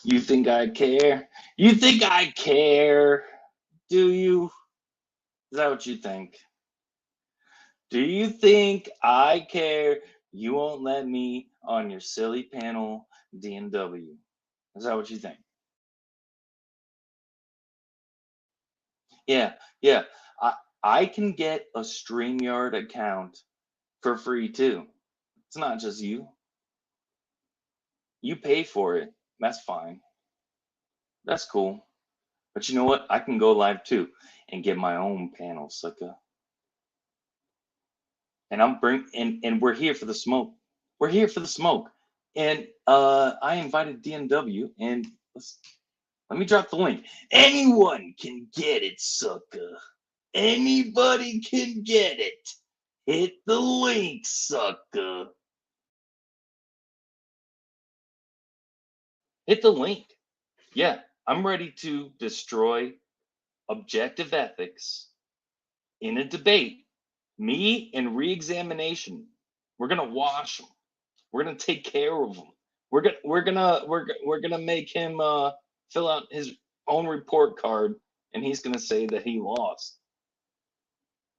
You think I care? You think I care? Do you? Is that what you think? Do you think I care? You won't let me on your silly panel DMW. Is that what you think? Yeah, yeah. I I can get a StreamYard account for free too. It's not just you. You pay for it. That's fine. That's cool. But you know what? I can go live too and get my own panel, sucker. And and we're here for the smoke. We're here for the smoke. And I invited DMW and let me drop the link. Anyone can get it, sucker. Anybody can get it. Hit the link, sucker. Hit the link. Yeah, I'm ready to destroy objective ethics in a debate. Me and re-examination. We're gonna wash them. We're gonna take care of him. We're gonna make him fill out his own report card, and he's gonna say that he lost.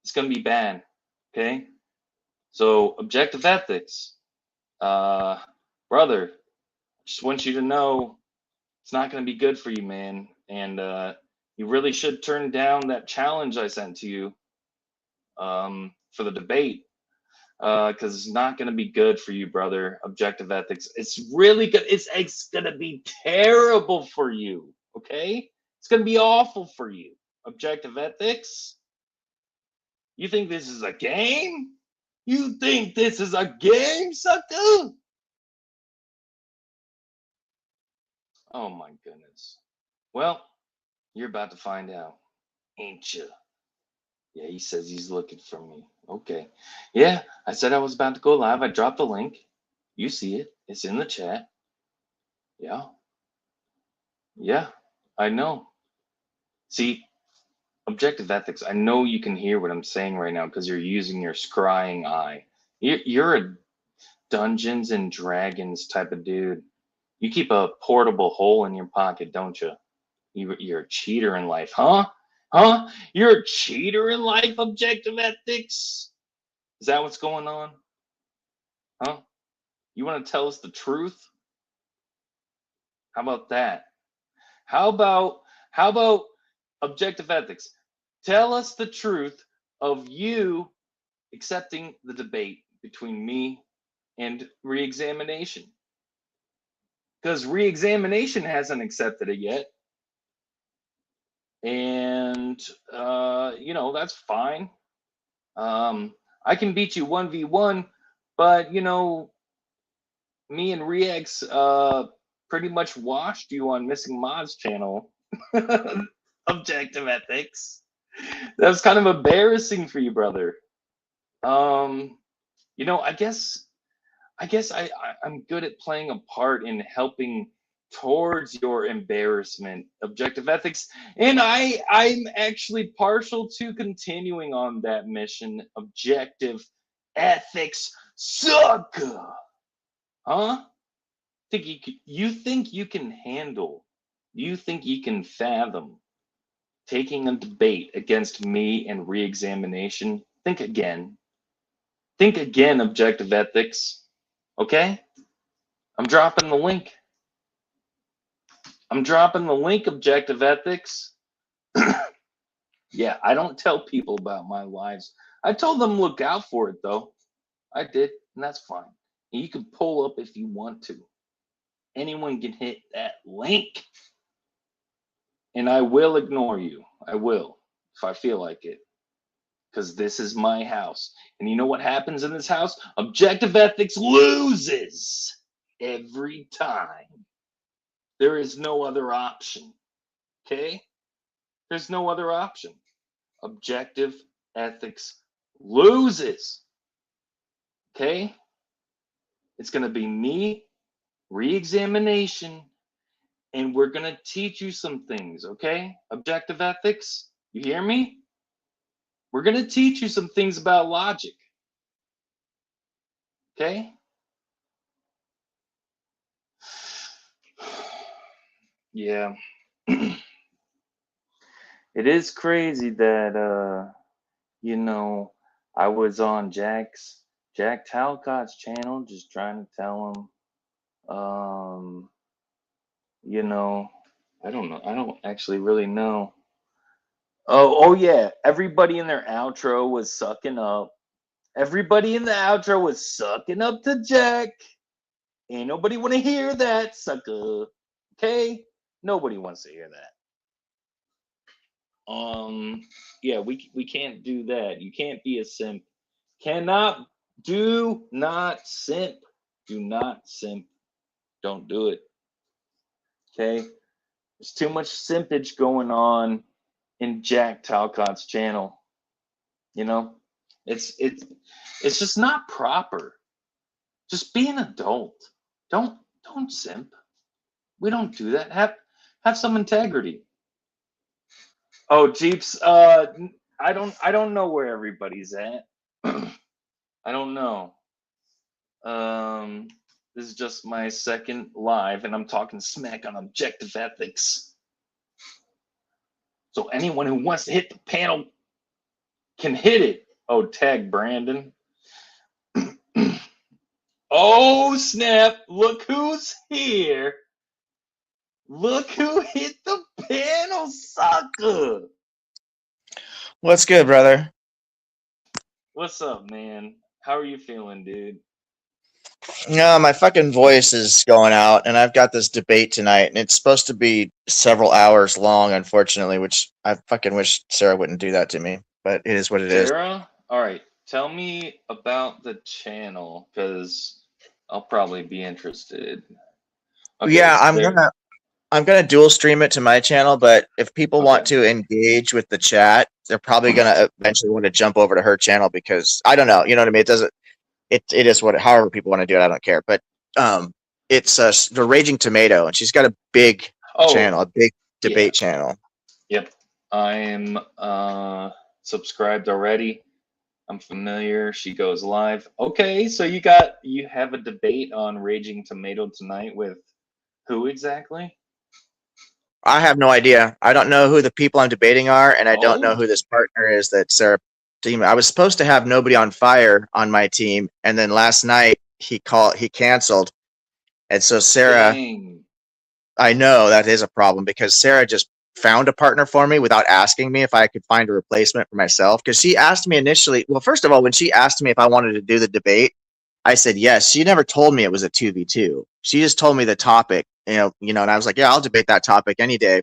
It's gonna be bad. Okay. So objective ethics, uh, brother. Just want you to know it's not gonna be good for you, man. And you really should turn down that challenge I sent to you for the debate because it's not going to be good for you, brother. Objective ethics. It's really good. It's going to be terrible for you. Okay? It's going to be awful for you. Objective ethics. You think this is a game? You think this is a game, sucker? Oh my goodness. Well, you're about to find out, ain't you? Yeah, he says he's looking for me. Okay. Yeah, I said I was about to go live. I dropped the link. You see it. It's in the chat. Yeah. Yeah, I know. See, objective ethics. I know you can hear what I'm saying right now because you're using your scrying eye. You're a Dungeons and Dragons type of dude. You keep a portable hole in your pocket, don't you? You're a cheater in life, huh? Huh? You're a cheater in life, objective ethics? Is that what's going on? Huh? You want to tell us the truth? How about that? How about how about objective ethics? Tell us the truth of you accepting the debate between me and re-examination. Because re-examination hasn't accepted it yet. And that's fine. I can beat you 1v1, but me and Rex pretty much washed you on Missing Mods channel. Objective ethics. That was kind of embarrassing for you, brother. Um, I guess I'm good at playing a part in helping towards your embarrassment, objective ethics, and I'm actually partial to continuing on that mission, objective ethics, sucker. Huh? You think you can handle? You think you can fathom taking a debate against me and re-examination? Think again. Think again, objective ethics. Okay? I'm dropping the link. I'm dropping the link, objective ethics. Yeah, I don't tell people about my lives. I told them look out for it though. I did, and that's fine. And you can pull up if you want to. Anyone can hit that link, and I will ignore you. I will if I feel like it. Because this is my house. And you know what happens in this house? Objective ethics loses every time. There is no other option. Okay? There's no other option. Objective ethics loses. Okay? It's going to be me, re examination, and we're going to teach you some things. Okay? Objective ethics. You hear me? We're going to teach you some things about logic. Okay? Yeah. It is crazy that you know, I was on Jack Talcott's channel just trying to tell him you know, I don't know. I don't actually really know. Oh yeah, everybody in their outro was sucking up. Everybody in the outro was sucking up to Jack. Ain't nobody want to hear that, sucker. Okay? Nobody wants to hear that. Yeah, we can't do that. You can't be a simp. Cannot do not simp. Do not simp. Don't do it. Okay? There's too much simpage going on in Jack Talcott's channel. You know? It's it's just not proper. Just be an adult. Don't simp. We don't do that. Have some integrity. Oh, Jeeps, I don't know where everybody's at. I don't know. Um, this is just my second live, and I'm talking smack on objective ethics. So anyone who wants to hit the panel can hit it. Oh, tag Brandon. Oh snap! Look who's here. Look who hit the panel, sucker. What's good, brother? What's up, man? How are you feeling, dude? No, my fucking voice is going out, and I've got this debate tonight, and it's supposed to be several hours long, unfortunately, which I fucking wish Sarah wouldn't do that to me, but it is what it is. Sarah, all right, tell me about the channel because I'll probably be interested. Okay, Yeah, I'm gonna dual stream it to my channel, but if people want okay, to engage with the chat, they're probably gonna eventually want to jump over to her channel because I don't know, you know what I mean? It doesn't. It is what however people want to do it. I don't care, but um, it's the Raging Tomato, and she's got a big oh channel, a big yeah, debate channel. yep, I'm subscribed already. I'm familiar. She goes live. Okay, so you have a debate on Raging Tomato tonight with who exactly? I have no idea. I don't know who the people I'm debating are, and I don't know Oh, who this partner is that Sarah team. I was supposed to have nobody on fire on my team, and then last night he canceled, and so Sarah. dang. I know that is a problem because Sarah just found a partner for me without asking me if I could find a replacement for myself. Because she asked me initially. Well, first of all, when she asked me if I wanted to do the debate, I said yes. She never told me it was a 2v2. She just told me the topic. And I was like, yeah, I'll debate that topic any day.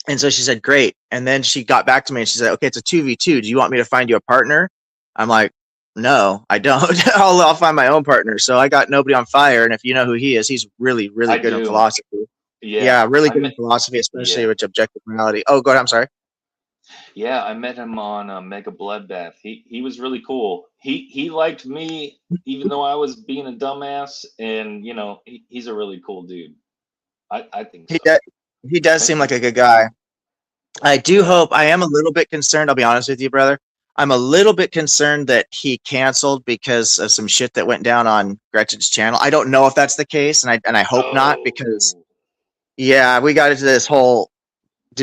And so she said, great. And then she got back to me and she said, okay, it's a 2v2. Do you want me to find you a partner? I'm like, no, I don't. I'll find my own partner. So I got nobody on fire. And if you know who he is, he's really, really I good in do. philosophy. Yeah, Yeah, really I good met. in philosophy, especially Yeah, with objective morality. Oh, go ahead. I'm sorry. yeah, I met him on Mega Bloodbath. He was really cool. He liked me even though I was being a dumbass, and he's a really cool dude. I think He, so. de- he does I seem think like a so. good guy. I do Well, hope. I am a little bit concerned. I'll be honest with you, brother. I'm a little bit concerned that he canceled because of some shit that went down on Gretchen's channel. I don't know if that's the case, and I hope not because oh, yeah, we got into this whole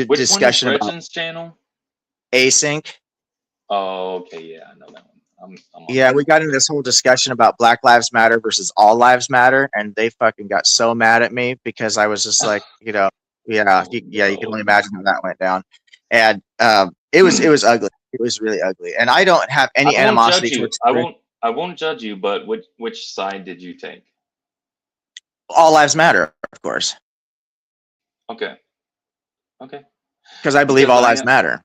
which one is discussion about Gretchen's channel? async. Oh, okay, yeah, I know that one. I'm on Yeah, that we one. got into this whole discussion about Black Lives Matter versus All Lives Matter, and they fucking got so mad at me because I was just like, yeah, Oh you can only no. imagine how that went down, and it was ugly. It was really ugly, and I don't have I any won't judge animosity you. towards I won't judge you, but which side did you take? All Lives Matter, of course, Okay. Okay. because I believe Because all I lives matter.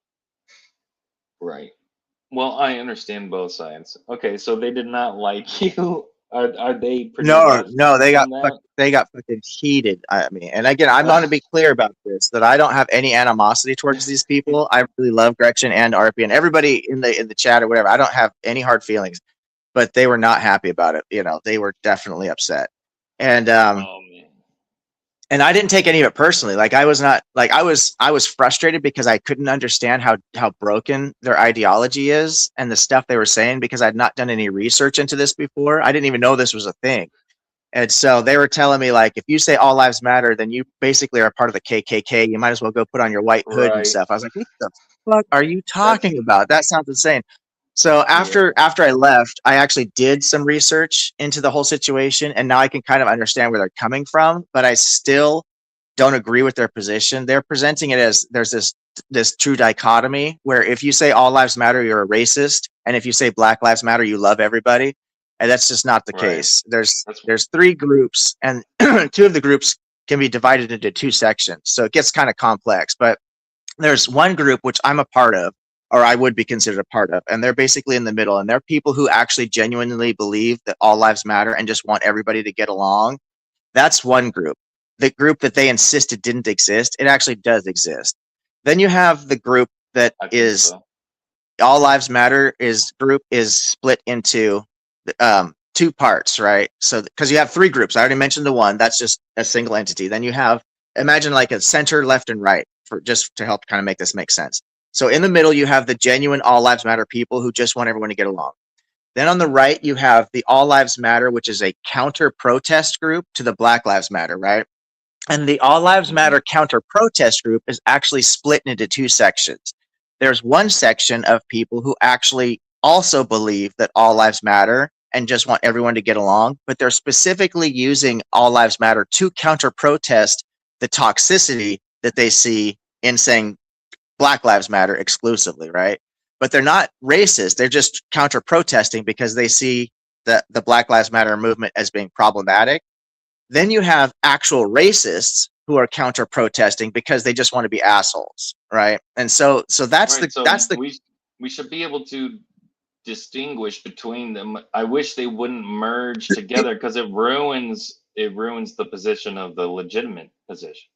right. Well, I understand both sides. Okay, so they did not like you. Are they pretty No, left no, on that? they got fucking heated. I mean, and again, I'm going to be clear about this that I don't have any animosity towards these people. I really love Gretchen and RP and everybody in the chat or whatever. I don't have any hard feelings, but they were not happy about it. They were definitely upset, and Oh man. and I didn't take any of it personally. Like I was not like I was frustrated because I couldn't understand how broken their ideology is and the stuff they were saying because I'd not done any research into this before. I didn't even know this was a thing. And so they were telling me, like, if you say all lives matter, then you basically are a part of the KKK. You might as well go put on your white hood and Right. stuff. I was like, what the fuck are you That's talking about? That sounds insane. So yeah. after I left, I actually did some research into the whole situation, and now I can kind of understand where they're coming from, but I still don't agree with their position. They're presenting it as there's this true dichotomy where if you say all lives matter, you're a racist, and if you say Black Lives Matter, you love everybody. And that's just not the Right. case. That's There's three groups, and two of the groups can be divided into two sections. So it gets kind of complex. But there's one group which I'm a part of, or I would be considered a part of, and they're basically in the middle. And they're people who actually genuinely believe that all lives matter and just want everybody to get along. That's one group. The group that they insisted didn't exist, it actually does exist. Then you have the group that I think is so. all lives matter is split into two parts, right? So because you have three groups, I already mentioned the one that's just a single entity. Then you have, imagine like a center, left, and right, for just to help kind of make this make sense. So in the middle, you have the genuine all lives matter people who just want everyone to get along. Then on the right, you have the All Lives Matter, which is a counter protest group to the Black Lives Matter, right? And the All Lives Hmm. Matter counter protest group is actually split into two sections. There's one section of people who actually also believe that all lives matter and just want everyone to get along, but they're specifically using all lives matter to counter protest the toxicity that they see in saying Black Lives Matter exclusively, right? But they're not racist. They're just counter protesting because they see the Black Lives Matter movement as being problematic. Then you have actual racists who are counter protesting because they just want to be assholes, right? And so that's Right. the So that's the we should be able to distinguish between them. I wish they wouldn't merge together because it ruins the position of the legitimate position.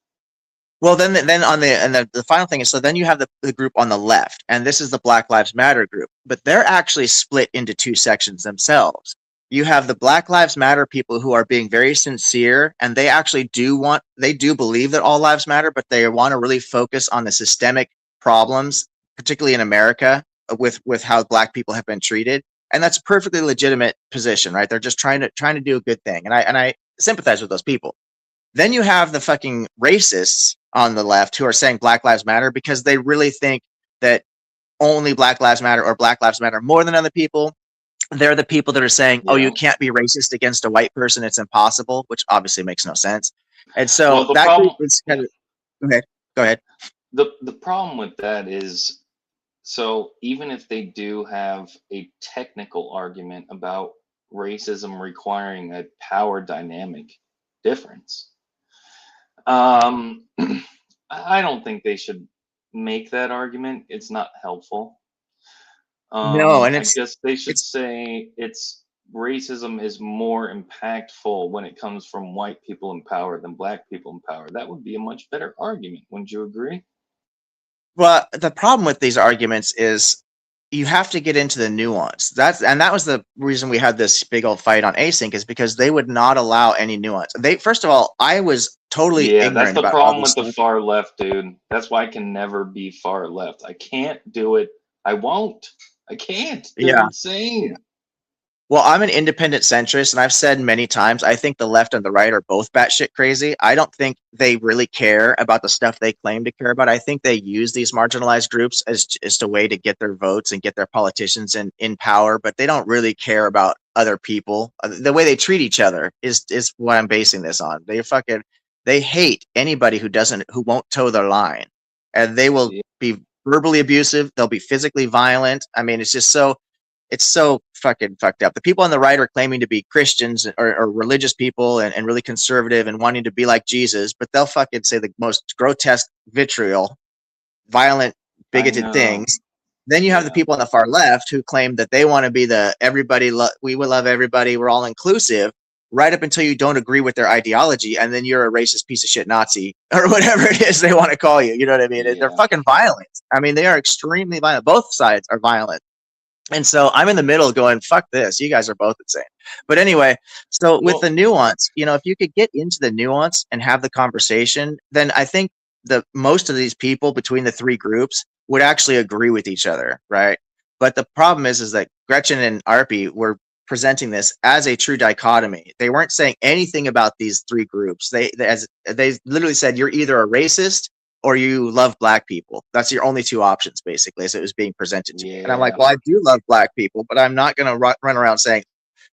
well then on the final thing is, so then you have the group on the left, and this is the Black Lives Matter group, but they're actually split into two sections themselves. You have the Black Lives Matter people who are being very sincere, and they actually they do believe that all lives matter, but they want to really focus on the systemic problems, particularly in America, with how Black people have been treated. And that's a perfectly legitimate position, right? They're just trying to do a good thing, and I sympathize with those people. Then you have the fucking racists on the left who are saying Black Lives Matter because they really think that only Black Lives Matter or Black Lives Matter more than other people. They're the people that are saying, oh, you Yeah. can't be racist against a white person. It's impossible, which obviously makes no sense. And so Well, the that group problem is kind of, okay, go ahead. the problem with that is, so even if they do have a technical argument about racism requiring a power dynamic difference, I don't think they should make that argument. It's not helpful. No, and I guess they should it's say it's racism is more impactful when it comes from white people in power than black people in power. That would be a much better argument. Wouldn't you agree? well, the problem with these arguments is you have to get into the nuance. That was the reason we had this big old fight on async, is because they would not allow any nuance. They First of all, I was totally Yeah, that's ignorant the about all problem this with the stuff. far left, dude. That's why I can never be far left. I can't do it. I won't. I can't. They're Yeah. insane. Well, I'm an independent centrist, and I've said many times I think the left and the right are both batshit crazy. I don't think they really care about the stuff they claim to care about. I think they use these marginalized groups as just a way to get their votes and get their politicians in power, but they don't really care about other people. The way they treat each other is what I'm basing this on. They hate anybody who won't toe their line, and they will Yeah, be verbally abusive. They'll be physically violent. I mean, it's so fucking fucked up. The people on the right are claiming to be Christians or religious people and really conservative and wanting to be like Jesus, but they'll fucking say the most grotesque, vitriol, violent, I bigoted know. things. Then you have the Yeah, people on the far left who claim that they want to be the we will love everybody, we're all inclusive, right up until you don't agree with their ideology, and then you're a racist piece of shit Nazi or whatever it is they want to call you. You know what I mean? They're yeah. fucking violent. I mean, they are extremely violent. Both sides are violent. And so I'm in the middle going, fuck this. You guys are both insane. But anyway, so with the Well, nuance, if you could get into the nuance and have the conversation, then I think the most of these people between the three groups would actually agree with each other, right? But the problem is that Gretchen and Arpy were presenting this as a true dichotomy. They weren't saying anything about these three groups. They literally said you're either a racist or you love black people. That's your only two options, basically, as it was being presented to me. And I'm like, Yeah. well, I do love black people, but I'm not going to run around saying,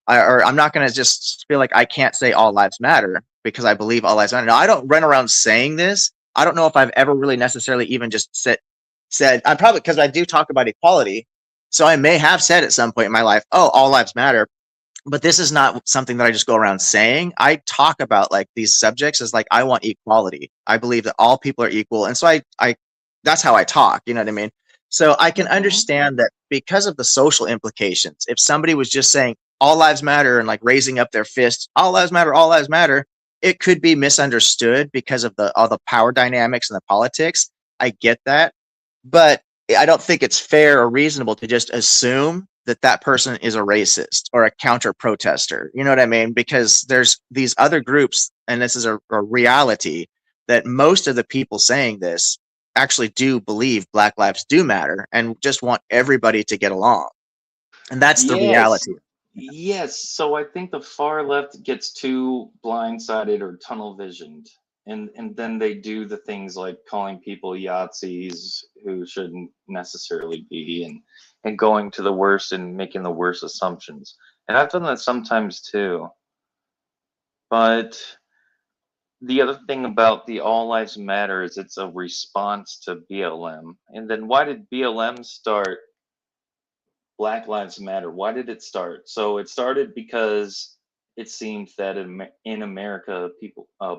or I'm not going to just feel like I can't say all lives matter because I believe all lives matter. Now, I don't run around saying this. I don't know if I've ever really necessarily even just said I'm probably, because I do talk about equality. So I may have said at some point in my life, oh, all lives matter. But this is not something that I just go around saying. I talk about like these subjects as like, I want equality. I believe that all people are equal. And so I that's how I talk. You know what I mean? So I can Hmm. understand that because of the social implications, if somebody was just saying all lives matter and like raising up their fist, all lives matter, it could be misunderstood because of all the power dynamics and the politics. I get that. But I don't think it's fair or reasonable to just assume that that person is a racist or a counter protester. You know what I mean? Because there's these other groups, and this is a reality, that most of the people saying this actually do believe Black lives do matter and just want everybody to get along. And that's the Yes. reality. Yes. So I think the far left gets too blindsided or tunnel visioned. And then they do the things like calling people Yahtzees who shouldn't necessarily be, and going to the worst and making the worst assumptions. And I've done that sometimes too. But the other thing about the All Lives Matter is it's a response to BLM. And then why did BLM start Black Lives Matter? Why did it start? So it started because it seemed that in America,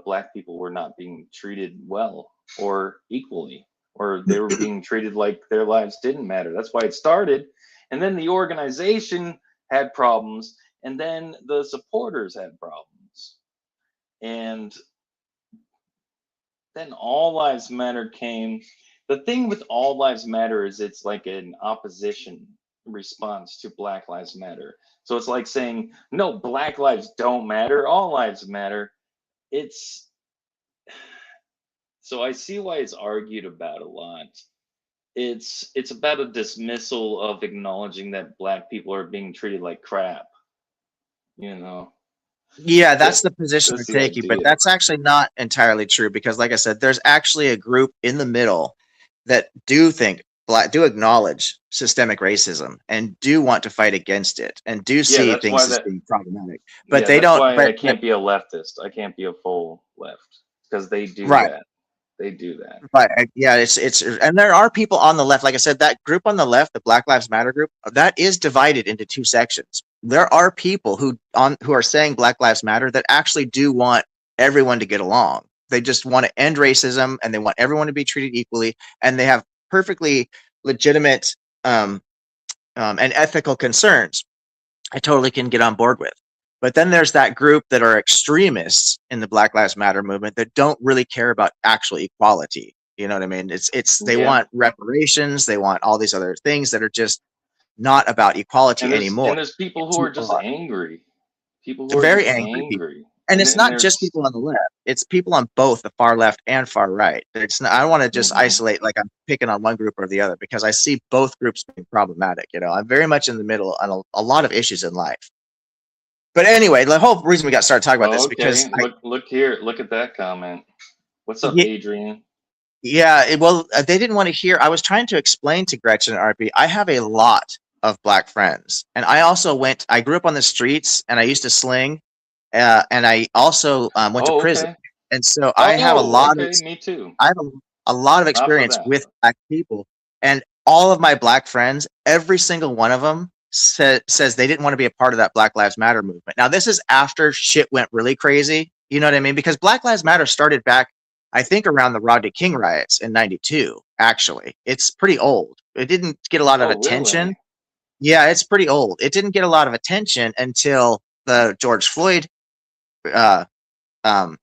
black people were not being treated well or equally, or they were being treated like their lives didn't matter. That's why it started. And then the organization had problems, and then the supporters had problems. And then All Lives Matter came. The thing with All Lives Matter is it's like an opposition response to Black Lives Matter. So it's like saying, no, Black lives don't matter, all lives matter. It's so I see why it's argued about a lot. It's about a dismissal of acknowledging that black people are being treated like crap, you know. Yeah, That that's the position that's they're the taking, but idea. that's actually not entirely true because, like I said, there's actually a group in the middle that do acknowledge systemic racism and do want to fight against it and do Yeah, see that's why things as that being problematic. But yeah, they that's don't. why I can't be a leftist. I can't be a full left because they do Right. that. They do that. But yeah, it's and there are people on the left, like I said, that group on the left, the Black Lives Matter group, that is divided into two sections. There are people who are saying Black Lives Matter that actually do want everyone to get along. They just want to end racism and they want everyone to be treated equally, and they have perfectly legitimate and ethical concerns. I totally can get on board with. But then there's that group that are extremists in the Black Lives Matter movement that don't really care about actual equality. You know what I mean? It's they Yeah. want reparations, they want all these other things that are just not about equality And anymore. there's people who Too are just far. angry. People who are Very just angry people. angry. And And it's and not just there's people on the left. It's people on both the far left and far right. It's not, I don't want to just mhm. isolate like I'm picking on one group or the other because I see both groups being problematic. You know, I'm very much in the middle on a lot of issues in life. But anyway, the whole reason we got started talking about this because Okay, look here. Look at that comment. What's up, yeah, Adrian? they didn't want to hear. I was trying to explain to Gretchen and RP. I have a lot of black friends, and I also went. I grew up on the streets, and I used to sling, and I also went to Oh, prison, okay. and so I have a Oh, lot of okay. Me too. I have a lot of Not for experience that. with black people, and all of my black friends, every single one of them says they didn't want to be a part of that Black Lives Matter movement. Now, this is after shit went really crazy. You know what I mean? Because Black Lives Matter started back, I think, around the Rodney King riots in '92. Actually, it's pretty old. It didn't get a lot of Oh, attention. really? Yeah, it's pretty old. It didn't get a lot of attention until the George Floyd uh, um,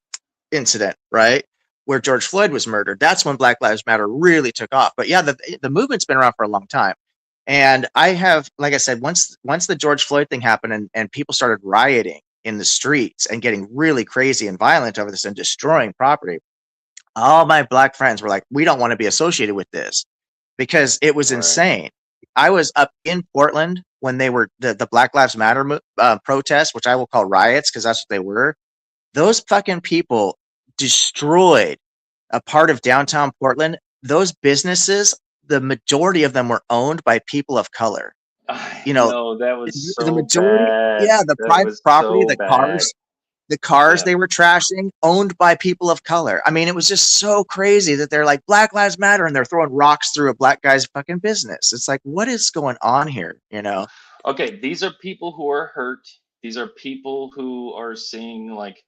incident, right? Where George Floyd was murdered. That's when Black Lives Matter really took off. But yeah, the movement's been around for a long time. And I have, like I said, once the George Floyd thing happened and people started rioting in the streets and getting really crazy and violent over this and destroying property, all my black friends were like, we don't want to be associated with this because it was Right. insane. I was up in Portland when they were the Black Lives Matter protests, which I will call riots because that's what they were. Those fucking people destroyed a part of downtown Portland. Those businesses, the majority of them were owned by people of color. I You know, know that was the so majority, bad. yeah, the That private was property, so bad. the cars Yeah. they were trashing, owned by people of color. I mean, it was just so crazy that they're like Black Lives Matter and they're throwing rocks through a black guy's fucking business. It's like, what is going on here? You know? Okay, these are people who are hurt. These are people who are seeing like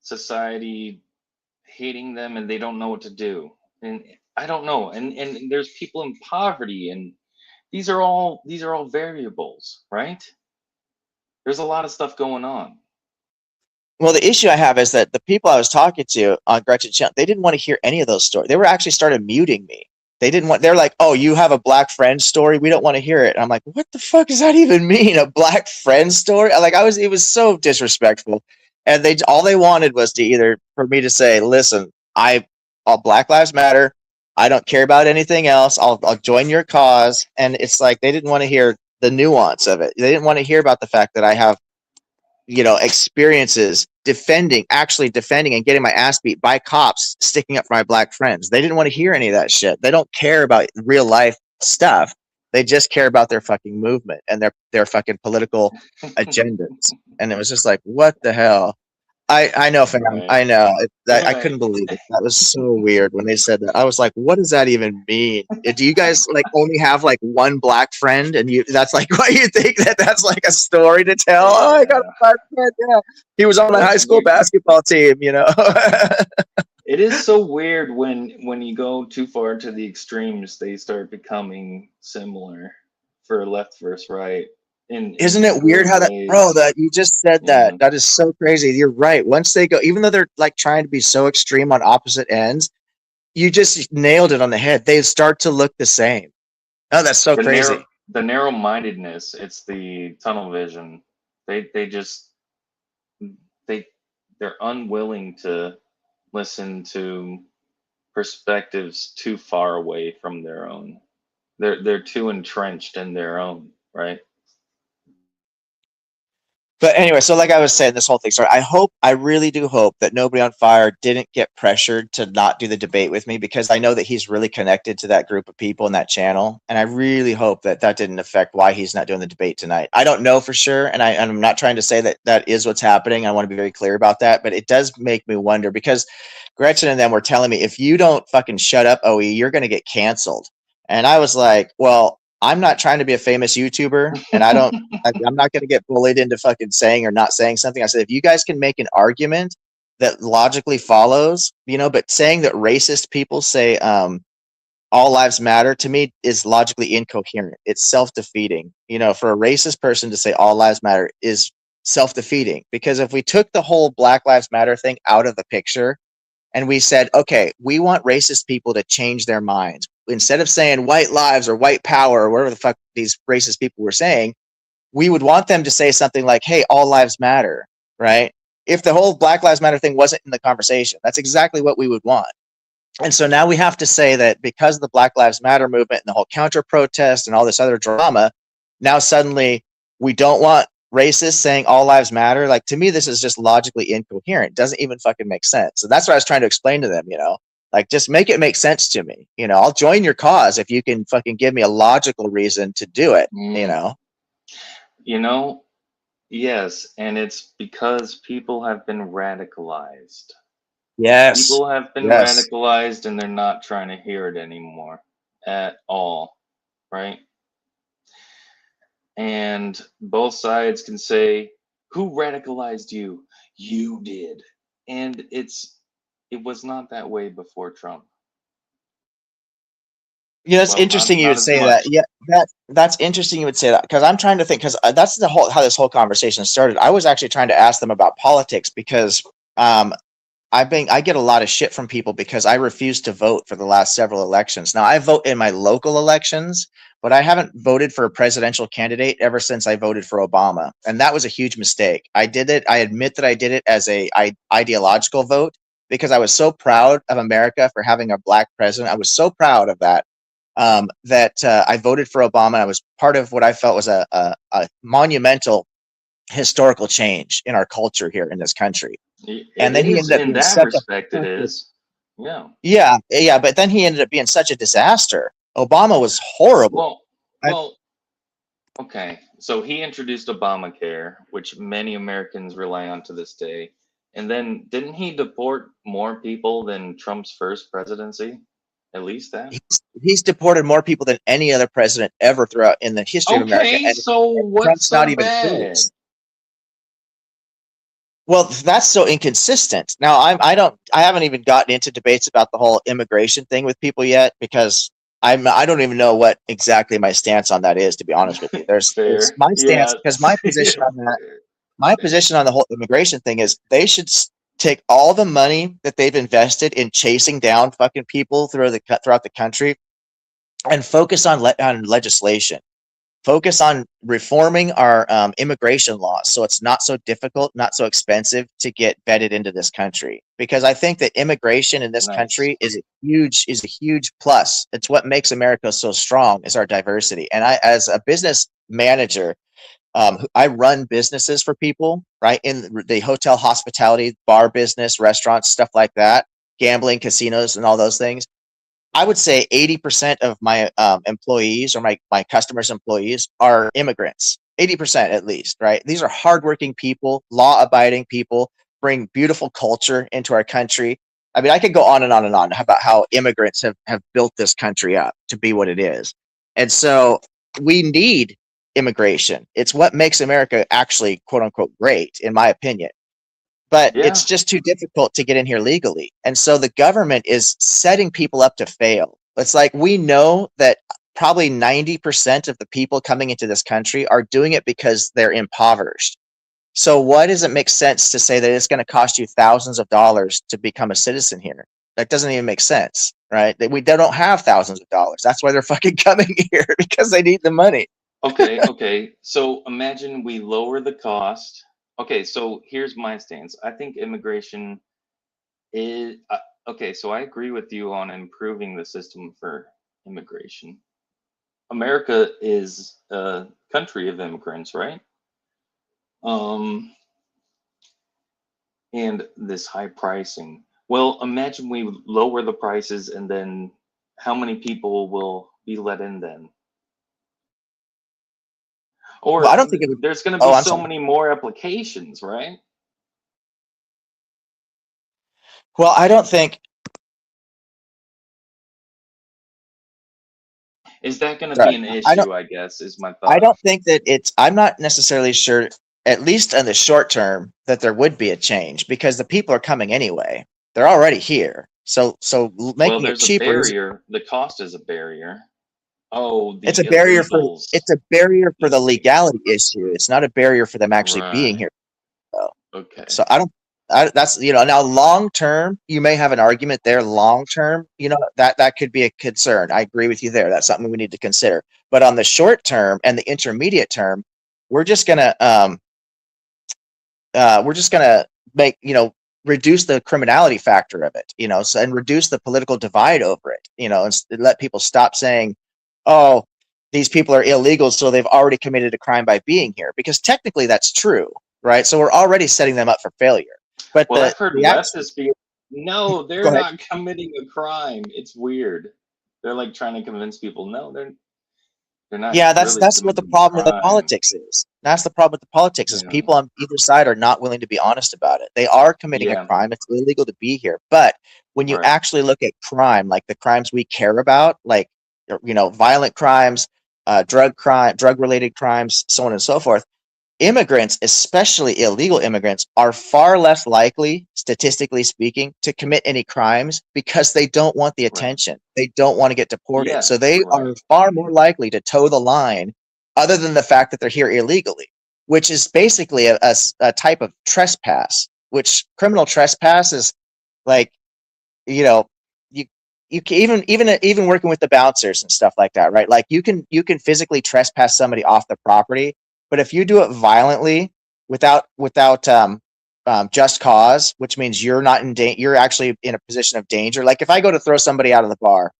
society hating them and they don't know what to do. And I don't know. And there's people in poverty and these are all variables, right? There's a lot of stuff going on. Well, the issue I have is that the people I was talking to on Gretchen Channel, they didn't want to hear any of those stories. They were actually started muting me. They didn't want. They're like, "Oh, you have a black friend story. We don't want to hear it." And I'm like, "What the fuck does that even mean? A black friend story?" Like, I was. It was so disrespectful. And they all they wanted was to either for me to say, "Listen, Black Lives Matter. I don't care about anything else. I'll join your cause." And it's like they didn't want to hear the nuance of it. They didn't want to hear about the fact that I have experiences actually defending and getting my ass beat by cops sticking up for my black friends. They didn't want to hear any of that shit. They don't care about real life stuff. They just care about their fucking movement and their fucking political agendas. And it was just like, what the hell? I know, fam. Right. I know. I Right. couldn't believe it. That was so weird when they said that. I was like, what does that even mean? Do you guys like only have like one black friend, and that's like why you think that's like a story to tell? Oh, I got a Yeah. black friend. Yeah, he was on my high That's school weird. basketball team. You know. It is so weird when you go too far to the extremes, they start becoming similar for left versus right Isn't in it weird weird how that, bro? ways. That you just said Yeah. that is so crazy. You're right. Once they go, even though they're like trying to be so extreme on opposite ends, you just nailed it on the head. They start to look the same. Oh, that's so crazy. The narrow mindedness, it's the tunnel vision. They just they they're unwilling to listen to perspectives too far away from their own. They're too entrenched in their own, right? But anyway, so like I was saying, this whole thing. So I really do hope that Nobody on Fire didn't get pressured to not do the debate with me because I know that he's really connected to that group of people in that channel, and I really hope that that didn't affect why he's not doing the debate tonight. I don't know for sure, and I'm not trying to say that that is what's happening. I want to be very clear about that, but it does make me wonder because Gretchen and them were telling me if you don't fucking shut up, OE, you're going to get canceled, and I was like, well, I'm not trying to be a famous YouTuber, and I'm not going to get bullied into fucking saying or not saying something. I said, if you guys can make an argument that logically follows, but saying that racist people say all lives matter to me is logically incoherent. It's self-defeating. For a racist person to say all lives matter is self-defeating because if we took the whole Black Lives Matter thing out of the picture and we said, okay, we want racist people to change their minds. Instead of saying white lives or white power or whatever the fuck these racist people were saying, we would want them to say something like, hey, all lives matter, right? If the whole Black Lives Matter thing wasn't in the conversation, that's exactly what we would want. And so now we have to say that because of the Black Lives Matter movement and the whole counter protest and all this other drama, now suddenly we don't want racists saying all lives matter. Like, to me, this is just logically incoherent. It doesn't even fucking make sense. So that's what I was trying to explain to them, like, just make it make sense to me. I'll join your cause if you can fucking give me a logical reason to do it, Mm. You know, yes, and it's because people have been radicalized. Yes. People have been Yes. radicalized and they're not trying to hear it anymore at all, right? And both sides can say, who radicalized you? You did. And it was not that way before Trump. It's Well, interesting you not would as say that. much. Yeah, that's interesting you would say that because I'm trying to think because that's the whole how this whole conversation started. I was actually trying to ask them about politics because um, I get a lot of shit from people because I refused to vote for the last several elections. Now I vote in my local elections, but I haven't voted for a presidential candidate ever since I voted for Obama, and that was a huge mistake. I did it. I admit that I did it as a ideological vote because I was so proud of America for having a black president. I was so proud of that that I voted for Obama. I was part of what I felt was a monumental historical change in our culture here in this country. It And then he is ended up in being that such a respect. It is. Yeah. yeah, yeah, but then he ended up being such a disaster. Obama was horrible. Well, I, well, okay. So he introduced Obamacare, which many Americans rely on to this day. And then didn't he deport more people than Trump's first presidency? At least that. he's deported more people than any other president ever throughout in the history of America, Okay, and so what's Trump's not so even bad? close. Well, that's so inconsistent. Now, I haven't even gotten into debates about the whole immigration thing with people yet because I don't even know what exactly my stance on that is. To be honest with you, there's Fair. my stance Yeah. because my Yeah, position on that, fair. my position on the whole immigration thing is they should take all the money that they've invested in chasing down fucking people throughout the country and focus on legislation. Focus on reforming our immigration laws so it's not so difficult, not so expensive to get vetted into this country. Because I think that immigration in this Nice. country is a huge plus. It's what makes America so strong is our diversity. And I, as a business manager, I run businesses for people, right, in the hotel, hospitality, bar business, restaurants, stuff like that, gambling, casinos, and all those things. I would say 80% of my employees or my customers' employees are immigrants. 80% at least, right? These are hardworking people, law abiding people, bring beautiful culture into our country. I mean, I could go on and on and on about how immigrants have built this country up to be what it is. And so we need immigration. It's what makes America actually, quote unquote, great, in my opinion, but Yeah. it's just too difficult to get in here legally. And so the government is setting people up to fail. It's like we know that probably 90% of the people coming into this country are doing it because they're impoverished. So why does it make sense to say that it's going to cost you thousands of dollars to become a citizen here? That doesn't even make sense, right? They don't have thousands of dollars. That's why they're fucking coming here because they need the money. Okay, okay. So imagine we lower the cost. Okay, so here's my stance. I think immigration is okay, so I agree with you on improving the system for immigration. America is a country of immigrants, right? Um, and this high pricing. Well, imagine we lower the prices and then how many people will be let in then? Well, Or I don't think it would. there's going to be Oh, I'm so sorry. many more applications, right? Well, I don't think. Is that going to Sorry, be an I don't. issue, I guess, is my I thought. don't think that it's. I'm not necessarily sure, at least in the short term, that there would be a change because the people are coming anyway. They're already here. So Well, making it there's a cheaper is barrier. The cost is a barrier. Oh, it's the a barrier for illegals. it's a barrier for The the illegal. legality issue. It's not a barrier for them actually being Right. here. Though. Okay. So I don't. That's now long term. You may have an argument there. Long term, that could be a concern. I agree with you there. That's something we need to consider. But on the short term and the intermediate term, we're just gonna make reduce the criminality factor of it. So, and reduce the political divide over it. And let people stop saying, "Oh, these people are illegal, so they've already committed a crime by being here," because technically that's true, right? So we're already setting them up for failure. But Well, the I've heard the actual leftists be, no, go they're ahead. not committing a crime. It's weird. They're like trying to convince people, no, they're not Yeah, that's really that's what the committing a problem with the crime. politics is. That's the problem with the politics is Yeah. people on either side are not willing to be honest about it. They are committing a Yeah. crime. It's illegal to be here. But when you Right. actually look at crime, like the crimes we care about, like violent crimes, drug related crimes, so on and so forth, immigrants, especially illegal immigrants, are far less likely, statistically speaking, to commit any crimes because they don't want the Right. attention. They don't want to get deported. So Yes. they are Right. far more likely to toe the line, other than the fact that they're here illegally, which is basically a type of trespass, which criminal trespass is like, you know, you you can even working with the bouncers and stuff like that, right? Like you can physically trespass somebody off the property, but if you do it violently without just cause, which means you're not in you're actually in a position of danger. Like if I go to throw somebody out of the bar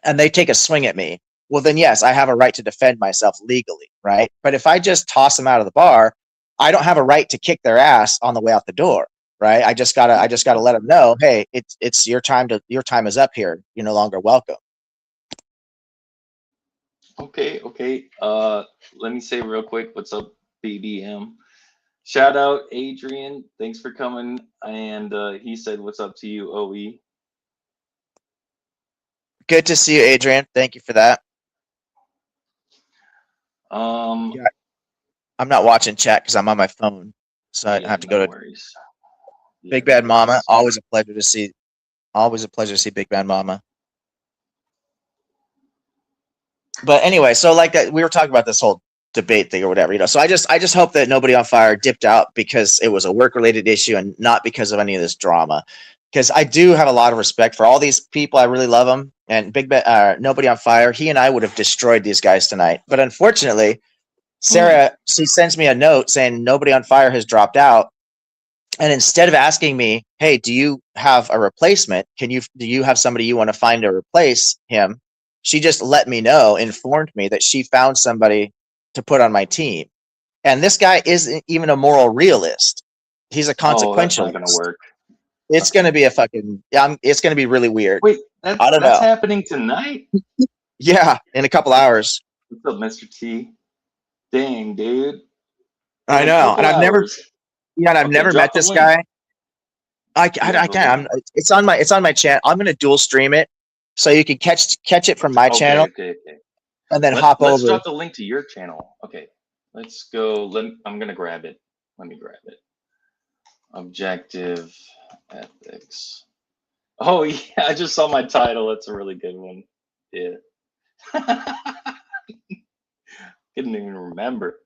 and they take a swing at me, well, then yes, I have a right to defend myself legally, right? But if I just toss them out of the bar, I don't have a right to kick their ass on the way out the door, right? I just gotta let them know, hey, it's your time is up here. You're no longer welcome. Okay, okay. Let me say real quick, what's up, BBM? Shout out Adrian. Thanks for coming. And he said, "What's up to you, OE?" Good to see you, Adrian. Thank you for that. Um, Yeah, I'm not watching chat because I'm on my phone, so I yeah, have to no go to worries. Yeah, Big no Bad Mama. worries. Always a pleasure to see. Always a pleasure to see Big Bad Mama. But anyway, so like that, we were talking about this whole debate thing or whatever, So I just hope that nobody on fire dipped out because it was a work related issue and not because of any of this drama. Because I do have a lot of respect for all these people. I really love them. And nobody on fire. He and I would have destroyed these guys tonight. But unfortunately, Hmm. Sarah, she sends me a note saying nobody on fire has dropped out. And instead of asking me, hey, do you have a replacement? Do you have somebody you want to find to replace him? She just let me know, informed me that she found somebody to put on my team. And this guy isn't even a moral realist. He's a Oh, that's not gonna consequentialist. work. It's going Okay. to be it's going to be really weird. Wait, I don't that's know. happening tonight? Yeah, in a couple hours. What's up, Mr. T? Dang, dude. In I a know. And couple hours. I've Okay, never met drop the this link. guy. Yeah, I the can't. link. It's on my channel. I'm going to dual stream it so you can catch it from my Okay, channel okay, okay. and then hop Let's over. drop the link to your channel. Okay, let's go. I'm gonna grab it. Let me grab it. Objective ethics. Oh yeah, I just saw my title. That's a really good one. Yeah. Couldn't even remember.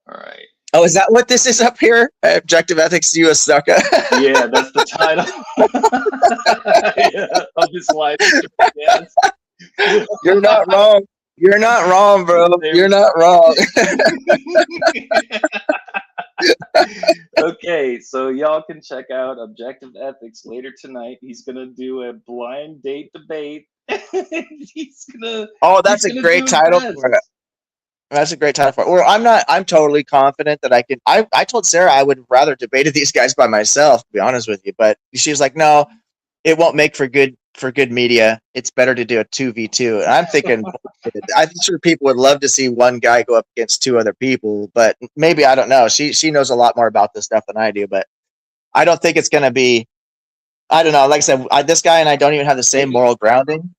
All right. Oh, is that what this is up here? Objective Ethics US SUCKA. Yeah, that's the title. Yeah, of this live stream. Yes. You're not wrong. You're not wrong, bro. There You're we not wrong. Okay, so y'all can check out Objective Ethics later tonight. He's gonna do a blind date debate. he's gonna Oh, he's that's a gonna great do his title best. for it. That's a great title for it. Well, I'm totally confident that I can. I told Sarah I would rather debated these guys by myself, to be honest with you. But she was like, no, it won't make for good media. It's better to do a 2v2. And I'm thinking, I'm sure people would love to see one guy go up against two other people, but maybe I don't know. She knows a lot more about this stuff than I do, but I don't think it's going to be. I don't know. Like I said, this guy and I don't even have the same Maybe moral grounding,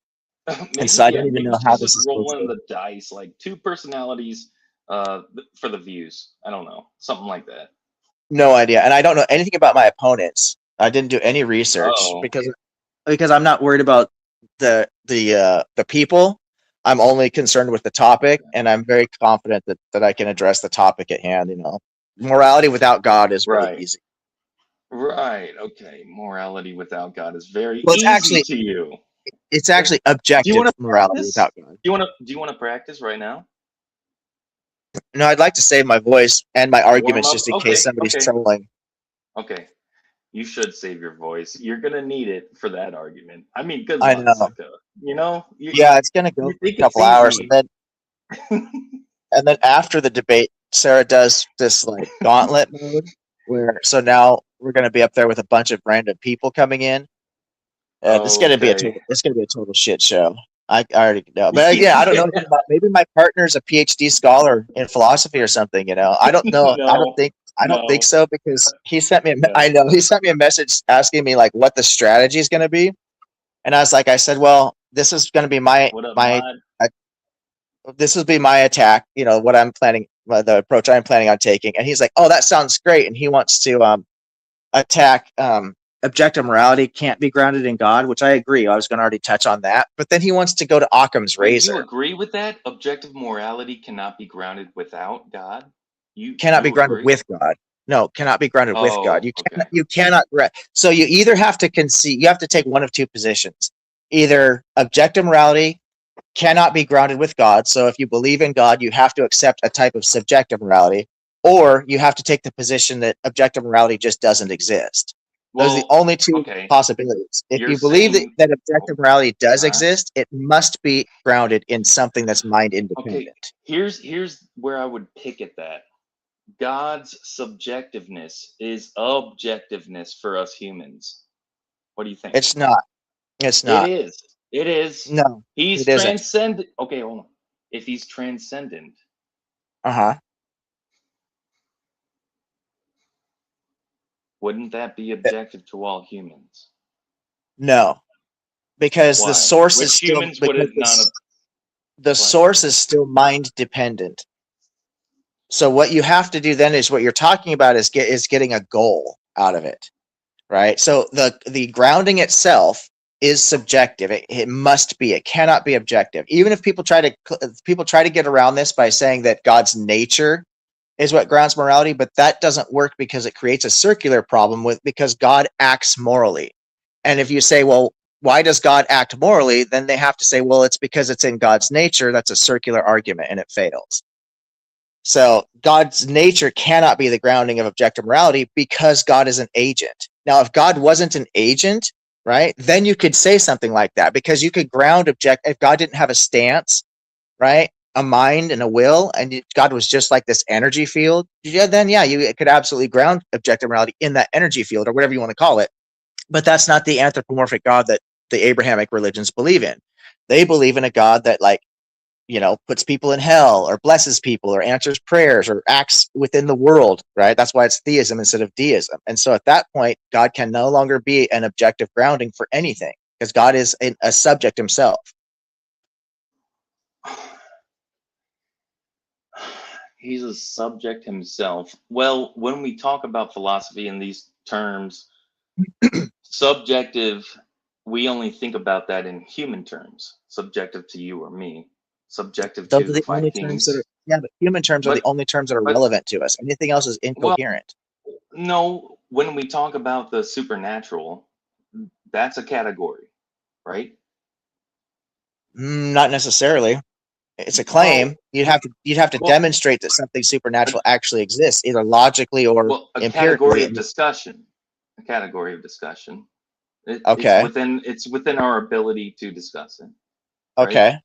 and so I don't even maybe know how she's this just is supposed rolling to. the dice, like two personalities for the views. I don't know. Something like that. No idea, and I don't know anything about my opponents. I didn't do any research Oh, because I'm not worried about the people. I'm only concerned with the topic, okay. and I'm very confident that I can address the topic at hand. Morality without God is really Right. easy. Right. Okay. Morality without God is very Well, easy to you. it's Do actually you want objective to morality practice? without God. Do you want to practice right now? No, I'd like to save my voice and my Warm arguments up. just in case Okay. somebody's Okay. trolling. Okay. You should save your voice. You're gonna need it for that argument. I mean, good I luck, know. Sukkah. You know, Yeah, it's gonna you go for a think it's couple hours, and easy. then after the debate, Sarah does this like gauntlet mode where so now we're gonna be up there with a bunch of random people coming in. Okay. It's gonna be a total shit show. I already know, but yeah, I don't know anything about. Maybe my partner's a PhD scholar in philosophy or something. I don't know. No. I don't think No. so because he sent me. I No. know he sent me a message asking me like what the strategy is going to be, and I said, well, this is going to be What up, mod? uh, this will be my attack. What I'm planning, the approach I'm planning on taking, and he's like, oh, that sounds great, and he wants to attack objective morality can't be grounded in God, which I agree. I was going to already touch on that, but then he wants to go to Occam's Wait, you razor. agree with that? Objective morality cannot be grounded without God. Cannot be You grounded agree? with God. No, cannot be grounded with God. Oh, okay. You cannot. So you either have to concede. You have to take one of two positions. Either objective morality cannot be grounded with God. So if you believe in God, you have to accept a type of subjective morality, or you have to take the position that objective morality just doesn't exist. Those are the Well, only two okay. possibilities. If You're you believe saying, that oh, objective morality does huh? exist, it must be grounded in something that's mind Okay. independent. Here's where I would pick at that. God's subjectiveness is objectiveness for us humans. What do you think? It's not. It's It not. is. It is. No, He's it isn't. transcendent. Okay, hold on. If he's transcendent, Uh huh. wouldn't that be objective to all humans? No, because the Why? source is Which still humans would it not have? the Go ahead. source is still mind dependent. So what you have to do then is what you're talking about is getting a goal out of it, right? So the grounding itself is subjective. It must be. It cannot be objective. Even if people try to get around this by saying that God's nature is what grounds morality, but that doesn't work because it creates a circular problem with because God acts morally. And if you say, well, why does God act morally? Then they have to say, well, it's because it's in God's nature. That's a circular argument and it fails. So God's nature cannot be the grounding of objective morality because God is an agent. Now, if God wasn't an agent, right, then you could say something like that because you could ground if God didn't have a stance, right, a mind and a will, and God was just like this energy field, yeah, then yeah, you could absolutely ground objective morality in that energy field or whatever you want to call it. But that's not the anthropomorphic God that the Abrahamic religions believe in. They believe in a God that like puts people in hell or blesses people or answers prayers or acts within the world, right? That's why it's theism instead of deism. And so at that point, God can no longer be an objective grounding for anything because God is a subject himself. He's a subject himself. Well, when we talk about philosophy in these terms, subjective, we only think about that in human terms, subjective to you or me, subjective Those are to the five only terms that are, things. yeah, but human terms are the But, only terms that are but, relevant to us. Anything else is well, incoherent. no, when we talk about the supernatural, that's a category, right? Not necessarily. It's a claim. Well, You'd have to well, demonstrate that something a, supernatural actually exists, either logically or a category empirically. of discussion, a category of discussion. It's Okay. within our ability to discuss it, right? Okay.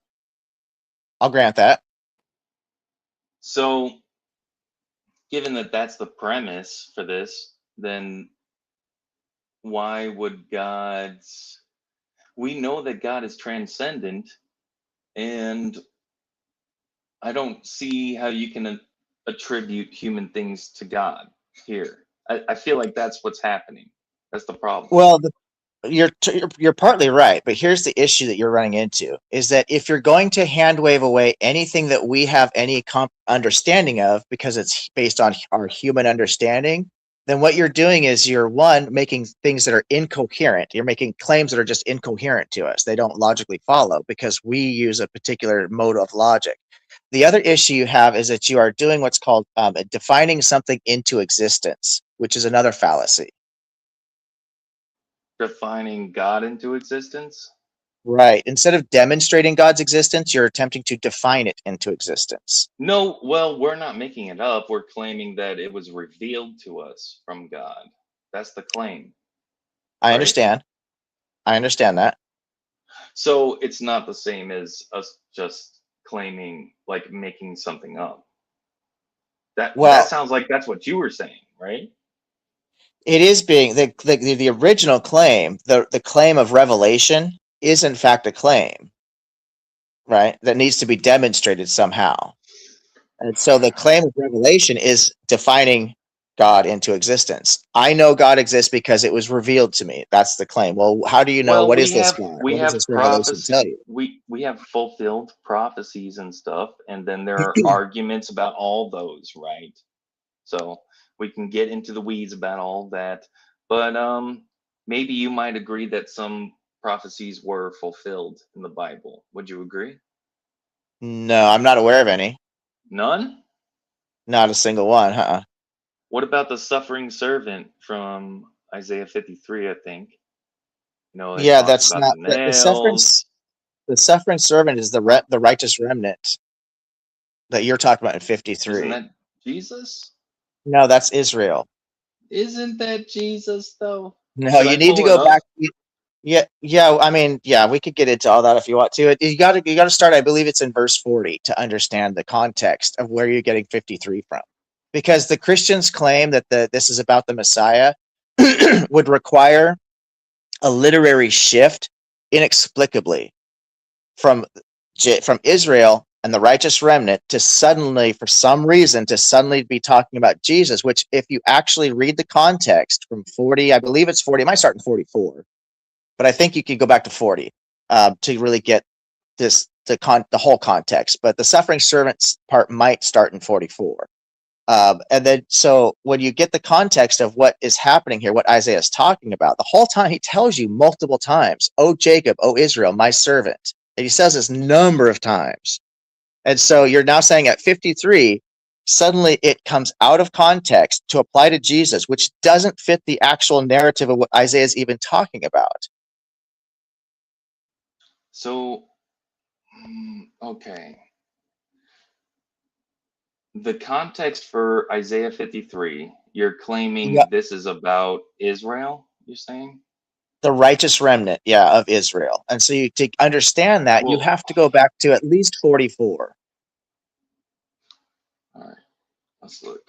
I'll grant that. So, given that that's the premise for this, then why would God's? We know that God is transcendent, and I don't see how you can attribute human things to God here. I feel like that's what's happening. That's the problem. Well, you're partly right, but here's the issue that you're running into is that if you're going to hand wave away anything that we have any understanding of because it's based on our human understanding, then what you're doing is you're one making things that are incoherent. You're making claims that are just incoherent to us. They don't logically follow because we use a particular mode of logic. The other issue you have is that you are doing what's called defining something into existence, which is another fallacy. Defining God into existence. Right. Instead of demonstrating God's existence, you're attempting to define it into existence. No, well, we're not making it up. We're claiming that it was revealed to us from God. That's the claim, I right? understand. I understand that. So it's not the same as us just claiming, like making something up. That Well, sounds like that's what you were saying, right? it is being the original claim, the claim of revelation is in fact a claim, right? That needs to be demonstrated somehow. And so the claim of revelation is defining God into existence. I know God exists because it was revealed to me. That's the claim. Well, how do you know Well, what is this God? we What does have this revelation prophecy. tell you? We have fulfilled prophecies and stuff, and then there are arguments about all those, right? So we can get into the weeds about all that, but maybe you might agree that some prophecies were fulfilled in the Bible. Would you agree? No, I'm not aware of any. None? Not a single one, huh? What about the suffering servant from Isaiah 53, I think? It Yeah, talks that's about not the the suffering. nails. The suffering servant is the righteous remnant that you're talking about in Isn't 53. that Jesus? No, that's Israel. Isn't that Jesus though? No, Should I you need to pull it go up? back. Yeah, yeah. I mean, yeah, we could get into all that if you want to. You got to start. I believe it's in verse 40 to understand the context of where you're getting 53 from, because the Christians claim that this is about the Messiah would require a literary shift inexplicably from from Israel and the righteous remnant to suddenly, for some reason, to suddenly be talking about Jesus. Which, if you actually read the context from 40, I believe it's 40. It might start in 44, but I think you could go back to 40 to really get the whole context. But the suffering servants part might start in 44. And then, so when you get the context of what is happening here, what Isaiah is talking about, the whole time he tells you multiple times, "O Jacob, O Israel, my servant." And he says this number of times. And so you're now saying at 53, suddenly it comes out of context to apply to Jesus, which doesn't fit the actual narrative of what Isaiah is even talking about. So, okay. The context for Isaiah 53, you're Yeah, claiming this is about Israel, you're saying? the righteous remnant, yeah, of Israel. And so you to understand that, you Well, have to go back to at least 44. all right, let's look.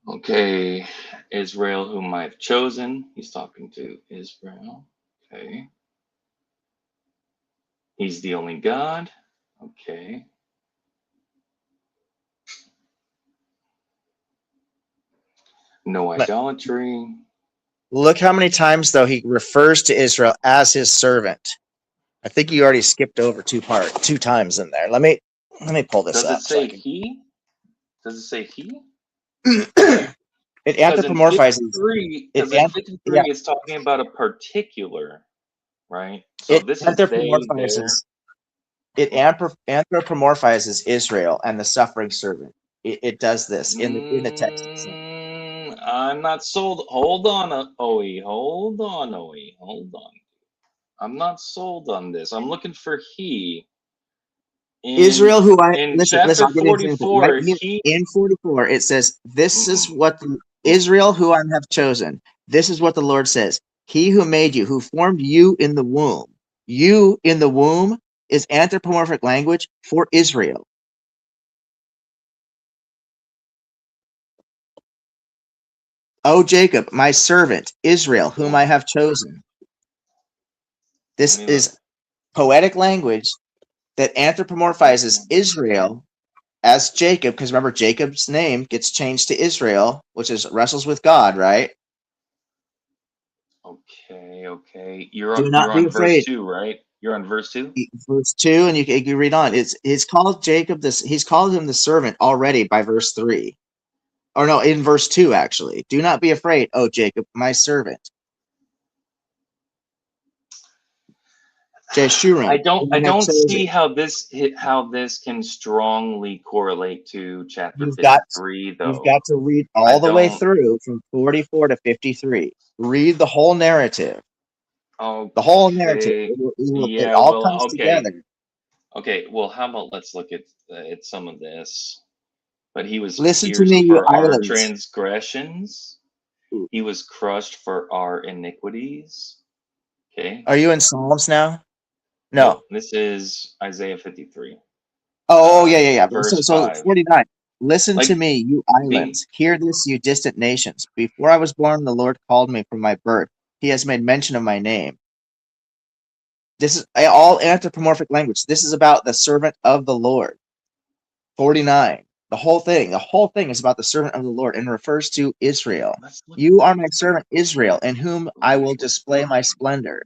Okay, Israel, whom I've chosen. He's talking to Israel. Okay. He's the only God. Okay. No idolatry. Look how many times, though, he refers to Israel as his servant. I think you already skipped over two times in there. Let me pull this Does it up so I say can. he? Does it say he? It Because in anthropomorphizes 53, it. because in Yeah, 53, it's talking about a particular, right? So it this is they, there. anthropomorphizes anthropomorphizes Israel and the suffering servant. It does this in the text itself. I'm not sold. Hold on, Oe. Hold on, Oe. Hold on. I'm not sold on this. I'm looking for he in Israel, who I listen. chapter I'll give you an example. Right 44. here He. in 44, it says, "This is Mm-mm, what the mm-mm. Israel, who I have chosen. This is what the Lord says. He who made you, who formed you in the womb. You in the womb is anthropomorphic language for Israel. O Jacob, my servant, Israel, whom I Well, have chosen." let This me look. is poetic language that anthropomorphizes Mm-mm. Israel as Jacob, because remember, Jacob's name gets changed to Israel, which is wrestles with God, right? Okay, okay. You're Do not you're be on verse afraid. 2, right? You're on verse 2? Verse 2, and you read on. It's called Jacob this. He's called him the servant already by verse 3. Or no, in verse 2, actually. Do not be afraid, oh Jacob, my servant. I Jeshurun, don't whom I I have don't see chosen. how this can strongly correlate to chapter You've got 53 you've though. got to read I all the way don't. through from 44 to 53. Read the whole narrative. The whole narrative. Okay. It Yeah, all well, comes okay. together. Okay, well, how about let's look at some of this. But he was Listen to pierced me, you for our islands. transgressions. He was crushed for our iniquities. Okay. Are you in Psalms now? No. Nope. This is Isaiah 53, Oh, yeah, yeah, yeah. verse So 5. 49. Listen to Like me, you the islands. Hear this, you distant nations. Before I was born, the Lord called me from my birth. He has made mention of my name. This is all anthropomorphic language. This is about the servant of the Lord. 49. The whole thing is about the servant of the Lord and refers to Israel. let's look. You are my servant Israel, in whom I will Let's display my splendor.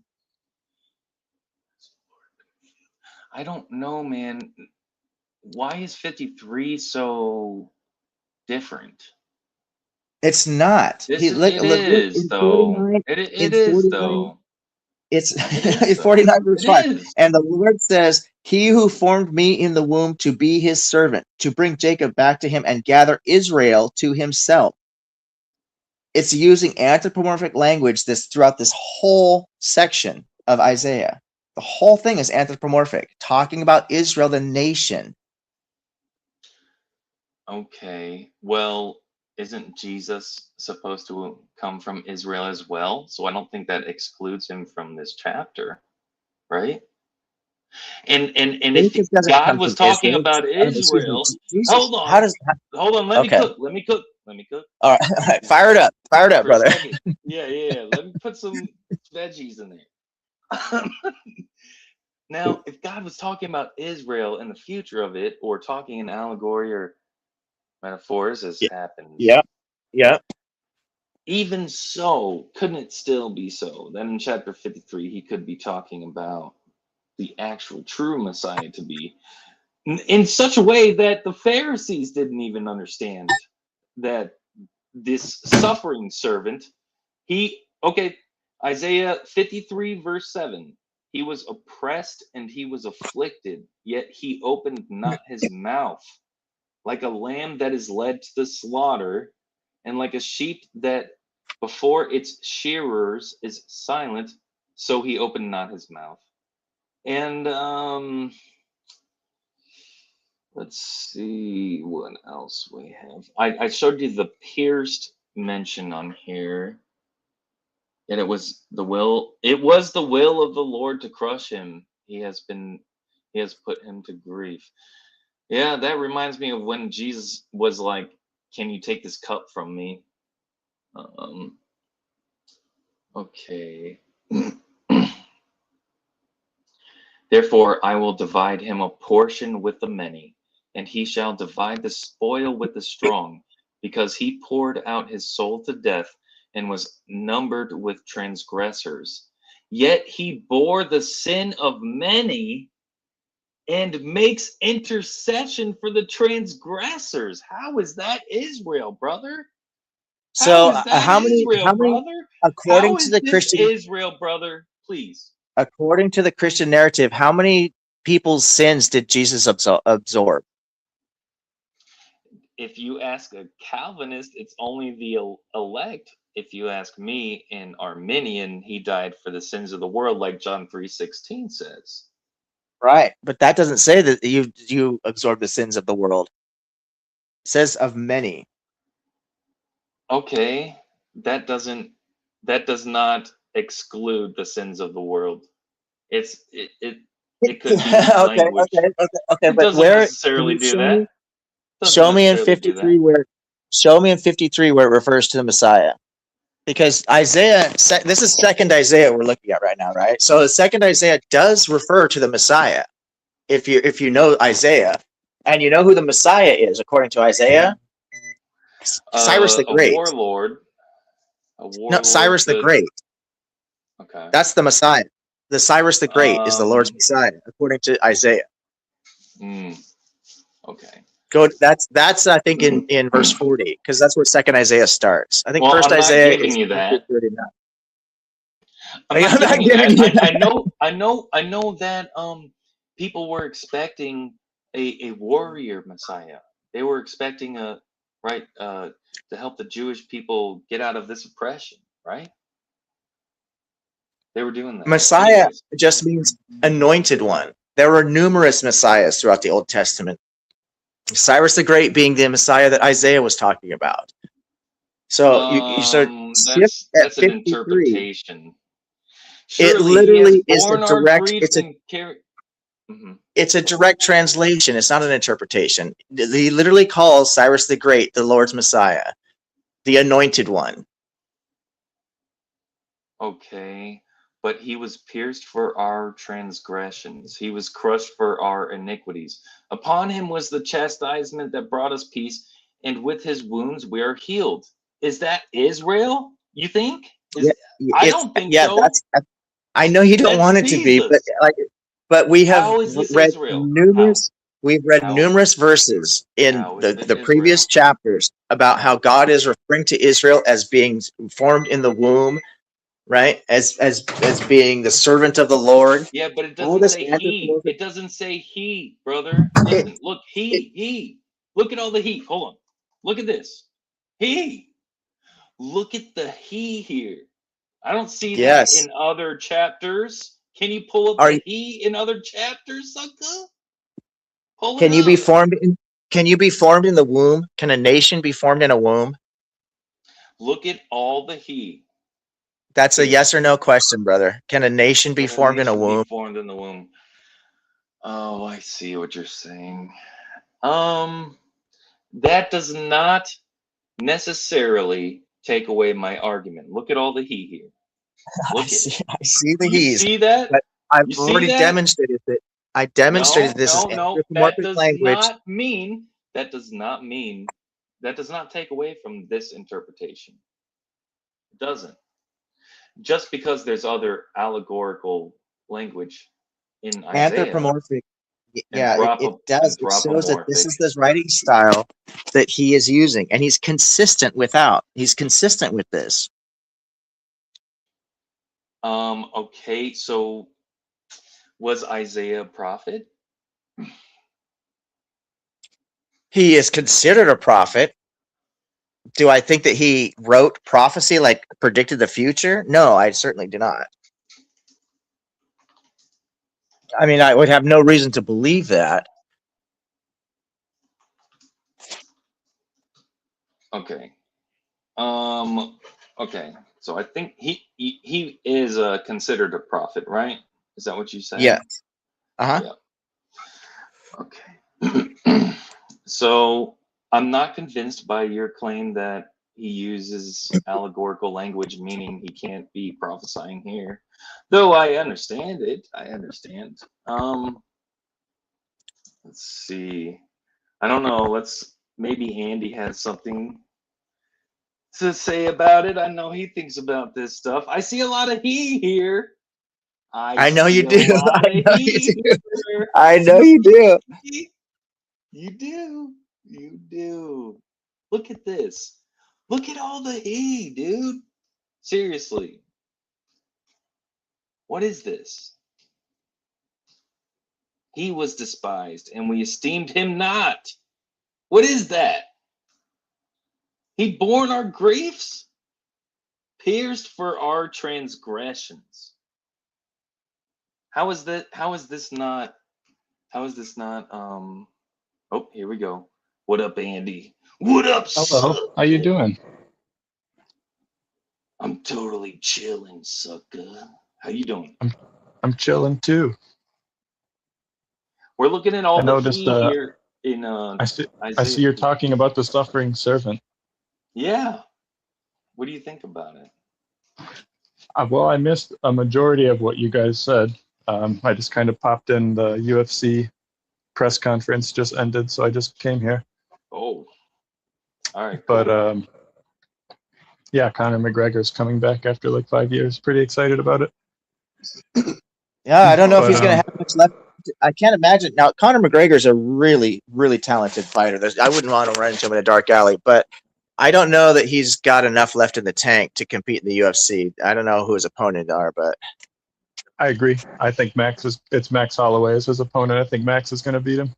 I don't know, man. Why is 53 so different? It's not. This He is, look it look look is in though. 49. It In is 49, though. it's It is in though. 49 verse It 5. is. And the Lord says, "He who formed me in the womb to be his servant, to bring Jacob back to him and gather Israel to himself." It's using anthropomorphic language this throughout this whole section of Isaiah. The whole thing is anthropomorphic, talking about Israel, the nation. Okay. Well, isn't Jesus supposed to come from Israel as well? So I don't think that excludes him from this chapter, right? And if Jesus doesn't God come was from talking Israel. about Excuse me, Israel, Jesus. hold How on, does? hold on, let me Okay. cook, let me cook, let me cook All right. All right. Fire it up, for a brother. second. Yeah, yeah, yeah. Let me put some veggies in there. Now, if God was talking about Israel and the future of it, or talking in allegory or metaphors, as Yeah. happens, Yeah. Yeah. even so, couldn't it still be so? Then in chapter 53, he could be talking about the actual true Messiah to be in such a way that the Pharisees didn't even understand that this suffering servant, okay, Isaiah 53, verse 7. He was oppressed and he was afflicted, yet he opened not his mouth. Like a lamb that is led to the slaughter, and like a sheep that before its shearers is silent, so he opened not his mouth. And let's see what else we have. I showed you the pierced mention on here. And it was the will of the Lord to crush him. He has put him to grief. Yeah, that reminds me of when Jesus was like, "Can you take this cup from me?" Um, okay. Therefore, I will divide him a portion with the many, and he shall divide the spoil with the strong, because he poured out his soul to death and was numbered with transgressors. Yet he bore the sin of many and makes intercession for the transgressors. How is that Israel, brother? How So is that Israel, how many, brother? according How to is the this Christian, Israel, brother? Please. according to the Christian narrative, how many people's sins did Jesus absorb? If you ask a Calvinist, it's only the elect. If you ask me, an Arminian, he died for the sins of the world, like John 3:16 says. Right. But that doesn't say that you absorb the sins of the world. It says of many. Okay, that doesn't that does not exclude the sins of the world. It it could be Okay, language. okay. It But doesn't where can necessarily you do show that. me? Doesn't Show me in necessarily do 53 that. where show me in 53 where it refers to the Messiah. Because Isaiah, this is second Isaiah we're looking at right now, right? So the second Isaiah does refer to the Messiah. If you know Isaiah, and you know who the Messiah is according to Isaiah, Cyrus the A Great. warlord, a No, warlord Cyrus the could. Great. Okay. That's the Messiah. The Cyrus the Great is the Lord's Um. Messiah according to Isaiah. mm, okay. Go. That's I think in verse 40 because that's where second Isaiah starts. I think Well, first I'm not Isaiah giving is you chapter that. 39. I'm not I'm giving not you giving that. you that. I know that people were expecting a warrior Messiah. They were expecting a right to help the Jewish people get out of this oppression, right? They were doing that. Messiah Anyways, just means anointed one. There were numerous messiahs throughout the Old Testament. Cyrus the Great being the Messiah that Isaiah was talking about. So you start shift at that's an 53. interpretation. It Surely he has literally is a borne our direct. griefs and carried. Mhm. It's a direct translation. It's not an interpretation. He literally calls Cyrus the Great the Lord's Messiah, the anointed one. Okay, but he was pierced for our transgressions, he was crushed for our iniquities. Upon him was the chastisement that brought us peace, and with his wounds we are healed. Is that Israel? You think? Yeah, Is I it's don't think yeah. so. I know you don't That's want it to be, Jesus. but we have How is this read Israel? How? numerous. We've read How? numerous verses in How is it the previous Israel? chapters about how How? God is referring to Israel as being formed in the womb, right? As being the servant of the Lord. Yeah, but it All doesn't this say he. anthropomorphic. It doesn't say he, brother. It, Listen, look, it, he. Look at all the he. Hold on. Look at this. He. Look at the he here. I don't see that yes. in other chapters. Can you pull up Are the he in other chapters, sucker? Pull it can you be up. formed in? Can you be formed in the womb? Can a nation be formed in a womb? Look at all the he. That's a Here. yes or no question, brother. Can a nation be Can a formed in a nation be womb? formed in the womb? Oh, I see what you're saying. That does not necessarily take away my argument. Look at all the he here. Look at it. I see the You he's, see that? but I've You see already that? demonstrated that. I demonstrated No, this is no, no. That anthropomorphic does language. not mean. That does not mean. That does not take away from this interpretation. It doesn't. Just because there's other allegorical language in Isaiah Anthropomorphic. Yeah, it does. It shows that this anthropomorphic. is the writing style that he is using, and he's consistent He's consistent with this. Okay, so was Isaiah a prophet? He is considered a prophet. Do I think that he wrote prophecy, like predicted the future? No, I certainly do not. I mean, I would have no reason to believe that. Okay. Okay. So I think he is considered a prophet, right? Is that what you said? Yeah. Uh-huh. Yeah. Okay. So I'm not convinced by your claim that he uses allegorical language, meaning he can't be prophesying here. Though I understand it. I understand. Let's see. I don't know. Maybe Andy has something to say about it. I know he thinks about this stuff. I see a lot of he here. I I know you see a do. lot I of know you he do. here. I know you do. You do. You do. Look at this. Look at all the he, dude. Seriously. What is this? He was despised, and we esteemed him not. What is that? He borne our griefs, pierced for our transgressions. How is that? How is this not? How is this not? Oh, here we go. What up, Andy? What up, Hello, how you sucker? doing? I'm totally chilling, sucker. How you doing? I'm chilling too. We're looking at I all the noticed. he here in I see Isaiah you're 50. talking about the suffering servant. Yeah. What do you think about it? Well, I missed a majority of what you guys said. I just kind of popped in. The UFC press conference just ended, so I just came here. Oh, all right, But cool. yeah, Conor McGregor's coming back after like 5 years. Pretty excited about it. Yeah, I don't know if But he's going to have much left. I can't imagine. Now, Conor McGregor's a really, really talented fighter. I wouldn't want to run into him in a dark alley, but I don't know that he's got enough left in the tank to compete in the UFC. I don't know who his opponent are, but I agree. I think it's Max Holloway as his opponent. I think Max is going to beat him.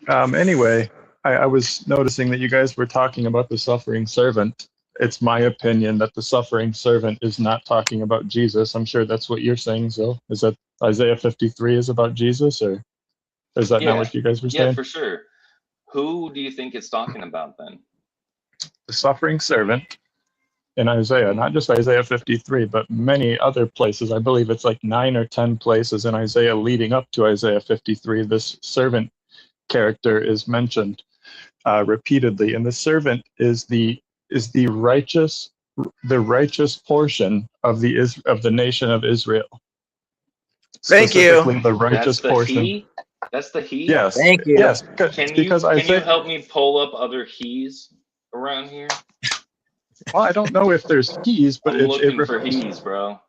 Anyway, I was noticing that you guys were talking about the suffering servant. It's my opinion that the suffering servant is not talking about Jesus. I'm sure that's what you're saying, Zil. Is that Isaiah 53 is about Jesus, or is that not Yeah, what you guys were yeah, saying? for sure. Who do you think it's talking about then? The suffering servant in Isaiah, not just Isaiah 53, but many other places. I believe it's like 9 or 10 places in Isaiah leading up to Isaiah 53. This servant character is mentioned repeatedly, and the servant is the righteous portion of the nation of Israel, thank you. specifically the righteous That's the portion. he? That's the he? Yes, Thank you. yes, because Can you Isaiah. help me pull up other he's around here? Well, I don't know if there's he's, but I'm it looking for refers. he's, bro.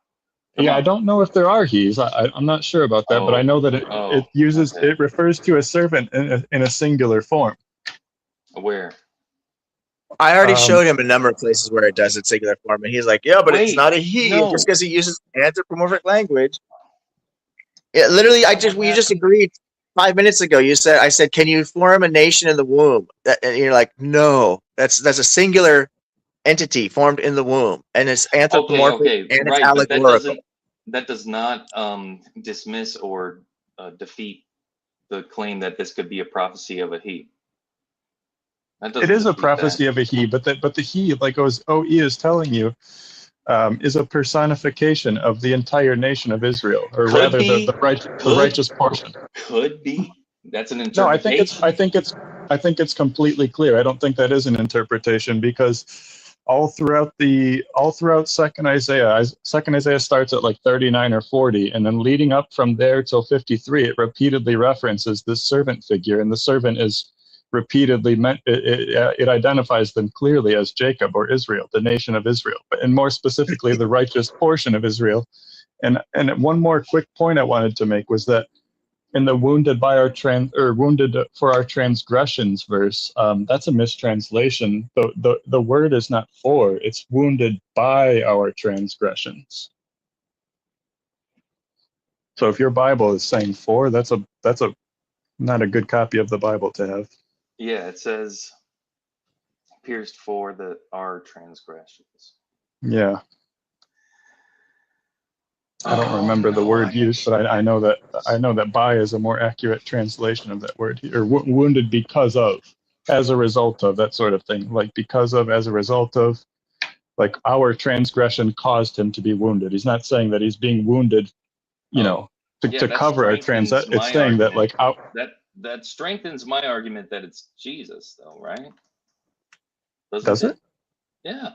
Come Yeah, I on. don't know if there are he's. I'm not sure about that, but I know that Oh, okay. it refers to a servant in a singular form. Where? I already Um, showed him a number of places where it does in singular form, and he's like, "Yeah, but it's Wait, not a he." Just no. because he uses anthropomorphic language. It literally, we just happened? agreed 5 minutes ago. I said, "Can you form a nation in the womb?" And you're like, "No, that's a singular entity formed in the womb, and it's anthropomorphic Okay, and it's right, but allegorical." that does not dismiss or defeat the claim that this could be a prophecy of a he. That It doesn't is a defeat that. prophecy of a he, but the he, like OE is telling you, is a personification of the entire nation of Israel, or Could rather be. the righteous portion. Could be. That's an No, interpretation. I think it's completely clear. I don't think that is an interpretation, because all throughout second Isaiah starts at like 39 or 40, and then leading up from there till 53, it repeatedly references this servant figure, and the servant is repeatedly meant, it identifies them clearly as Jacob or Israel, the nation of Israel, and more specifically the righteous portion of Israel. And one more quick point I wanted to make was that in the wounded for our transgressions verse, that's a mistranslation. The word is not for, it's wounded by our transgressions. So if your Bible is saying for, that's a not a good copy of the Bible to have. Yeah, it says pierced for our transgressions. Yeah. I don't remember the word used, but I know that by is a more accurate translation of that word, or wounded because of, as a result of, that sort of thing. Like because of, as a result of, like our transgression caused him to be wounded. He's not saying that he's being wounded, to cover our transgression. It's saying that like that strengthens my argument that it's Jesus, though, right? Does it? Yeah,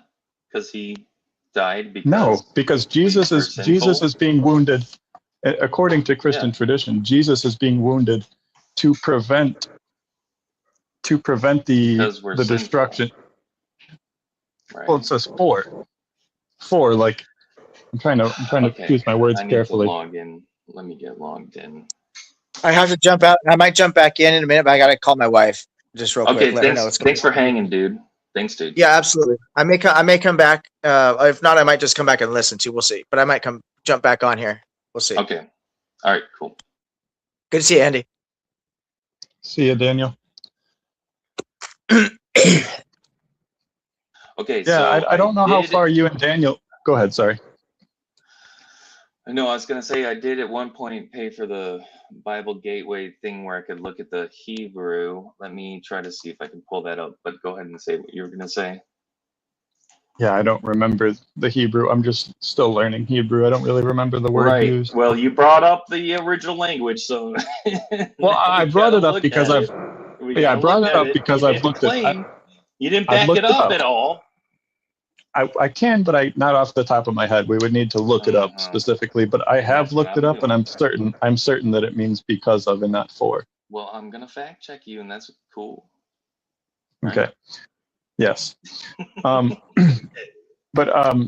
because he died because Jesus is being wounded, according to Christian tradition. Jesus is being wounded to prevent the destruction. Right. Well, it says for, like, I'm trying to choose my words carefully. To log in. Let me get logged in. I have to jump out. I might jump back in a minute, but I gotta call my wife just real quick. Let her know what's going on. Thanks for hanging, dude. Thanks, dude. Yeah, absolutely. I may come back. If not, I might just come back and listen to. We'll see. But I might jump back on here. We'll see. Okay. All right. Cool. Good to see you, Andy. See you, Daniel. Okay. Yeah, so I don't know how far you and Daniel. Go ahead. Sorry. No, I was going to say I did at one point pay for the Bible Gateway thing where I could look at the Hebrew. Let me try to see if I can pull that up, but go ahead and say what you were going to say. Yeah, I don't remember the Hebrew. I'm just still learning Hebrew. I don't really remember the word used. Well, you brought up the original language, so. Well, I brought it up because I've looked at it. You didn't back it up at all. I can, but not off the top of my head. We would need to look it up specifically, but I have looked it up, and I'm certain that it means because of and not for. Well, I'm gonna fact check you, and that's cool. Right? Okay. Yes. But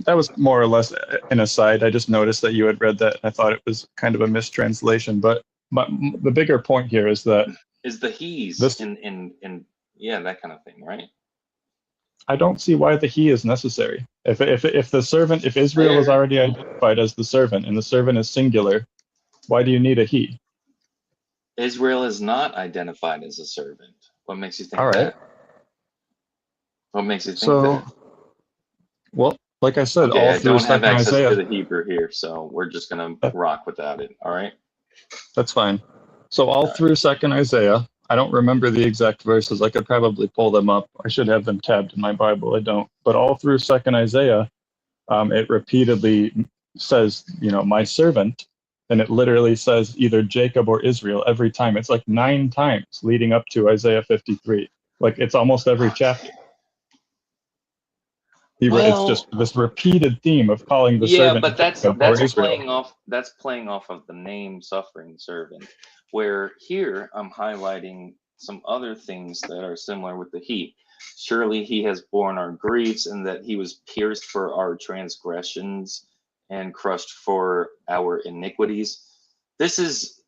that was more or less an aside. I just noticed that you had read that. I thought it was kind of a mistranslation, but the bigger point here is that is the he's in that kind of thing, right? I don't see why the he is necessary. If Israel is already identified as the servant and the servant is singular, why do you need a he? Israel is not identified as a servant. What makes you think that? All right. What makes you think that? Well, like I said, all through I don't have access Isaiah, to the Hebrew here, so we're just gonna rock without it. All right. That's fine. So all through second Isaiah, I don't remember the exact verses. I could probably pull them up. I should have them tabbed in my Bible. I don't. But all through second Isaiah, it repeatedly says, my servant, and it literally says either Jacob or Israel every time. It's like 9 times leading up to Isaiah 53. Like it's almost every chapter. It's just this repeated theme of calling the servant. Yeah, but that's playing off of the name suffering servant. Where here I'm highlighting some other things that are similar with the he. Surely he has borne our griefs, and that he was pierced for our transgressions and crushed for our iniquities. This is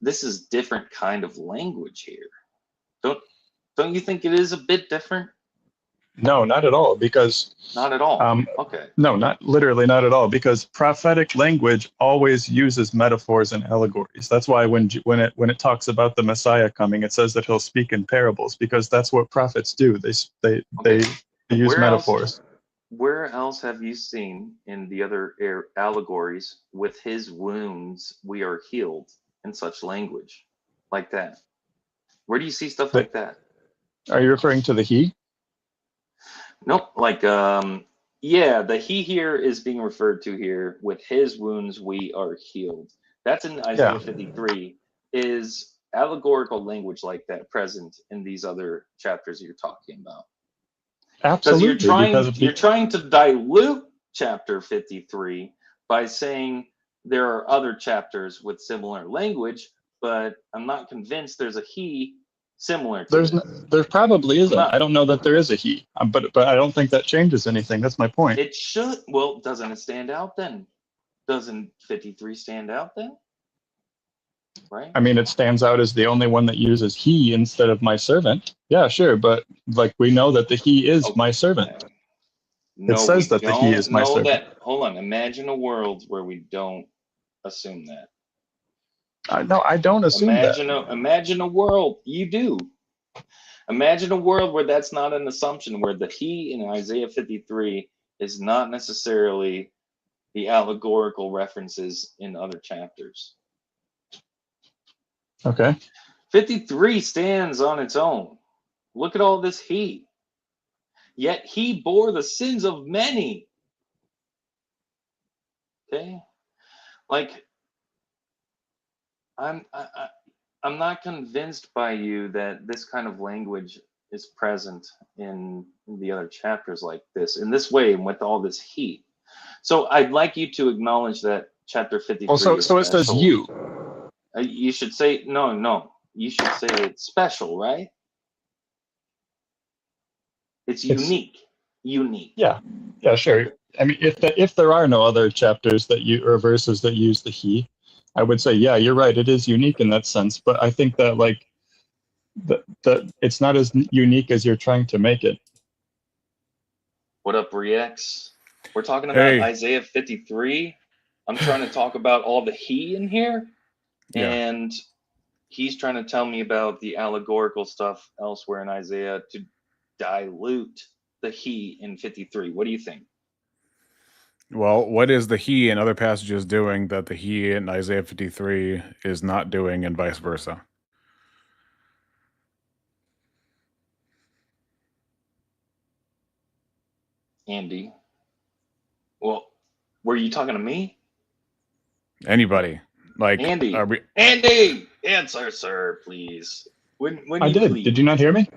different kind of language here. Don't you think it is a bit different? No, not at all, because... Not at all? Okay. No, not literally not at all, because prophetic language always uses metaphors and allegories. That's why when it talks about the Messiah coming, it says that he'll speak in parables, because that's what prophets do. They use metaphors. Where else have you seen in the other allegories, with his wounds we are healed, in such language like that? Where do you see stuff like that? Are you referring to the he? Nope. Like, yeah, the he here is being referred to here. With his wounds, we are healed. That's in Isaiah 53. Is allegorical language like that present in these other chapters you're talking about? Because Absolutely, because you're trying to dilute chapter 53 by saying there are other chapters with similar language, but I'm not convinced there's a he similar to this. there probably isn't. Not, I don't know that there is a he, but I don't think that changes anything. That's my point. it should. Well, doesn't it stand out then? Doesn't 53 stand out then? Right? I mean, it stands out as the only one that uses he instead of my servant. Yeah, sure, but like we know that the he is my servant. No, it says that the he is my servant. That. Hold on. Imagine a world where we don't assume that. No, I don't assume that. Imagine a world. You do. Imagine a world where that's not an assumption, where the he in Isaiah 53 is not necessarily the allegorical references in other chapters. Okay. 53 stands on its own. Look at all this he. Yet he bore the sins of many. Okay? Like, I'm not convinced by you that this kind of language is present in the other chapters like this, in this way, and with all this heat. So I'd like you to acknowledge that chapter 53. Well, so it says you. You should say no. You should say it's special, right? It's unique. Unique. Yeah, sure. I mean, if there are no other chapters or verses that use the he, I would say, yeah, you're right. It is unique in that sense, but I think that like that it's not as unique as you're trying to make it. What up, Rex? We're talking about Isaiah 53. I'm trying to talk about all the he in here, and he's trying to tell me about the allegorical stuff elsewhere in Isaiah to dilute the he in 53. What do you think? Well, what is the he in other passages doing that the he in Isaiah 53 is not doing, and vice versa? Andy. Well, were you talking to me? Anybody? Like Andy. Andy, answer, sir, please. When I did. Please. Did you not hear me?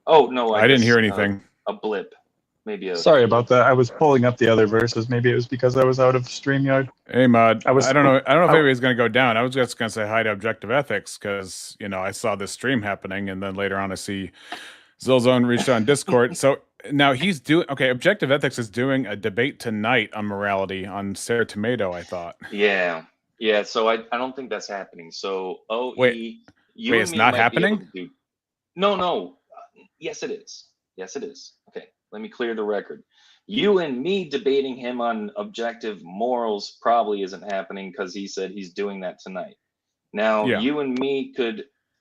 Oh no, I didn't hear anything. A blip. Maybe Sorry about that. I was pulling up the other verses. Maybe it was because I was out of StreamYard. Hey, Mud. I don't know if anybody's going to go down. I was just going to say hi to Objective Ethics because, I saw this stream happening, and then later on I see Zillzone reached on Discord. So now he's doing, Objective Ethics is doing a debate tonight on morality on Sarah Tomato, I thought. Yeah. So I don't think that's happening. So, wait, it's not happening? No. Yes, it is. Okay. Let me clear the record. You and me debating him on objective morals probably isn't happening because he said he's doing that tonight. Now, you and me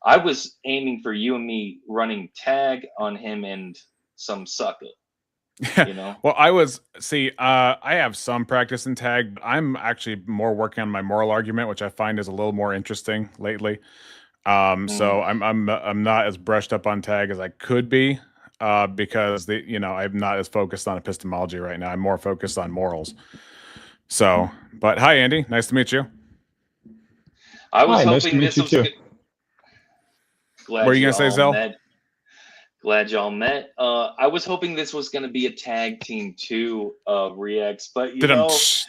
I was aiming for you and me running tag on him and some SUCKA. Well, I have some practice in tag, but I'm actually more working on my moral argument, which I find is a little more interesting lately. So I'm not as brushed up on tag as I could be. Because I'm not as focused on epistemology right now. I'm more focused on morals. So, but hi, Andy. Nice to meet you. I was hoping this was good. What were you gonna say, Zell? Glad y'all met. I was hoping this was gonna be a tag team too, Rex, but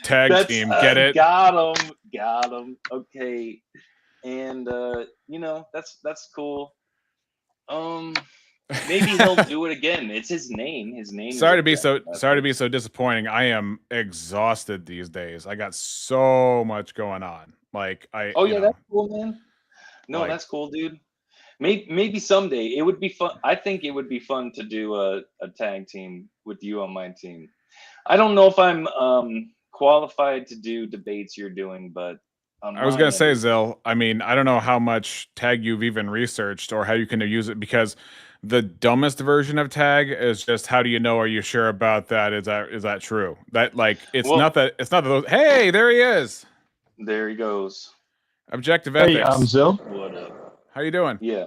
tag team, get it? Got him. Okay, and that's cool. Maybe he'll do it again. It's his name. Sorry to be so disappointing. I am exhausted these days. I got so much going on. Like that's cool, man. No, that's cool, dude. Maybe someday it would be fun. I think it would be fun to do a tag team with you on my team. I don't know if I'm qualified to do debates you're doing, but I was gonna say, Zill. I mean, I don't know how much tag you've even researched or how you can use it, because the dumbest version of tag is just, how do you know? Are you sure about that? Is that true? That it's not that those. Hey, there he is. There he goes. Objective Ethics. Hey, Zill. What up? How you doing? Yeah.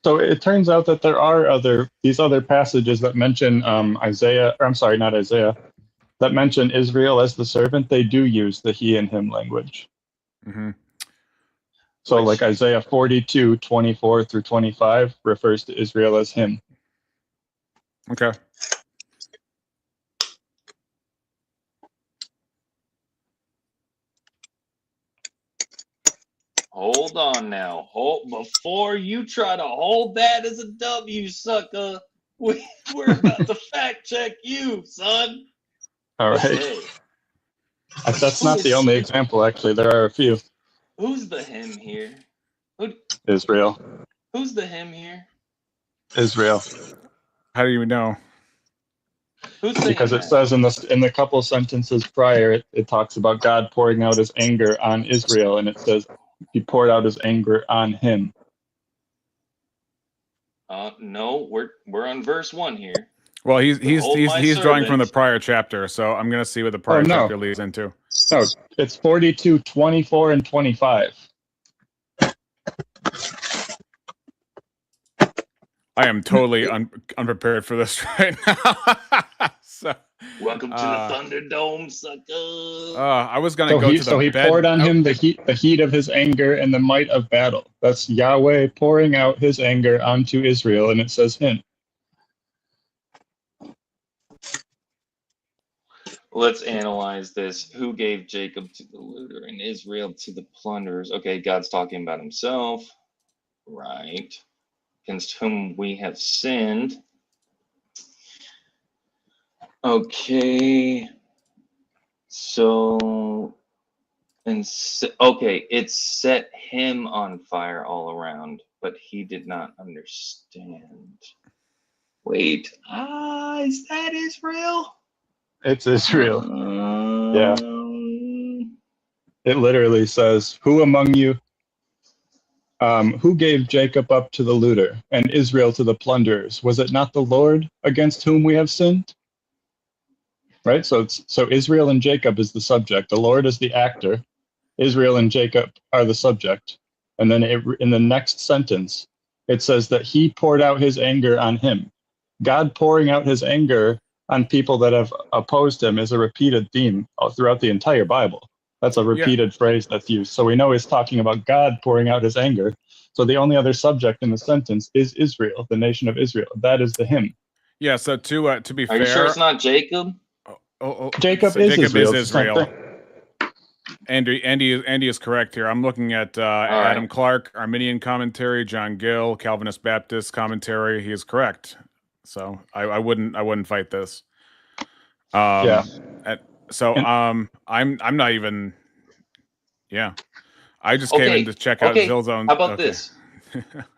So it turns out that there are these other passages that mention Isaiah, or I'm sorry, not Isaiah, that mention Israel as the servant. They do use the he and him language. Mm-hmm. So like Isaiah 42:24 through 25 refers to Israel as him. Okay. Hold on now. Before you try to hold that as a W, sucker, we're about to fact check you, son. All right. Okay. That's not the only example, actually. There are a few. Who's the him here? Israel. Who's the him here? Israel. How do you know? Who's the Because him it says in the couple sentences prior, it talks about God pouring out his anger on Israel, and it says he poured out his anger on him. No, we're on verse 1 here. Well, he's drawing from the servant. prior chapter, so I'm gonna see what the prior chapter leads into. No, it's 42:24 and 25. I am totally unprepared for this right now. So, welcome to the Thunderdome, sucker. I was gonna go to the So he bed. poured on him the heat of his anger and the might of battle. That's Yahweh pouring out his anger onto Israel, and it says him. Let's analyze this. Who gave Jacob to the looter and Israel to the plunderers? Okay, God's talking about himself. Right. Against whom we have sinned. Okay. So, okay, it set him on fire all around, but he did not understand. Wait, is that Israel? It's Israel. Yeah. It literally says, who among you, who gave Jacob up to the looter and Israel to the plunderers? Was it not the Lord against whom we have sinned? Right? So Israel and Jacob is the subject. The Lord is the actor. Israel and Jacob are the subject. And then in the next sentence, it says that he poured out his anger on him. God pouring out his anger on people that have opposed him is a repeated theme throughout the entire Bible. That's a repeated phrase that's used. So we know he's talking about God pouring out his anger. So the only other subject in the sentence is Israel, the nation of Israel. That is the him. Yeah, so to be fair... Are you sure it's not Jacob? Jacob is Israel. Andy is correct here. I'm looking at Adam Clark, Arminian commentary, John Gill, Calvinist Baptist commentary. He is correct. So I wouldn't fight this. I'm not even. Yeah, I just came in to check out Zillzone. How about this?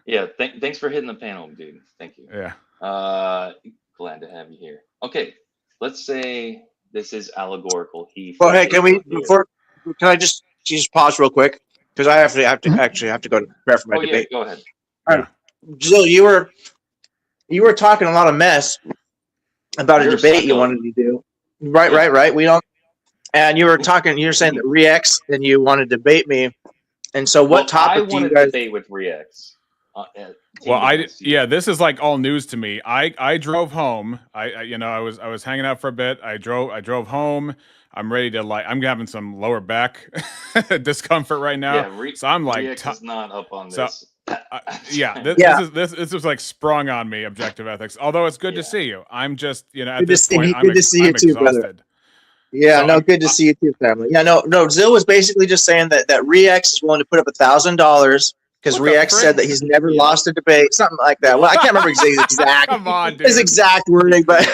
Yeah, thanks for hitting the panel, dude. Thank you. Yeah. Glad to have you here. Okay, let's say this is allegorical. Well, hey, can I just pause real quick because I have to go to prepare for my debate. Go ahead. All right, Jill, you were talking a lot of mess about a debate you wanted to do. Right. We don't. And you were saying that Rex and you want to debate me. And so what topic do you guys debate with Rex? This is like all news to me. I drove home. I was hanging out for a bit. I drove home. I'm ready to I'm having some lower back discomfort right now. Yeah, so I'm like, Rex is not up on this. This was like sprung on me, objective ethics. Although it's good to see you. I'm just, at this point, I'm exhausted. Brother. Yeah, so good to see you too, family. Yeah, no. Zill was basically just saying that Rex is willing to put up $1,000 because Rex said that he's never lost a debate, something like that. Well, I can't remember exact. Come on, dude. His exact wording, but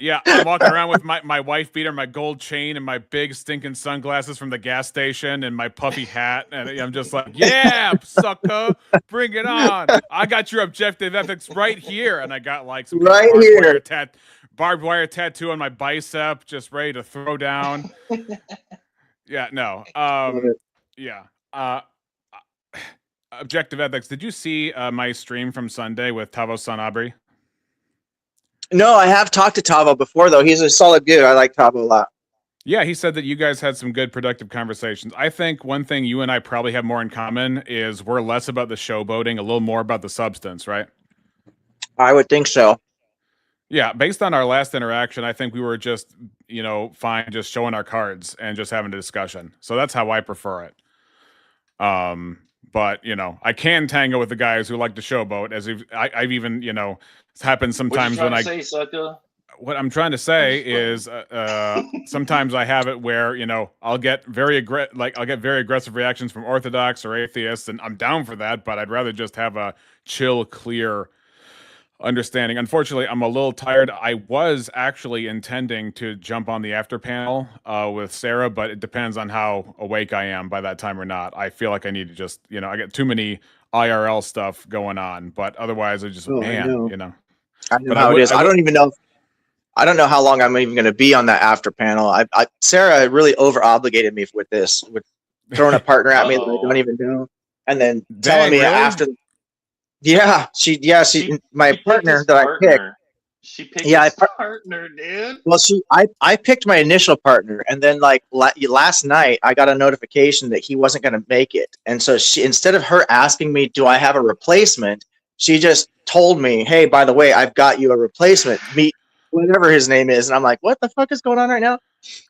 yeah, I'm walking around with my wife beater, my gold chain, and my big stinking sunglasses from the gas station, and my puffy hat, and I'm just like, yeah, sucker, bring it on. I got your objective ethics right here, and I got like some barbed wire tattoo on my bicep, just ready to throw down. Yeah, no. Objective ethics. Did you see my stream from Sunday with Tavo Sanabri? No, I have talked to Tavo before, though. He's a solid dude. I like Tavo a lot. Yeah, he said that you guys had some good productive conversations. I think one thing you and I probably have more in common is we're less about the showboating, a little more about the substance, right? I would think so. Yeah, based on our last interaction, I think we were just, fine just showing our cards and just having a discussion. So that's how I prefer it. But I can tango with the guys who like to showboat, I've even, it's happened What you sometimes trying when to say, sucker? what I'm trying to say is sometimes I have it where I'll get very aggressive reactions from orthodox or atheists, and I'm down for that, but I'd rather just have a chill, clear understanding. Unfortunately, I'm a little tired. I was actually intending to jump on the after panel with Sarah, but it depends on how awake I am by that time or not. I feel like I need to just I get too many IRL stuff going on, but otherwise I just Oh, I know. I know But how it is. I would. I don't know how long I'm even going to be on that after panel. Sarah really over obligated me with this, with throwing a partner at me that I don't even know, and then telling Dang, me really? after. She my She picked partner his that I picked. partner. She picked Yeah, his partner, dude. well, I picked my initial partner, and then like last night I got a notification that he wasn't going to make it, and so instead of her asking me, "Do I have a replacement?" she just told me, "Hey, by the way, I've got you a replacement. Meet whatever his name is," and I'm like, "What the fuck is going on right now?"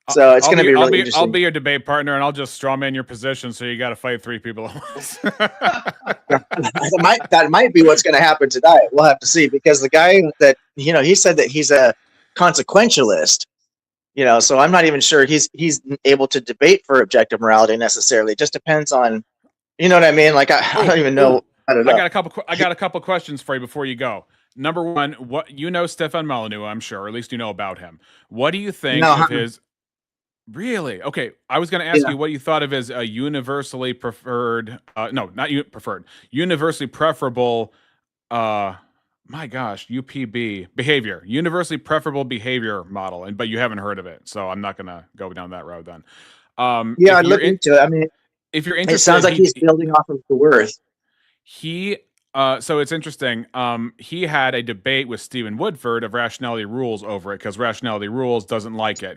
So it's going to be really interesting. I'll be your debate partner, and I'll just strawman your position, so you got to fight 3 people at once. that might be what's going to happen tonight. We'll have to see, because the guy that he said that he's a consequentialist. So I'm not even sure he's able to debate for objective morality necessarily. It just depends on, you know what I mean? Like I don't even know. I don't know. I got a couple questions for you before you go. Number one, what Stefan Molyneux, I'm sure, or at least you know about him. What do you think of his? Really? Okay. I was going to ask you what you thought of his universally preferred. No, not preferred. Universally preferable. My gosh, UPB behavior, universally preferable behavior model, but you haven't heard of it, so I'm not going to go down that road then. Yeah, I'd look into it. I mean, if you're interested, it sounds like he's building off of the worth. So it's interesting. He had a debate with Stephen Woodford of Rationality Rules over it, because Rationality Rules doesn't like it.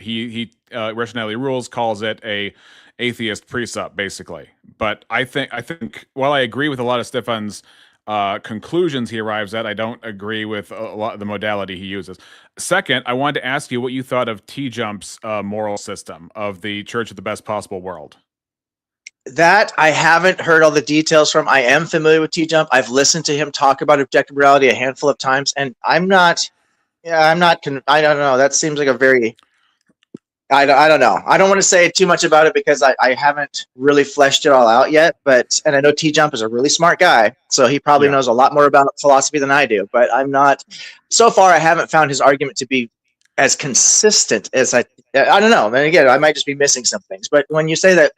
Rationality Rules calls it a atheist precept, basically. But I think while I agree with a lot of Stefan's conclusions he arrives at, I don't agree with a lot of the modality he uses. Second, I wanted to ask you what you thought of T-Jump's moral system of the Church of the Best Possible World. That I haven't heard all the details from. I am familiar with T-Jump. I've listened to him talk about objective reality a handful of times, and I don't know. That seems like a very, I don't know. I don't want to say too much about it because I haven't really fleshed it all out yet. And I know T-Jump is a really smart guy, so he probably knows a lot more about philosophy than I do. But so far, I haven't found his argument to be as consistent as I don't know. And again, I might just be missing some things. But when you say that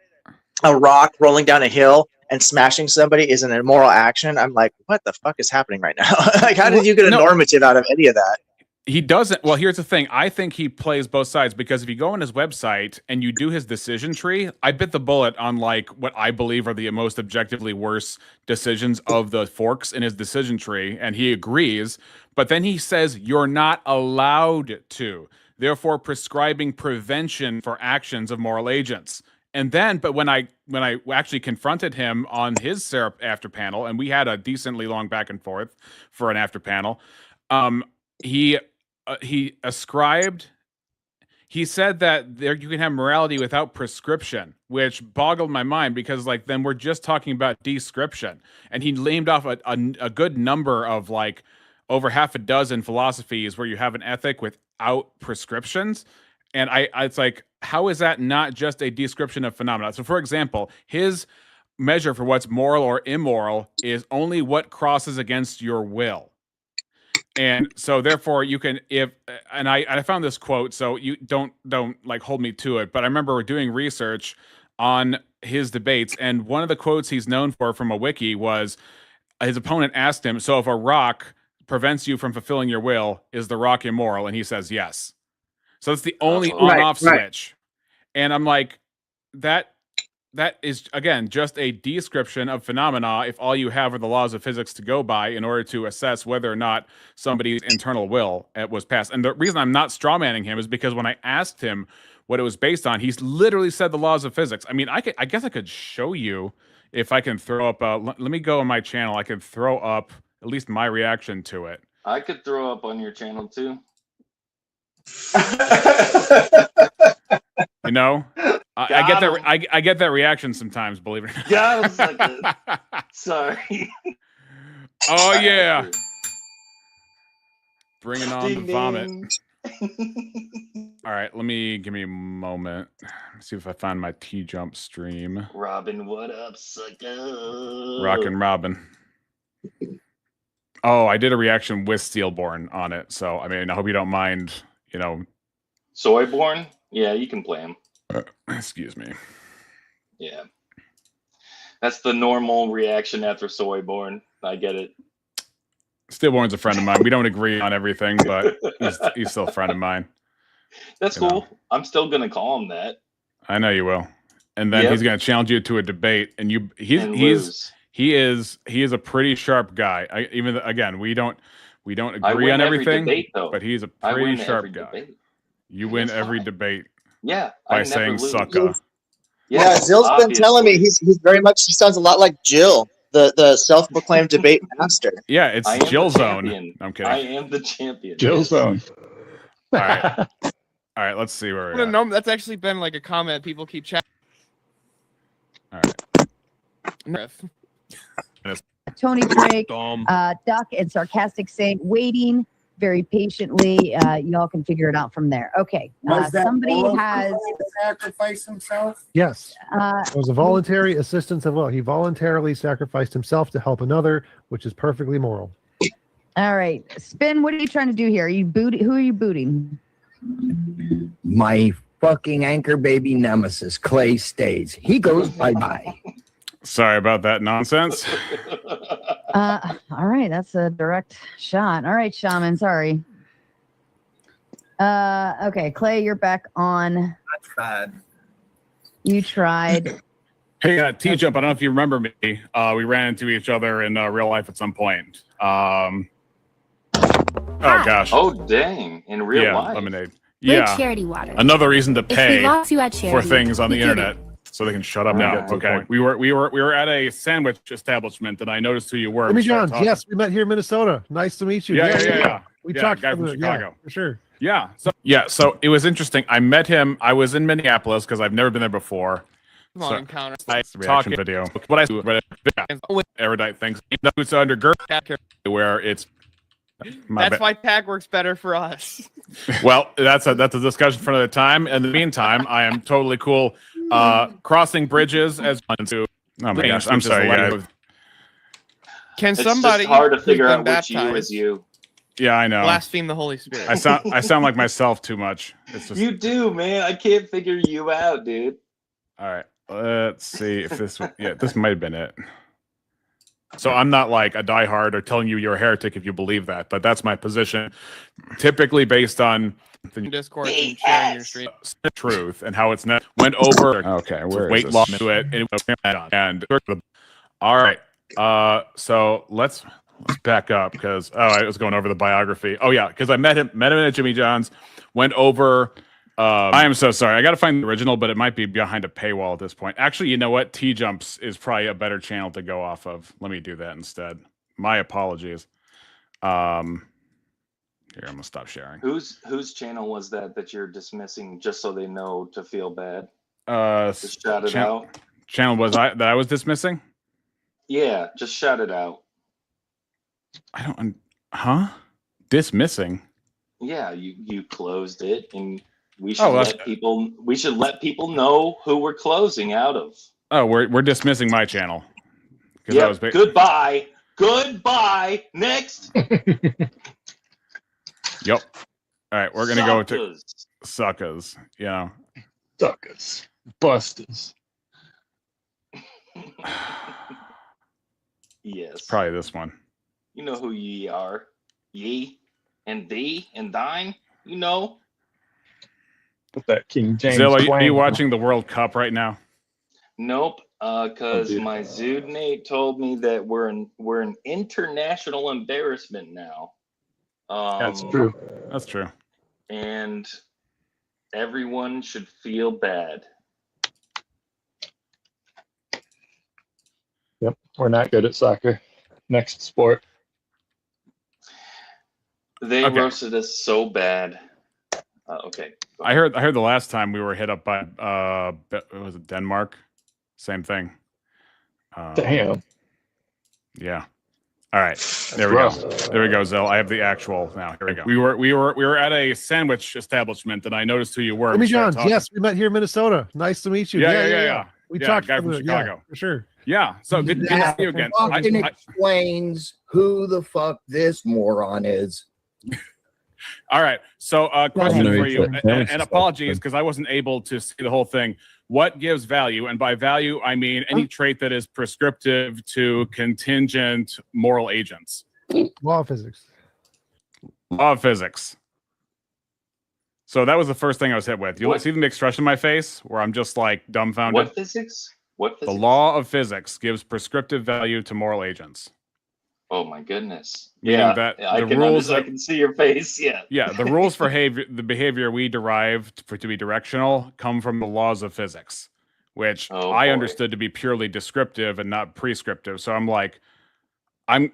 a rock rolling down a hill and smashing somebody is an immoral action, I'm like, what the fuck is happening right now? Like, how did you get a normative out of any of that? He doesn't. Well, here's the thing. I think he plays both sides, because if you go on his website and you do his decision tree, I bit the bullet on like what I believe are the most objectively worse decisions of the forks in his decision tree, and he agrees. But then he says you're not allowed to, therefore prescribing prevention for actions of moral agents. And then, but when I actually confronted him on his after panel, and we had a decently long back and forth for an after panel, he said that you can have morality without prescription, which boggled my mind, because like then we're just talking about description. And he named off a good number of like over half a dozen philosophies where you have an ethic without prescriptions. And it's like, how is that not just a description of phenomena? So, for example, his measure for what's moral or immoral is only what crosses against your will. And so, therefore, you can I found this quote, so you don't like hold me to it, but I remember doing research on his debates, and one of the quotes he's known for from a wiki was his opponent asked him, "So if a rock prevents you from fulfilling your will, is the rock immoral?" And he says yes. So it's the only on-off switch. And I'm like, that is, again, just a description of phenomena if all you have are the laws of physics to go by in order to assess whether or not somebody's internal will was passed. And the reason I'm not strawmanning him is because when I asked him what it was based on. He's literally said the laws of physics. I mean, I guess I could show you if I can throw up. Let me go on my channel. I could throw up at least my reaction to it. I could throw up on your channel too. You know, I get that. I get that reaction sometimes. Believe it or not. Yeah, I was like, sorry. Oh yeah, bringing on Ding, the vomit. ding. All right, give me a moment. Let's see if I find my T-Jump stream. Robin, what up, sucker? Rockin' Robin. Oh, I did a reaction with Steelborn on it, so I mean, I hope you don't mind. You know, Soyborn? Yeah, you can play him. Excuse me. Yeah, that's the normal reaction after Soyborn. I get it. Steelborn's a friend of mine. We don't agree on everything, but he's still a friend of mine. That's You cool. know. I'm still gonna call him that. I know you will. And then he's going to challenge you to a debate, and he is a pretty sharp guy. Again, we don't agree on everything, debate, though. but he's a pretty sharp guy. Debate. You win every debate. Yeah, by saying "sucka." Yeah, Jill's been telling me he sounds a lot like Jill, the self-proclaimed debate master. Yeah, it's Jill Zone. I'm kidding. I am the champion. Jill Zone. All right. All right, let's see where we're at. That's actually been like a comment people keep chatting. All right. Tony Drake, Duck, and Sarcastic saying, waiting very patiently. Y'all can figure it out from there. Okay. Somebody has sacrificed himself. Yes. It was a voluntary assistance of will. He voluntarily sacrificed himself to help another, which is perfectly moral. All right. Spin, what are you trying to do here? Are you who are you booting? My fucking anchor baby nemesis, Clay stays. He goes bye-bye. Sorry about that nonsense. All right, that's a direct shot. All right, Shaman, sorry. Okay, Clay, you're back on. I tried. You tried. Hey, T-Jump, I don't know if you remember me. We ran into each other in real life at some point. Oh, gosh. Oh, dang. In real life? Lemonade. We're Yeah. charity water. Another reason to If we pay lost you at charity, for things on the we get internet. So they can shut up now. Okay. We were at a sandwich establishment, and I noticed who you were. Jimmy Johns, yes, we met here in Minnesota. Nice to meet you. Yeah. We Yeah, talked guy from Chicago. for sure. Yeah. So it was interesting. I met him. I was in Minneapolis because I've never been there before. Long encounter. I talking video. What I do, erudite things. It's undergird where it's. That's why tag works better for us. Well, that's a discussion for another time. In the meantime, I am totally cool. Crossing bridges as one to. Oh my gosh, I'm sorry, guys. Can It's somebody just hard to figure who's out been which you is you. Yeah, I know. blaspheme the Holy Spirit? I sound like myself too much. It's just. You do, man. I can't figure you out, dude. All right, let's see if this. Yeah, this might have been it. So I'm not like a diehard or telling you you're a heretic if you believe that, but that's my position, typically based on the Discourse and sharing your stream. truth and how it's not went over. Okay, where weight loss to it, and all right. So let's back up because I was going over the biography. Oh yeah, because I met him at Jimmy John's. Went over. I am so sorry. I got to find the original, but it might be behind a paywall at this point. Actually, you know what? T-Jumps is probably a better channel to go off of. Let me do that instead. My apologies. Here, I'm gonna stop sharing. Whose channel was that you're dismissing just so they know to feel bad? Just shout it out. Channel that I was dismissing? Yeah, just shout it out. I don't. Dismissing? Yeah, you closed it, and we should let people know who we're closing out of. Oh, we're dismissing my channel. Yeah. Goodbye. Goodbye. Next. Yep. All right, we're gonna go to suckers. You know, Suckers. Busters. Yes. Probably this one. You know who ye are. Ye and thee and thine. You know. Put that King James. Zill, are you watching the World Cup right now? Nope. Because my Zood Nate told me that we're an international embarrassment now. That's true. That's true. And Everyone should feel bad. Yep, we're not good at soccer. Next sport. They Okay. roasted us so bad. Okay. I heard the last time we were hit up by was it Denmark? Same thing. Damn. Yeah. All right. There rough. we go. There we go, Zell. I have the actual now. Here we go. We were at a sandwich establishment, and I noticed who you were. Jimmy John's. Yes, we met here in Minnesota. Nice to meet you. Yeah. We Yeah, talked guy a from little bit. Chicago. Yeah, for sure. Yeah. So good to see you again. Fucking explains who the fuck this moron is. All right. So, question know for you you, said and sandwich apologies stuff. because I wasn't able to see the whole thing. What gives value? And by value, I mean any trait that is prescriptive to contingent moral agents. Law of physics. Law of physics. So that was the first thing I was hit with. You'll What? see the expression in my face where I'm just like dumbfounded. What physics? What physics? The law of physics gives prescriptive value to moral agents. Oh my goodness. Meaning Yeah, that I the can rules I can see your face. Yeah. Yeah, the rules for the behavior we derived to be directional come from the laws of physics, which Oh, I boy. understood to be purely descriptive and not prescriptive. So I'm like,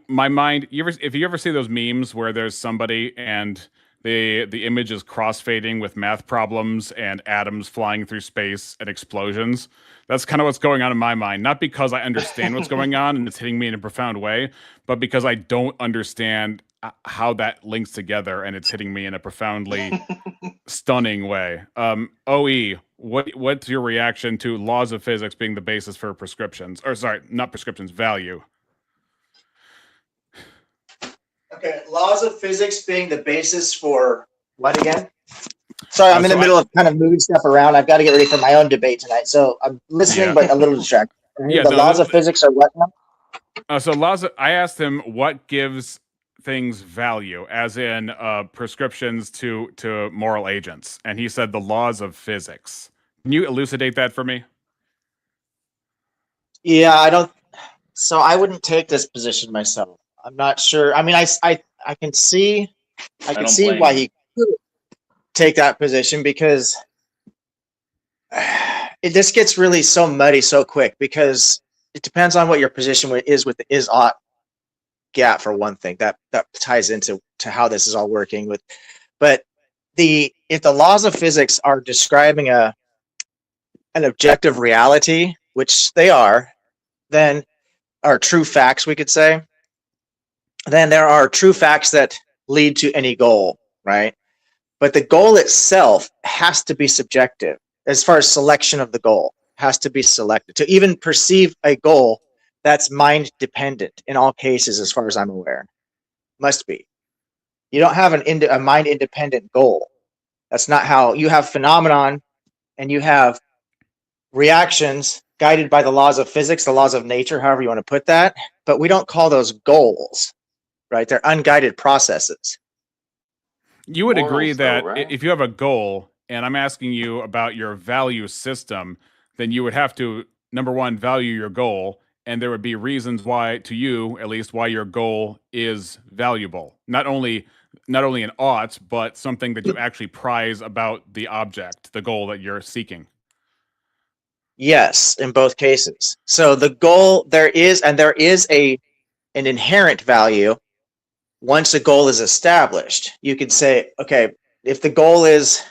my mind. If you ever see those memes where there's somebody and the image is crossfading with math problems and atoms flying through space and explosions. That's kind of what's going on in my mind. Not because I understand what's going on and it's hitting me in a profound way, but because I don't understand how that links together and it's hitting me in a profoundly stunning way. OE, what's your reaction to laws of physics being the basis for prescriptions? Or sorry, not prescriptions, value. Okay, laws of physics being the basis for what again? Sorry, I'm in the middle of kind of moving stuff around. I've got to get ready for my own debate tonight, so I'm listening, but a little distracted. Laws of physics are what now? So I asked him what gives things value, as in prescriptions to moral agents, and he said the laws of physics. Can you elucidate that for me? Yeah, I don't. So I wouldn't take this position myself. I'm not sure. I mean, I can see why he could take that position because this gets really so muddy so quick because it depends on what your position is with the is-ought gap for one thing. That ties into how this is all working with. But if the laws of physics are describing an objective reality, which they are, then are true facts, we could say. Then there are true facts that lead to any goal, right? But the goal itself has to be subjective as far as selection of the goal has to be selected to even perceive a goal that's mind dependent in all cases, as far as I'm aware. Must be. You don't have a mind independent goal. That's not how you have phenomenon and you have reactions guided by the laws of physics, the laws of nature, however you want to put that. But we don't call those goals. Right, they're unguided processes. You would agree that if you have a goal, and I'm asking you about your value system, then you would have to, number one, value your goal, and there would be reasons why, to you at least, why your goal is valuable. Not only an ought, but something that you actually prize about the object, the goal that you're seeking. Yes, in both cases. So the goal there is an inherent value. Once a goal is established, you could say, okay, if the goal is,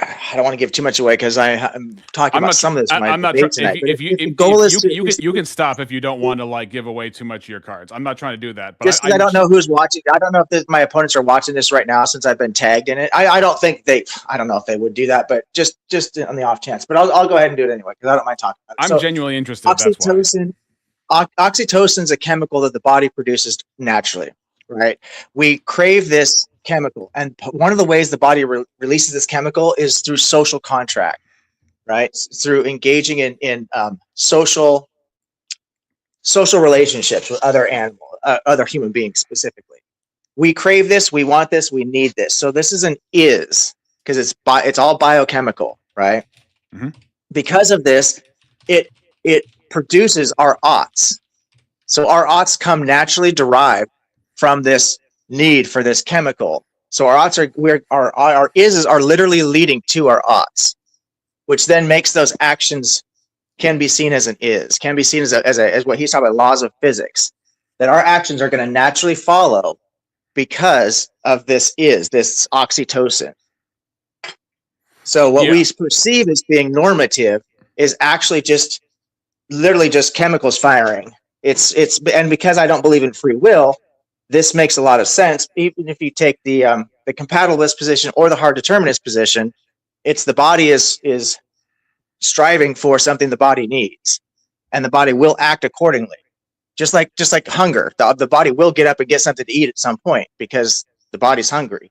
I don't want to give too much away because I'm talking about some of this. I'm not trying. You can stop if you don't want to like give away too much of your cards. I'm not trying to do that. But just I don't know who's watching. I don't know if my opponents are watching this right now since I've been tagged in it. I don't think I don't know if they would do that, but just on the off chance. But I'll go ahead and do it anyway because I don't mind talking about it. I'm genuinely interested. Oxytocin. Oxytocin is a chemical that the body produces naturally, right? We crave this chemical, and one of the ways the body releases this chemical is through social contract, right? Through engaging in social relationships with other human beings specifically. We crave this, we want this, we need this. So this is because it's all biochemical, right? Mm-hmm. Because of this, it produces our oughts. So our oughts come naturally derived from this need for this chemical So our oughts our ises are literally leading to our oughts, which then makes those actions can be seen as an is, can be seen as what he's talking about, laws of physics, that our actions are going to naturally follow because of this oxytocin. So what we perceive as being normative is actually just literally just chemicals firing. And because I don't believe in free will, this makes a lot of sense. Even if you take the compatibilist position or the hard determinist position, it's the body is striving for something the body needs, and the body will act accordingly. Just like hunger, the body will get up and get something to eat at some point because the body's hungry.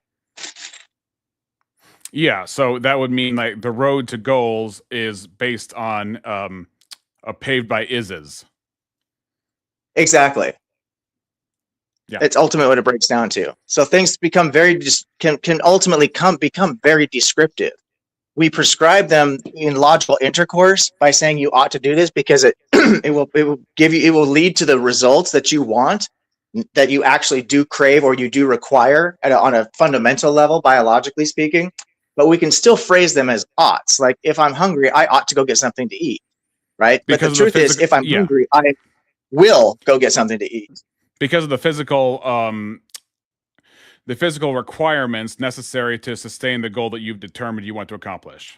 Yeah, so that would mean like the road to goals is based on paved by ises. Exactly. Yeah, it's ultimately what it breaks down to. So things become can ultimately become very descriptive. We prescribe them in logical intercourse by saying you ought to do this because it will lead to the results that you want, that you actually do crave or you do require on a fundamental level, biologically speaking. But we can still phrase them as oughts. Like if I'm hungry, I ought to go get something to eat, right? But the truth is, if I'm hungry, I will go get something to eat. Because of the physical requirements necessary to sustain the goal that you've determined you want to accomplish.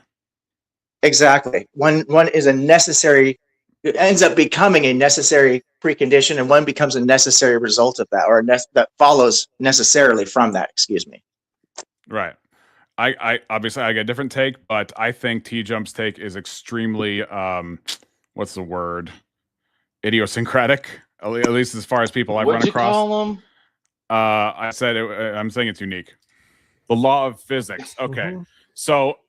Exactly. One is a necessary, it ends up becoming a necessary precondition, and one becomes a necessary result of that, or that follows necessarily from that, excuse me. Right. I obviously I get a different take, but I think T-Jump's take is extremely what's the word? Idiosyncratic, at least as far as people I've run across. Call them? I said I'm saying it's unique. The law of physics. Okay. Mhm. So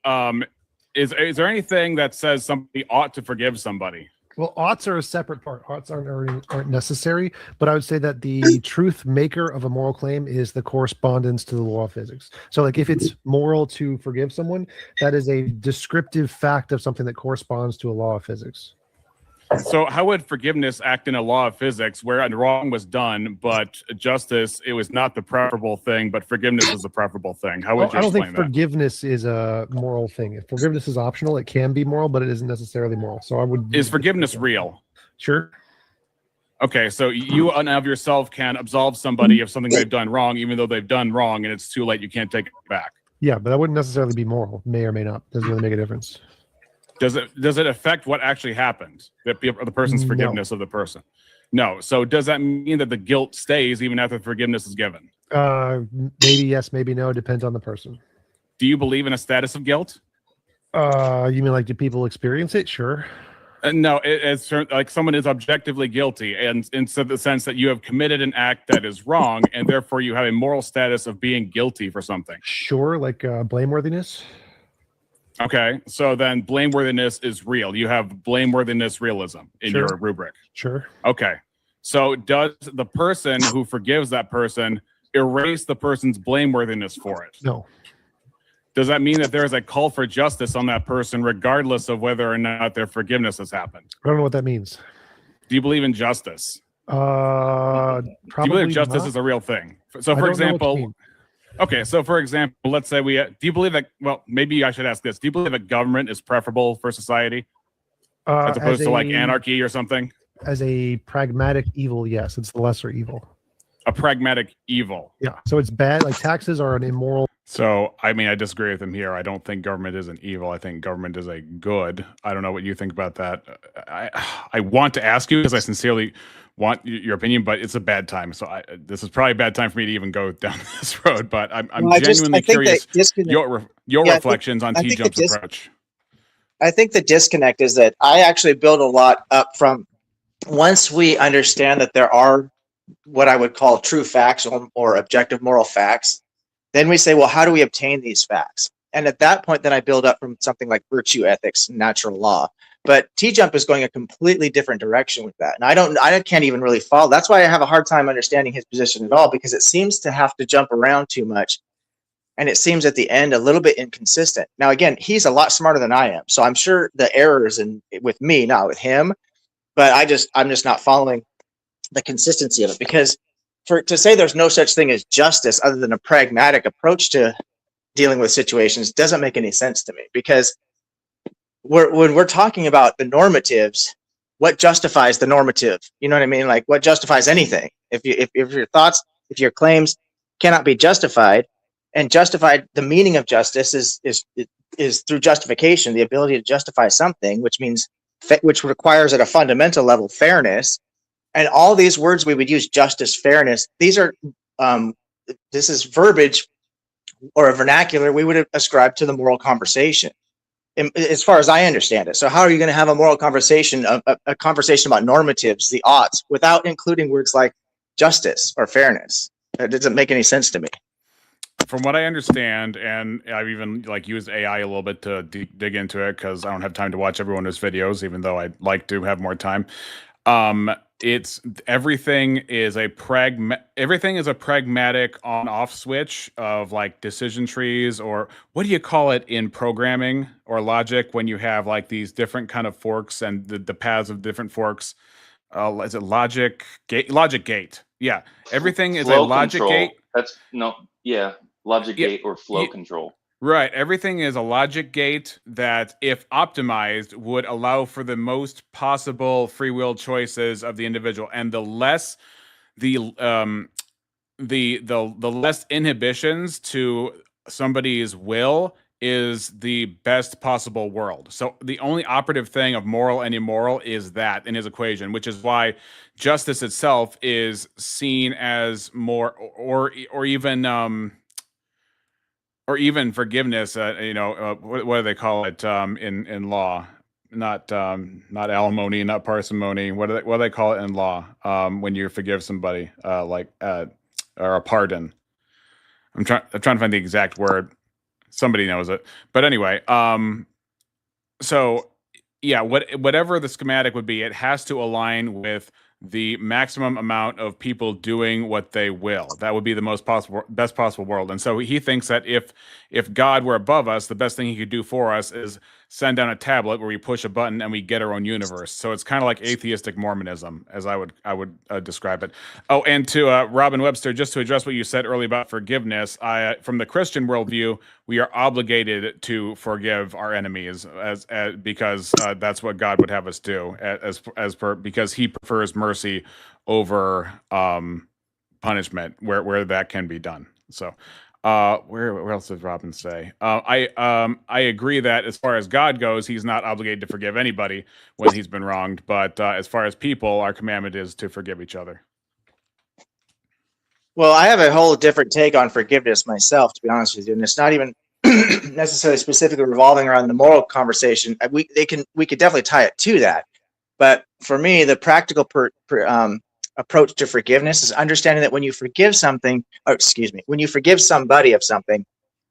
is there anything that says somebody ought to forgive somebody? Well, oughts are a separate part. Oughts aren't necessary, but I would say that the truth maker of a moral claim is the correspondence to the law of physics. So like if it's moral to forgive someone, that is a descriptive fact of something that corresponds to a law of physics. So how would forgiveness act in a law of physics where a wrong was done, but justice, it was not the preferable thing, but forgiveness is the preferable thing? How would you explain that? I don't think forgiveness is a moral thing. If forgiveness is optional, it can be moral, but it isn't necessarily moral. So I would. Is forgiveness real? Sure. Okay, so you of yourself can absolve somebody of something they've done wrong, even though they've done wrong, and it's too late. You can't take it back. Yeah, but that wouldn't necessarily be moral. May or may not. Doesn't really make a difference. Does it affect what actually happened? The person's forgiveness of the person? No. So does that mean that the guilt stays even after forgiveness is given? Maybe yes, maybe no. It depends on the person. Do you believe in a status of guilt? You mean like do people experience it? Sure. No, it's like someone is objectively guilty, and in the sense that you have committed an act that is wrong, and therefore you have a moral status of being guilty for something. Sure, like blameworthiness. Okay, so then blameworthiness is real. You have blameworthiness realism in your rubric. Sure. Okay, so does the person who forgives that person erase the person's blameworthiness for it? No. Does that mean that there is a call for justice on that person regardless of whether or not their forgiveness has happened? I don't know what that means. Do you believe in justice? Probably do you believe justice not. is a real thing? So for example, okay, so for example, let's say do you believe that, well, maybe I should ask this. Do you believe that government is preferable for society as opposed to like anarchy or something? As a pragmatic evil, yes, it's the lesser evil. A pragmatic evil. Yeah, so it's bad. Like taxes are an immoral. So, I mean, I disagree with him here. I don't think government is an evil. I think government is a good. I don't know what you think about that. I want to ask you because I sincerely want your opinion, but it's a bad time. So this is probably a bad time for me to even go down this road. But I'm genuinely curious your reflections on T-Jump's approach. I think the disconnect is that I actually build a lot up from once we understand that there are what I would call true facts or objective moral facts. Then we say, well, how do we obtain these facts? And at that point, then I build up from something like virtue ethics, natural law. But T-Jump is going a completely different direction with that. And I can't even really follow. That's why I have a hard time understanding his position at all, because it seems to have to jump around too much. And it seems at the end a little bit inconsistent. Now, again, he's a lot smarter than I am. So I'm sure the error is with me, not with him. But I'm just not following the consistency of it, because to say there's no such thing as justice other than a pragmatic approach to dealing with situations doesn't make any sense to me, because when we're talking about the normatives, what justifies the normative? You know what I mean? Like, what justifies anything? If your thoughts, if your claims cannot be justified, and justified, the meaning of justice is through justification, the ability to justify something, which means which requires at a fundamental level fairness. And all these words we would use, justice, fairness, these are this is verbiage or a vernacular we would ascribe to the moral conversation, as far as I understand it. So how are you going to have a moral conversation, a conversation about normatives, the oughts, without including words like justice or fairness? That doesn't make any sense to me. From what I understand, and I've even like used AI a little bit to dig into it because I don't have time to watch everyone's videos, even though I'd like to have more time. It's everything is a pragmatic on-off switch of like decision trees, or what do you call it in programming or logic when you have like these different kind of forks and the paths of different forks? Is it logic gate? Logic gate. Yeah, everything is a logic gate. That's logic gate or flow control. Right. Everything is a logic gate that, if optimized, would allow for the most possible free will choices of the individual, and the less the less inhibitions to somebody's will is the best possible world. So the only operative thing of moral and immoral is that in his equation, which is why justice itself is seen as more, or even forgiveness. What do they call it in law? Not alimony, not parsimony. What do they call it in law when you forgive somebody, or a pardon? I'm trying to find the exact word. Somebody knows it, but anyway. So yeah, whatever the schematic would be, it has to align with the maximum amount of people doing what they will. That would be the best possible world. And so he thinks that if God were above us, the best thing he could do for us is send down a tablet where we push a button and we get our own universe. So it's kind of like atheistic Mormonism, as I would describe it. Oh, and to Robin Webster, just to address what you said earlier about forgiveness, from the Christian worldview, we are obligated to forgive our enemies because that's what God would have us do, because he prefers mercy over punishment where that can be done. So where else does Robin say? I agree that as far as God goes, he's not obligated to forgive anybody when he's been wronged, but as far as people, our commandment is to forgive each other. Well, I have a whole different take on forgiveness myself, to be honest with you, and it's not even necessarily specifically revolving around the moral conversation. We could definitely tie it to that, but for me, the practical approach to forgiveness is understanding that when you forgive somebody of something,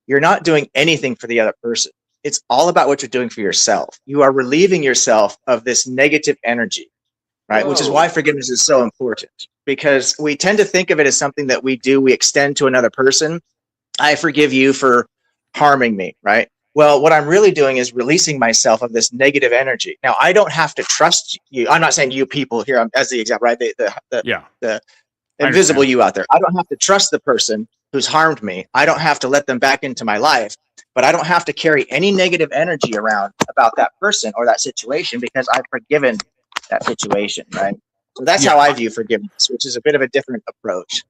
you're not doing anything for the other person. It's all about what you're doing for yourself. You are relieving yourself of this negative energy, right? Whoa. Which is why forgiveness is so important, because we tend to think of it as something that we extend to another person. I forgive you for harming me, right? Well, what I'm really doing is releasing myself of this negative energy. Now, I don't have to trust you. I'm not saying you people here as the example, right? The invisible you out there. I don't have to trust the person who's harmed me. I don't have to let them back into my life, but I don't have to carry any negative energy around about that person or that situation because I've forgiven that situation, right? So that's how I view forgiveness, which is a bit of a different approach.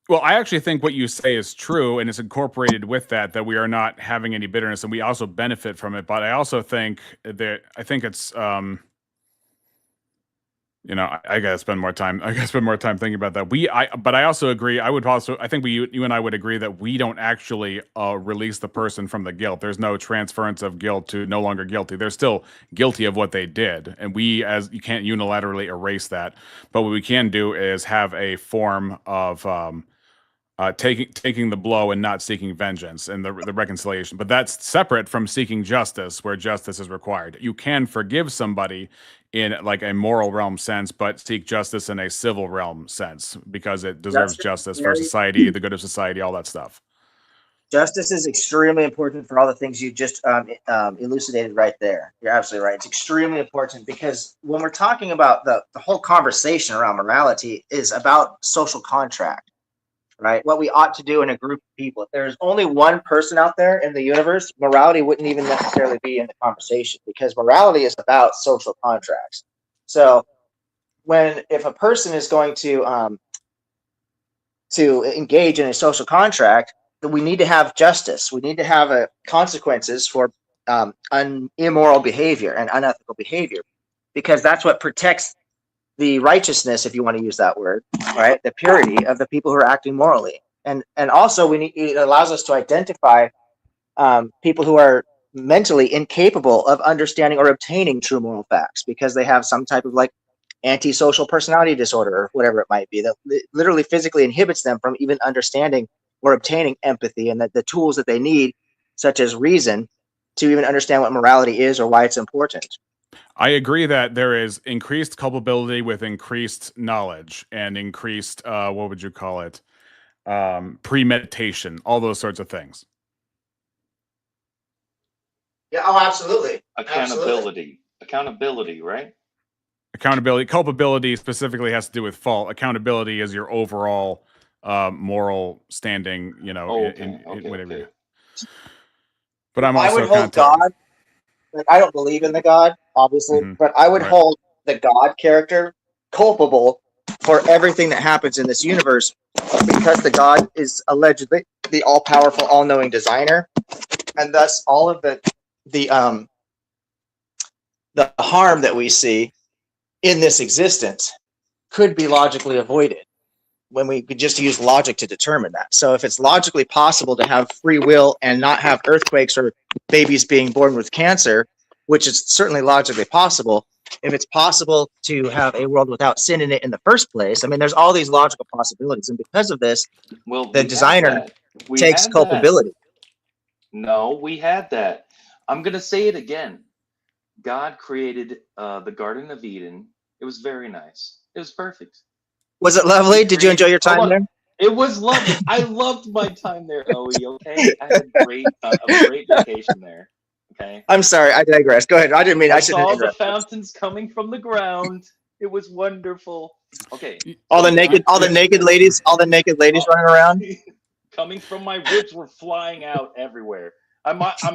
Well, I actually think what you say is true, and it's incorporated with that we are not having any bitterness, and we also benefit from it. But I also think that it's I gotta spend more time. Thinking about that. But I also agree. I think you and I would agree that we don't actually release the person from the guilt. There's no transference of guilt to no longer guilty. They're still guilty of what they did, and you can't unilaterally erase that. But what we can do is have a form of taking the blow and not seeking vengeance and the reconciliation. But that's separate from seeking justice, where justice is required. You can forgive somebody in like a moral realm sense, but seek justice in a civil realm sense because it deserves justice for society, the good of society, all that stuff. Justice is extremely important for all the things you just elucidated right there. You're absolutely right. It's extremely important because when we're talking about the whole conversation around morality is about social contract, right? What we ought to do in a group of people. If there's only one person out there in the universe, morality wouldn't even necessarily be in the conversation because morality is about social contracts. So if a person is going to engage in a social contract, we need to have justice. We need to have consequences for immoral behavior and unethical behavior, because that's what protects the righteousness, if you want to use that word, right? The purity of the people who are acting morally, and also it allows us to identify people who are mentally incapable of understanding or obtaining true moral facts because they have some type of like antisocial personality disorder or whatever it might be that literally physically inhibits them from even understanding or obtaining empathy and the tools that they need, such as reason, to even understand what morality is or why it's important. I agree that there is increased culpability with increased knowledge and increased, what would you call it? Premeditation, all those sorts of things. Yeah, oh, absolutely. Accountability, right? Accountability. Culpability specifically has to do with fault. Accountability is your overall moral standing, whatever. But I'm also I would hold God. Like, I don't believe in the God, obviously, but I would hold the God character culpable for everything that happens in this universe, because the God is allegedly the all-powerful, all-knowing designer, and thus all of the harm that we see in this existence could be logically avoided when we could just use logic to determine that. So if it's logically possible to have free will and not have earthquakes or babies being born with cancer, which is certainly logically possible, if it's possible to have a world without sin in it in the first place, I mean, there's all these logical possibilities. And because of this, the designer takes culpability. No, we had that. I'm going to say it again. God created the Garden of Eden. It was very nice. It was perfect. Was it lovely? Did you enjoy your time there? It was lovely. I loved my time there, Owie. Okay, I had a great vacation there. Okay. I'm sorry, I digress. Go ahead. I didn't mean I shouldn't saw interrupt. The fountains coming from the ground. It was wonderful. Okay. All the naked ladies running around. Coming from my ribs were flying out everywhere.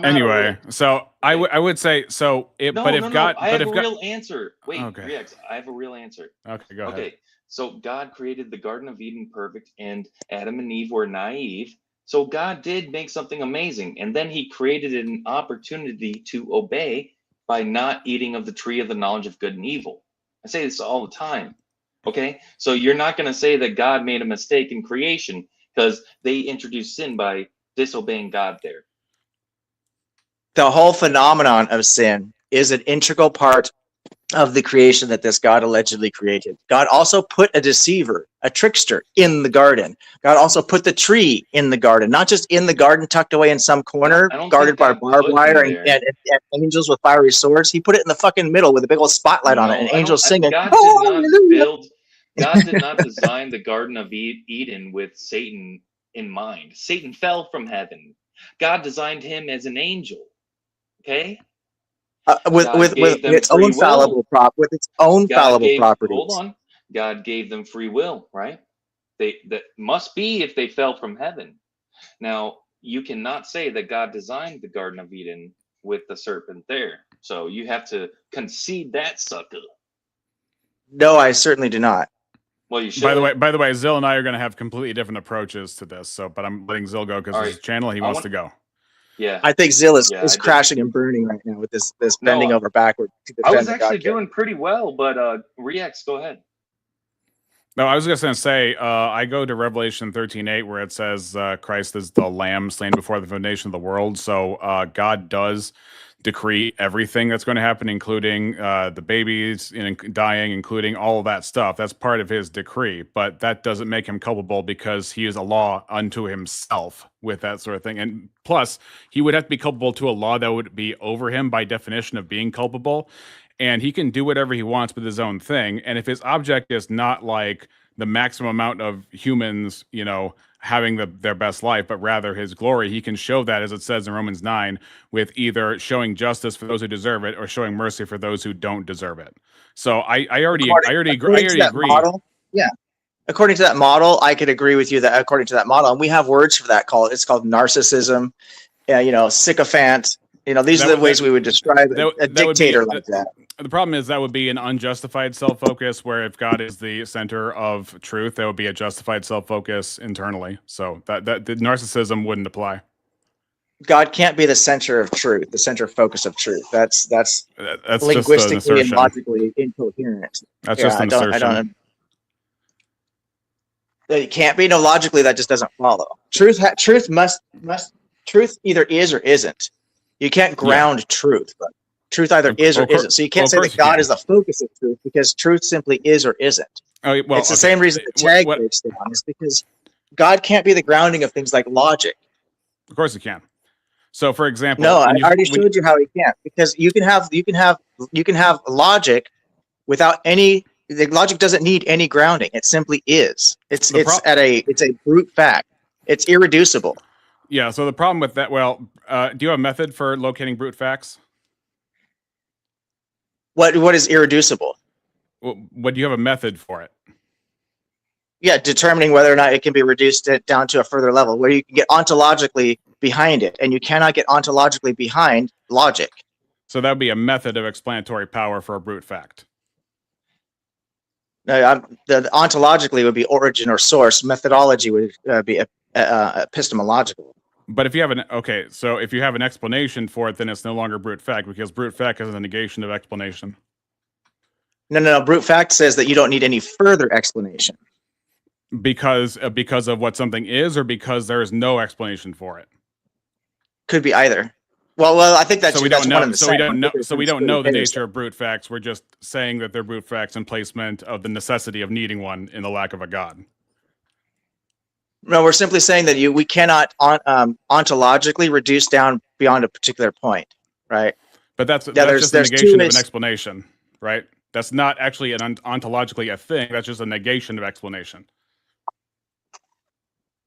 Anyway, so I would say so. I have a real answer. Wait, okay. Rex, I have a real answer. Okay, go ahead. Okay, so God created the Garden of Eden perfect, and Adam and Eve were naive. So God did make something amazing, and then He created an opportunity to obey by not eating of the tree of the knowledge of good and evil. I say this all the time. Okay, so you're not going to say that God made a mistake in creation because they introduced sin by disobeying God there. The whole phenomenon of sin is an integral part of the creation that this God allegedly created. God also put a deceiver, a trickster in the garden. God also put the tree in the garden, not just in the garden tucked away in some corner, guarded by barbed wire and angels with fiery swords. He put it in the fucking middle with a big old spotlight on it and angels singing. God did not design the Garden of Eden with Satan in mind. Satan fell from heaven. God designed him as an angel. Okay? With its own fallible properties. Hold on. God gave them free will, right? That must be if they fell from heaven. Now, you cannot say that God designed the Garden of Eden with the serpent there. So you have to concede that, sucker. No, I certainly do not. Well, you should. By the way, Zill and I are going to have completely different approaches to this. So, but I'm letting Zill go because his channel, he wants to go. Yeah, I think Zill is crashing and burning right now with this bending over backward. I was actually doing pretty well, but Rex, go ahead. No, I was just going to say, I go to Revelation 13:8 where it says Christ is the Lamb slain before the foundation of the world. So God does decree everything that's going to happen, including the babies dying, including all of that stuff. That's part of His decree, but that doesn't make Him culpable because He is a law unto Himself with that sort of thing. And plus, He would have to be culpable to a law that would be over Him by definition of being culpable. And He can do whatever He wants with His own thing. And if His object is not like the maximum amount of humans, you know, having their best life, but rather his glory. He can show that, as it says in Romans 9, with either showing justice for those who deserve it or showing mercy for those who don't deserve it. So I already agree. Model, yeah. According to that model, I could agree with you that according to that model, and we have words for that it's called narcissism, you know, sycophant. You know, these are the ways we would describe a dictator like that. The problem is that would be an unjustified self-focus, where if God is the center of truth, that would be a justified self-focus internally. So that the narcissism wouldn't apply. God can't be the center of truth, the center focus of truth. That's linguistically and logically incoherent. That's just an assertion. It can't be. No, logically that just doesn't follow. Truth either is or isn't. You can't ground truth, but truth either is or isn't. So you can't say that God is the focus of truth, because truth simply is or isn't. Oh, well, it's the same reason the tag breaks down. Is because God can't be the grounding of things like logic. Of course he can. So, for example, no, I already showed you how he can't, because you can have logic without any. The logic doesn't need any grounding. It simply is. It's a brute fact. It's irreducible. Yeah. So the problem with that, do you have a method for locating brute facts? What is irreducible? What do you have a method for it? Yeah, determining whether or not it can be reduced down to a further level where you can get ontologically behind it, and you cannot get ontologically behind logic. So that would be a method of explanatory power for a brute fact. The ontologically would be origin or source. Methodology would be epistemological. But if you have if you have an explanation for it, then it's no longer brute fact, because brute fact is a negation of explanation. No. Brute fact says that you don't need any further explanation. Because of what something is, or because there is no explanation for it. Could be either. Well, I think that's we don't know the nature of brute facts. We're just saying that they're brute facts in placement of the necessity of needing one in the lack of a God. No, we're simply saying that we cannot ontologically reduce down beyond a particular point, right? But that's just a negation of an explanation, right? That's not actually ontologically a thing. That's just a negation of explanation.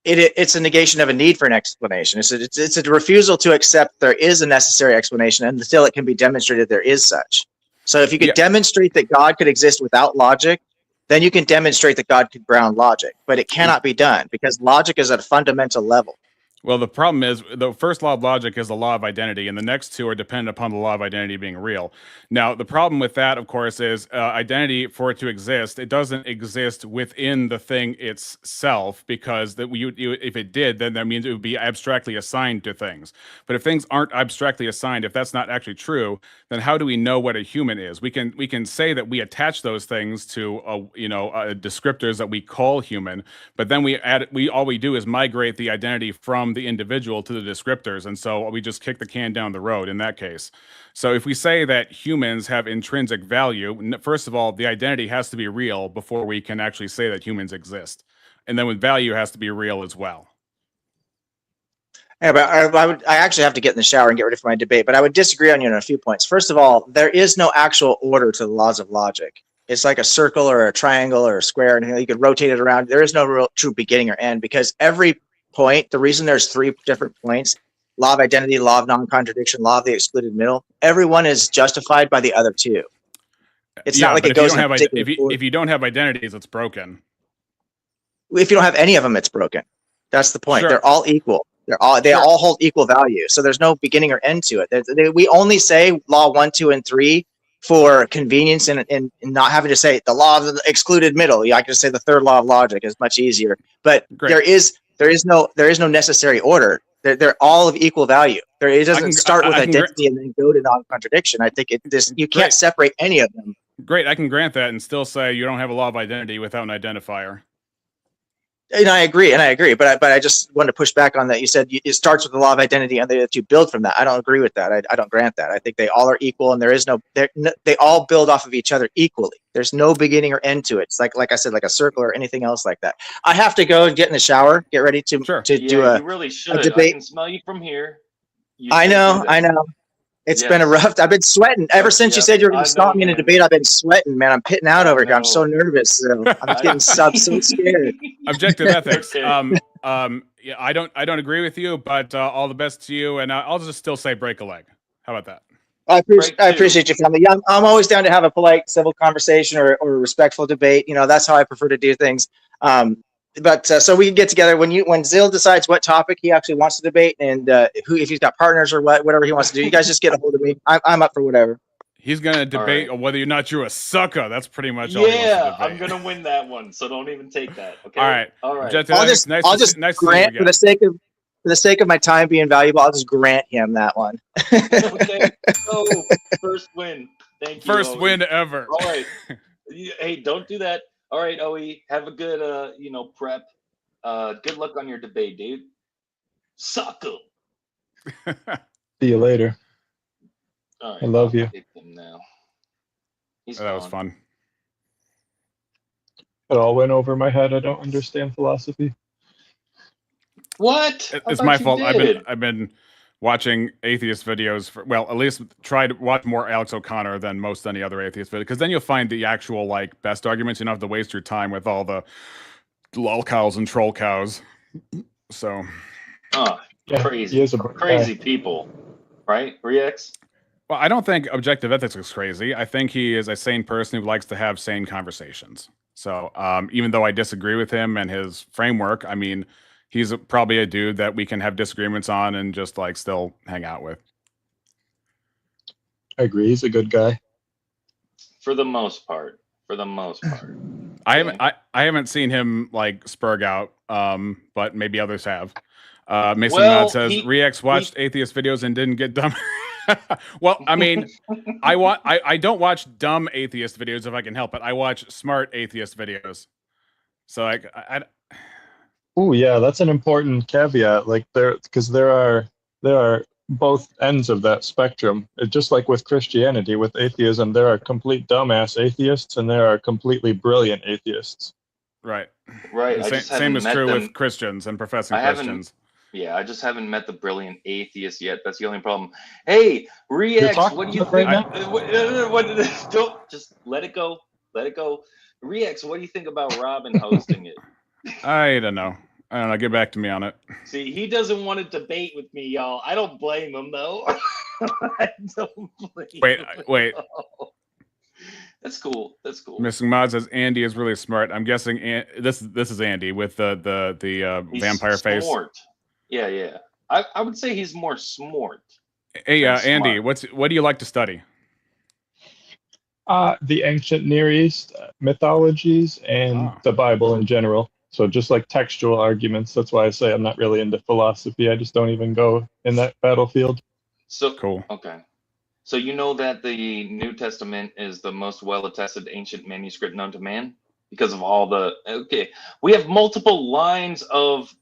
It's a negation of a need for an explanation. It's a refusal to accept there is a necessary explanation until it can be demonstrated there is such. So if you could demonstrate that God could exist without logic, then you can demonstrate that God could ground logic. But it cannot be done, because logic is at a fundamental level. Well, the problem is the first law of logic is the law of identity, and the next two are dependent upon the law of identity being real. Now, the problem with that, of course, is identity, for it to exist, it doesn't exist within the thing itself, because if it did, then that means it would be abstractly assigned to things. But if things aren't abstractly assigned, if that's not actually true, then how do we know what a human is? We can say that we attach those things to descriptors that we call human, but then all we do is migrate the identity from the individual to the descriptors, and so we just kick the can down the road in that case. So if we say that humans have intrinsic value, first of all, the identity has to be real before we can actually say that humans exist, and then with value has to be real as well. Yeah, but I actually have to get in the shower and get ready for my debate, but I would disagree on you on a few points. First of all, there is no actual order to the laws of logic. It's like a circle or a triangle or a square, and you could rotate it around. There is no real true beginning or end, because every point, the reason there's three different points, law of identity, law of non-contradiction, law of the excluded middle, everyone is justified by the other two. It's not like it goes if you don't have identities, it's broken. If you don't have any of them, it's broken. That's the point. Sure. They're all equal. They all hold equal value. So there's no beginning or end to it. We only say law 1, 2, and 3 for convenience and not having to say the law of the excluded middle. I can say the third law of logic is much easier. But there is no necessary order. They're all of equal value. It doesn't start with identity and then go to non-contradiction. I think you can't separate any of them. Great, I can grant that and still say you don't have a law of identity without an identifier. And I agree, but I just wanted to push back on that. You said it starts with the law of identity, and that you build from that. I don't agree with that. I don't grant that. I think they all are equal, and they all build off of each other equally. There's no beginning or end to it. It's like I said, like a circle or anything else like that. I have to go and get in the shower, get ready to do you really should. a debate. I can smell you from here. I know. It's been a rough. I've been sweating ever since you said you were going to stop me in a debate. I've been sweating, man. I'm pitting out over here. I'm so nervous. So I'm getting so scared. Objective ethics. Yeah, I don't agree with you, but all the best to you. And I'll just still say break a leg. How about that? I appreciate you, family. Yeah, I'm always down to have a polite, civil conversation or a respectful debate. You know, that's how I prefer to do things. But so we can get together when Zill decides what topic he actually wants to debate and if he's got partners or whatever he wants to do. You guys just get a hold of me. I'm up for whatever. He's gonna debate whether or not you're a sucker. That's pretty much all. Yeah, I'm gonna win that one, so don't even take that. Okay. All right. I'll just grant for the sake of my time being valuable. I'll just grant him that one. Okay. So first win. Thank you. First win ever. All right. Hey, don't do that. All right, Oe, have a good prep. Good luck on your debate, dude. SUCKA. See you later. All right, I love you. Now. That was fun. It all went over my head. I don't understand philosophy. What? It's my fault. I've been watching atheist videos at least try to watch more Alex O'Connor than most any other atheist video, because then you'll find the actual best arguments. You don't have to waste your time with all the lol cows and troll cows. So crazy people, right? Rex? Well, I don't think objective ethics is crazy. I think he is a sane person who likes to have sane conversations. So even though I disagree with him and his framework, I mean, he's probably a dude that we can have disagreements on and just still hang out with. I agree. He's a good guy. For the most part. I haven't seen him spurg out, but maybe others have. Mason Mod says Rex watched atheist videos and didn't get dumb. Well, I mean, I don't watch dumb atheist videos if I can help it. I watch smart atheist videos. So I Oh yeah, that's an important caveat. Because there are both ends of that spectrum. It's just like with Christianity, with atheism, there are complete dumbass atheists and there are completely brilliant atheists. Right. Right. Same is true with Christians and professing Christians. Yeah, I just haven't met the brilliant atheist yet. That's the only problem. Hey, Rex, what do you think? Don't just let it go. Let it go. Rex, what do you think about Robin hosting it? I don't know. Get back to me on it. See, he doesn't want to debate with me, y'all. I don't blame him, though. I don't blame him. Wait. That's cool. Missing Mod says Andy is really smart. I'm guessing this is Andy with the vampire face. Smart. Yeah. I would say he's more smart. Hey, Andy, what do you like to study? The ancient Near East mythologies and the Bible in general. So just like textual arguments. That's why I say I'm not really into philosophy. I just don't even go in that battlefield. So cool. Okay. So you know that the New Testament is the most well-attested ancient manuscript known to man because of all the we have multiple lines of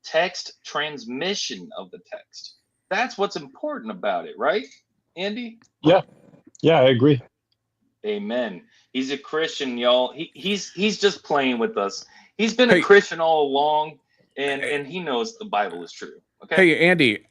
text transmission of the text. That's what's important about it, right, Andy? Yeah, I agree. Amen. He's a Christian, y'all. He's just playing with us. He's been a Christian all along, and he knows the Bible is true. Okay. Hey, Andy,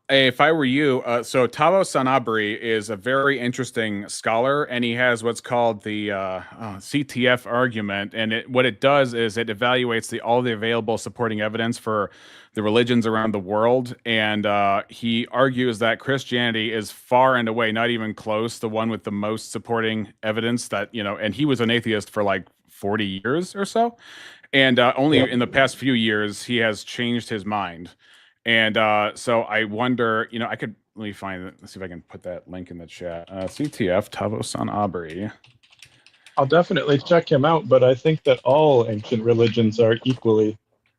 if I were you, so Tavo Sanabri is a very interesting scholar, and he has what's called the CTF argument, and what it does is it evaluates all the available supporting evidence for the religions around the world, and he argues that Christianity is far and away, not even close, the one with the most supporting evidence that, and he was an atheist for 40 years or so, and only in the past few years he has changed his mind. And so I wonder, let me find it. Let's see if I can put that link in the chat. CTF, Tavo Sanabri. I'll definitely check him out, but I think that all ancient religions are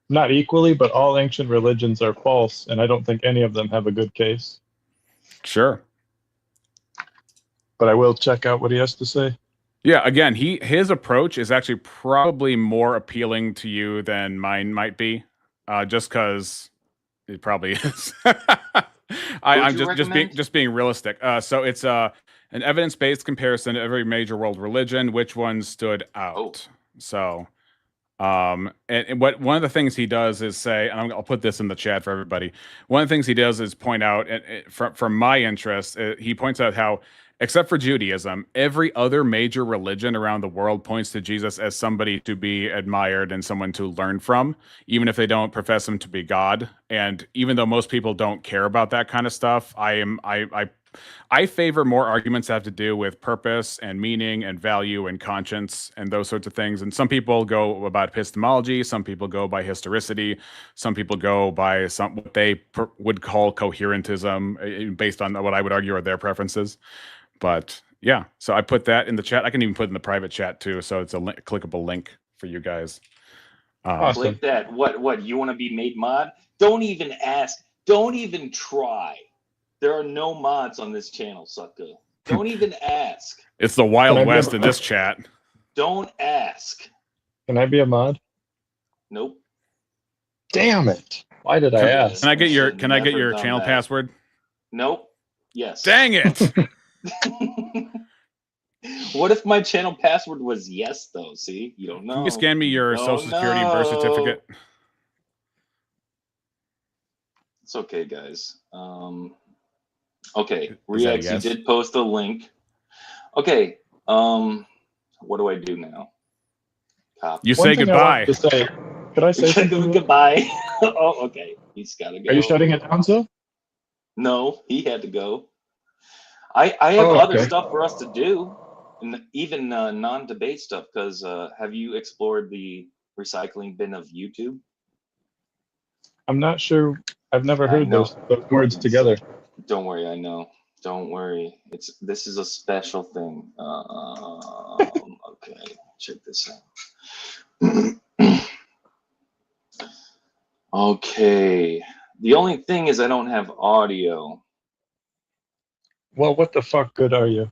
not equally, but all ancient religions are false, and I don't think any of them have a good case. Sure. But I will check out what he has to say. Yeah, again, his approach is actually probably more appealing to you than mine might be, just because it probably is. I'm just being realistic. So it's an evidence-based comparison of every major world religion. Which one stood out? So And what one of the things he does is say, and I'll put this in the chat for everybody. One of the things he does is point out, from my interest, he points out how, except for Judaism, every other major religion around the world points to Jesus as somebody to be admired and someone to learn from, even if they don't profess him to be God. And even though most people don't care about that kind of stuff, I favor more arguments that have to do with purpose and meaning and value and conscience and those sorts of things. And some people go about epistemology, some people go by historicity, some people go by what they would call coherentism, based on what I would argue are their preferences. But yeah, so I put that in the chat. I can even put it in the private chat too, so it's a clickable link for you guys. Awesome. Click that. What? You want to be made mod? Don't even ask. Don't even try. There are no mods on this channel, SUCKA. Don't even ask. It's the Wild West in this chat. Don't ask. Can I be a mod? Nope. Damn it! Why did I ask? Can I get your channel password? Nope. Yes. Dang it! What if my channel password was yes, though? See, you don't know. Can you scan me your social security and birth certificate? It's okay, guys. Okay, Reax, you did post a link. Okay, what do I do now? Copy. You say goodbye. Could I say something? Goodbye. Oh, okay. He's got to go. Are you shutting it down, Zil? No, he had to go. I have other stuff for us to do, and even non-debate stuff. Because have you explored the recycling bin of YouTube? I'm not sure. I've never heard those words together. Don't worry, I know. Don't worry. This is a special thing. Okay, check this out. Okay. The only thing is I don't have audio. Well, what the fuck good are you?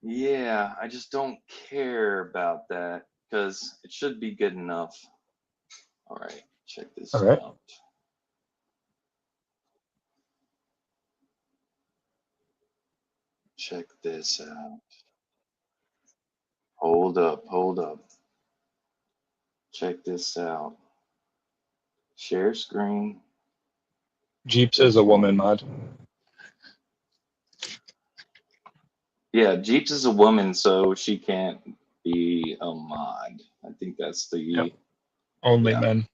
Yeah, I just don't care about that because it should be good enough. All right, check this out. Check this out. Hold up. Check this out. Share screen. Jeeps is a woman mod. Yeah, Jeeps is a woman, so she can't be a mod. I think that's the only men.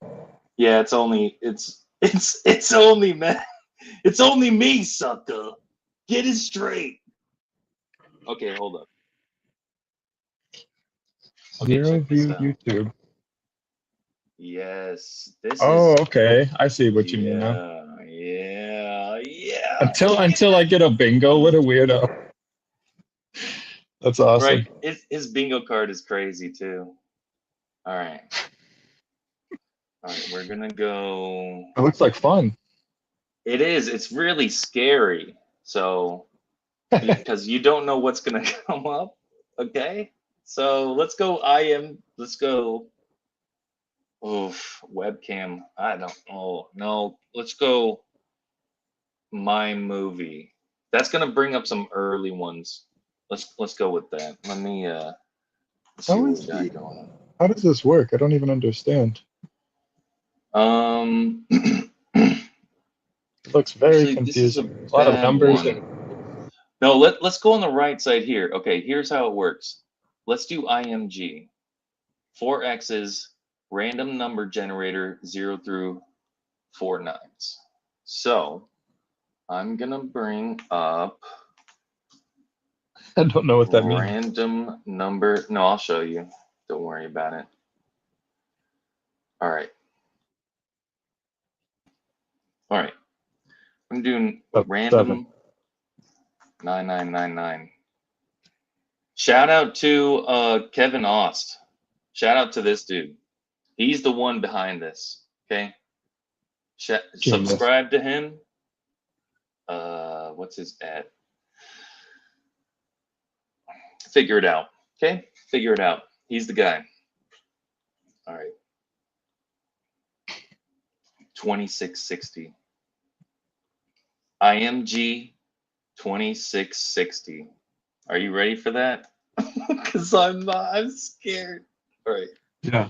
Yeah, it's only men. It's only me, SUCKA. Get it straight. Okay, hold up. Zero view YouTube. Yes, this. Okay. I see what you mean now. Yeah. Until I get a bingo, what a weirdo. That's awesome. Right. His bingo card is crazy too. All right. We're gonna go. It looks like fun. It is. It's really scary. So, because you don't know what's gonna come up. Okay. So let's go. Let's go. Oof. Webcam. I don't. Oh no. Let's go. My movie. That's gonna bring up some early ones. Let's go with that. Let me see what we got going. How does this work? I don't even understand. It looks very confusing. A lot of numbers. No, let's go on the right side here. Okay, here's how it works. Let's do IMG. 4 X's, random number generator, 0 through 4 nines. So I'm gonna bring up. I don't know what that means. Random number. No, I'll show you. Don't worry about it. All right. I'm doing random 9999. Shout out to Kevin Ost. Shout out to this dude. He's the one behind this. Okay. Subscribe to him. What's his ad? Figure it out. Okay? Figure it out. He's the guy. All right. 2660. IMG 2660. Are you ready for that? Because I'm scared. All right. Yeah.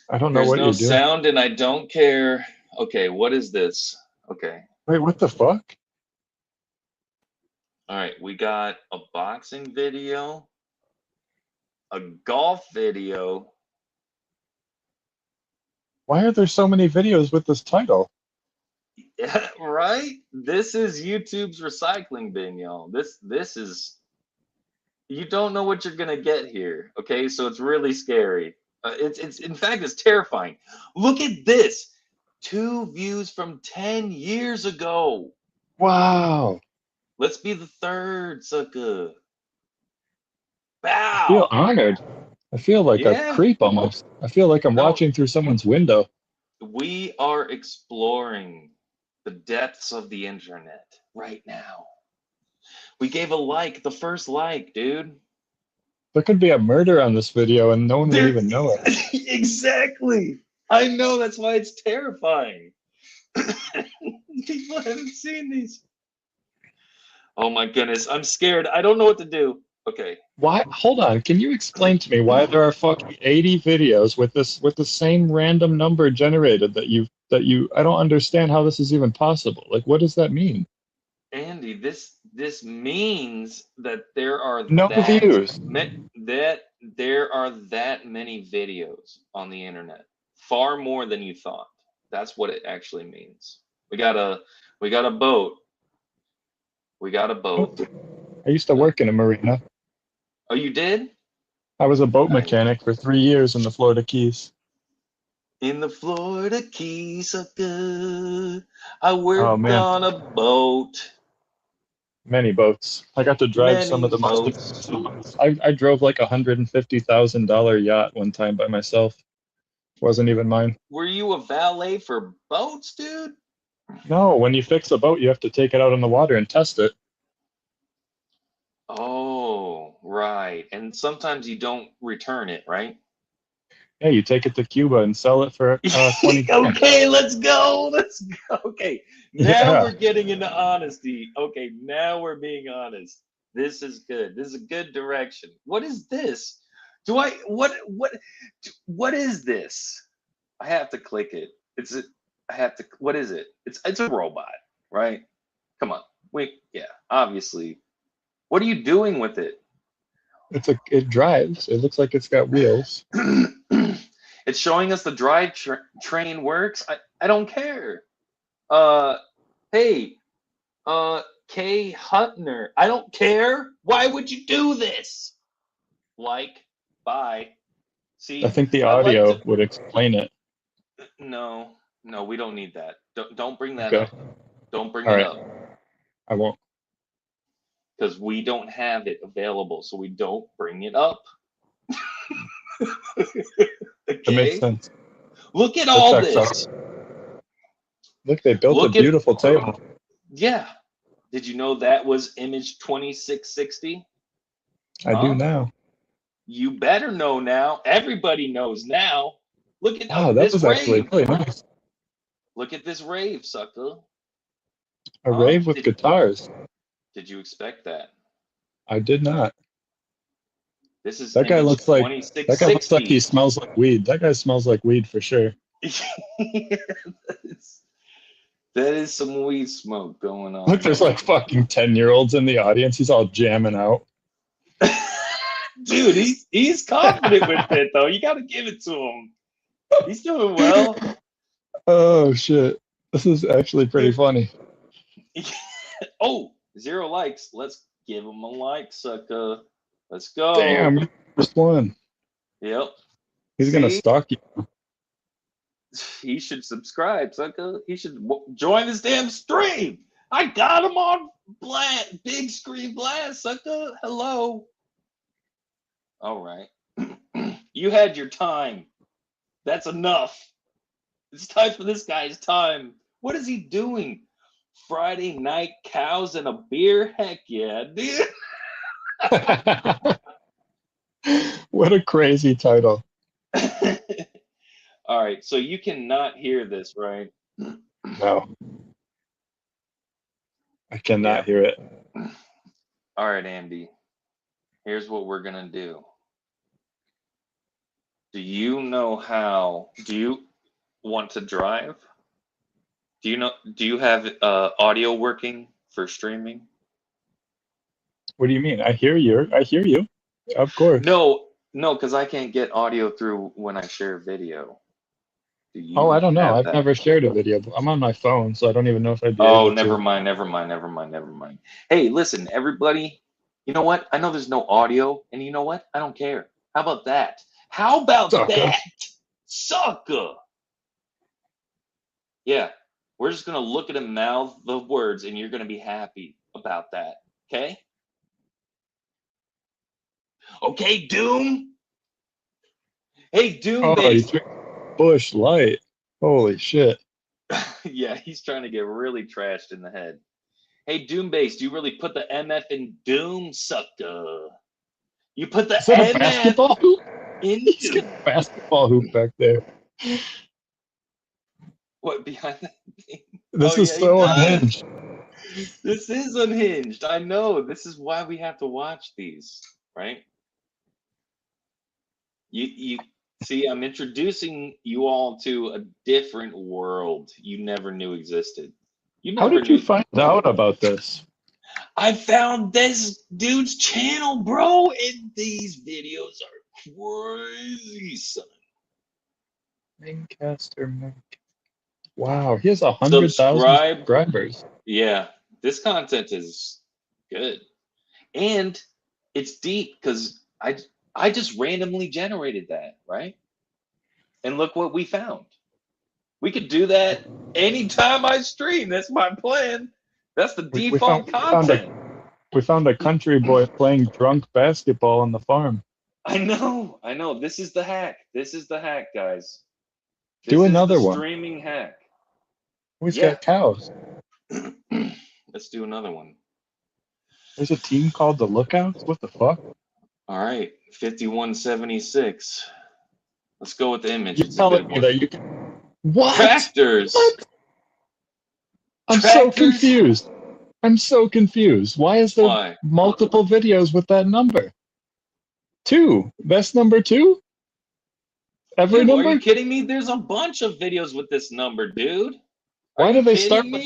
I don't know There's what no you're doing. sound and I don't care. Okay, what is this? Okay. Wait, what the fuck? All right, we got a boxing video, a golf video. Why are there so many videos with this title? Yeah, right? This is YouTube's recycling bin, y'all. This is, you don't know what you're gonna get here. Okay, so it's really scary. It's in fact it's terrifying. Look at this. 2 views from 10 years ago. Wow. Let's be the third, sucker. I feel Bow. honored. I feel like a Yeah. creep almost. I feel like I'm No, watching through someone's window. we are exploring the depths of the internet right now. We gave a like, the first like, dude. There could be a murder on this video and no one would There, even know it. exactly. I know, that's why it's terrifying. People haven't seen these. Oh my goodness, I'm scared. I don't know what to do. Okay. Why? Hold on. Can you explain to me why there are fucking 80 videos with the same random number generated that you I don't understand how this is even possible. Like, what does that mean? Andy, this means that there are No views. that there are that many videos on the internet, far more than you thought. That's what it actually means. We got a boat. We got a boat. I used to work in a marina. Oh, you did? I was a boat Nice. mechanic for 3 years in the Florida Keys. In the Florida Keys, sucker. I Oh worked man, on a boat. many boats. I got to drive some Many of the most boats. expensive ones. I drove like $150,000 yacht one time by myself. Wasn't even mine. Were you a valet for boats, dude? No, when you fix a boat, you have to take it out on the water and test it. Oh, right. And sometimes you don't return it, right? Yeah, you take it to Cuba and sell it for 20 grand. Okay, let's go. Let's go. Okay, now Yeah. we're getting into honesty. Okay, now we're being honest. This is good. This is a good direction. What is this? What is this? I have to click it. I have to, what is it? It's a robot, right? Come on. Wait, yeah, obviously. What are you doing with it? It drives. It looks like it's got wheels. It's showing us the train works. I don't care. Hey, Kay Hutner. I don't care. Why would you do this? Like, bye. See, I think the I like audio to. would explain it. No, we don't need that. Don't bring that Okay. up. Don't bring All it right. up I won't. because we don't have it available, so we don't bring it up. That makes Okay. sense. Look at That all checks this. out. Look, they built a Look at, beautiful table. yeah. Did you know that was image 2660? I do now. You better know now. Everybody knows now. Look at Wow, that this was actually rave. really nice. Look at this rave, sucker. A rave with guitars. Did you expect that? I did not. This is That guy image looks like he 2660. smells like weed. That guy smells like weed for sure. Yeah, that is some weed smoke going on. Look, there's like fucking 10-year-olds in the audience. He's all jamming out. Dude, he's confident with it though. You got to give it to him. He's doing well. Oh shit. This is actually pretty funny. Oh, 0 likes. Let's give him a like, sucker. Let's go. Damn, first one. Yep. He's gonna stalk you. He should subscribe, sucker. He should join this damn stream. I got him on big screen blast, sucker. Hello. All right. You had your time. That's enough. It's time for this guy's time. What is he doing? Friday night cows and a beer? Heck yeah, dude. What a crazy title. All right, so you cannot hear this, right? No. I cannot hear it. All right, Andy. Here's what we're gonna do. Do you know how? Do you want to drive? Do you know? Do you have audio working for streaming? What do you mean? I hear you. I hear you. Of course. No, because I can't get audio through when I share video. Do you Oh, I don't know. have I've that? never shared a video. I'm on my phone, so I don't even know if I'd be Oh, able never to. mind. Hey, listen, everybody. You know what? I know there's no audio, and you know what? I don't care. How about that? How about Sucka. that? Sucka. Yeah, we're just gonna look at him mouth the words, and you're gonna be happy about that. Okay? Okay, Doom. Hey, Doom Oh, you Base. took Bush Light. Holy shit. Yeah, he's trying to get really trashed in the head. Hey, Doom Base, do you really put the MF in Doom, Sucka? You put the Is that a MF basketball hoop? in He's got a basketball hoop back there. What, behind that thing? This Oh, is yeah, he so does. unhinged. This is unhinged. I know. This is why we have to watch these, right? You see, I'm introducing you all to a different world you never knew existed. You How never did you knew. find out about this? I found this dude's channel, bro, and these videos are crazy, son. Maincaster Mike. Wow, he has 100,000 Subscribe. subscribers. Yeah, this content is good, and it's deep because I just randomly generated that, right? And look what we found. We could do that anytime I stream. That's my plan. That's the default content. We found a country boy playing drunk basketball on the farm. I know. This is the hack. This is the hack, guys. This Do is another the one. streaming hack. He's got cows. Let's do another one. There's a team called the Lookouts? What the fuck? All right, 5176. Let's go with the image. You're It's a good telling me one. that you can... What? Tractors. What? I'm so confused. I'm so confused. Why is there multiple videos with that number? 2. That's number 2? Every Dude, number? are you kidding me? There's a bunch of videos with this number, dude. Why do they start with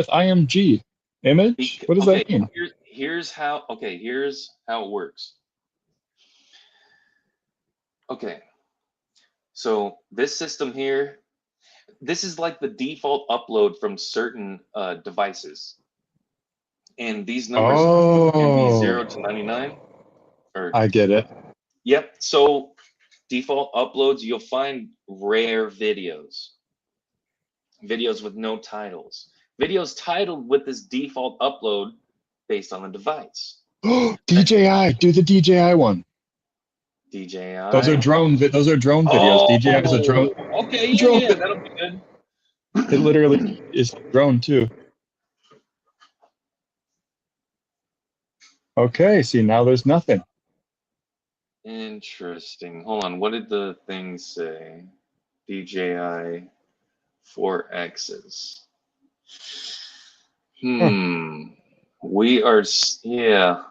IMG? Image? What does that mean? Here's how it works. Okay. So this system here, this is like the default upload from certain devices. And these numbers can be 0 to 99. I get it. Yep. So default uploads, you'll find rare videos. Videos with no titles. Videos titled with this default upload based on the device. DJI, do the DJI one. DJI. Those are drone videos. DJI is a drone. Okay, yeah, that'll be good. It literally is drone too. Okay, see now there's nothing. Interesting. Hold on, what did the thing say? DJI 4Xs. We are, yeah.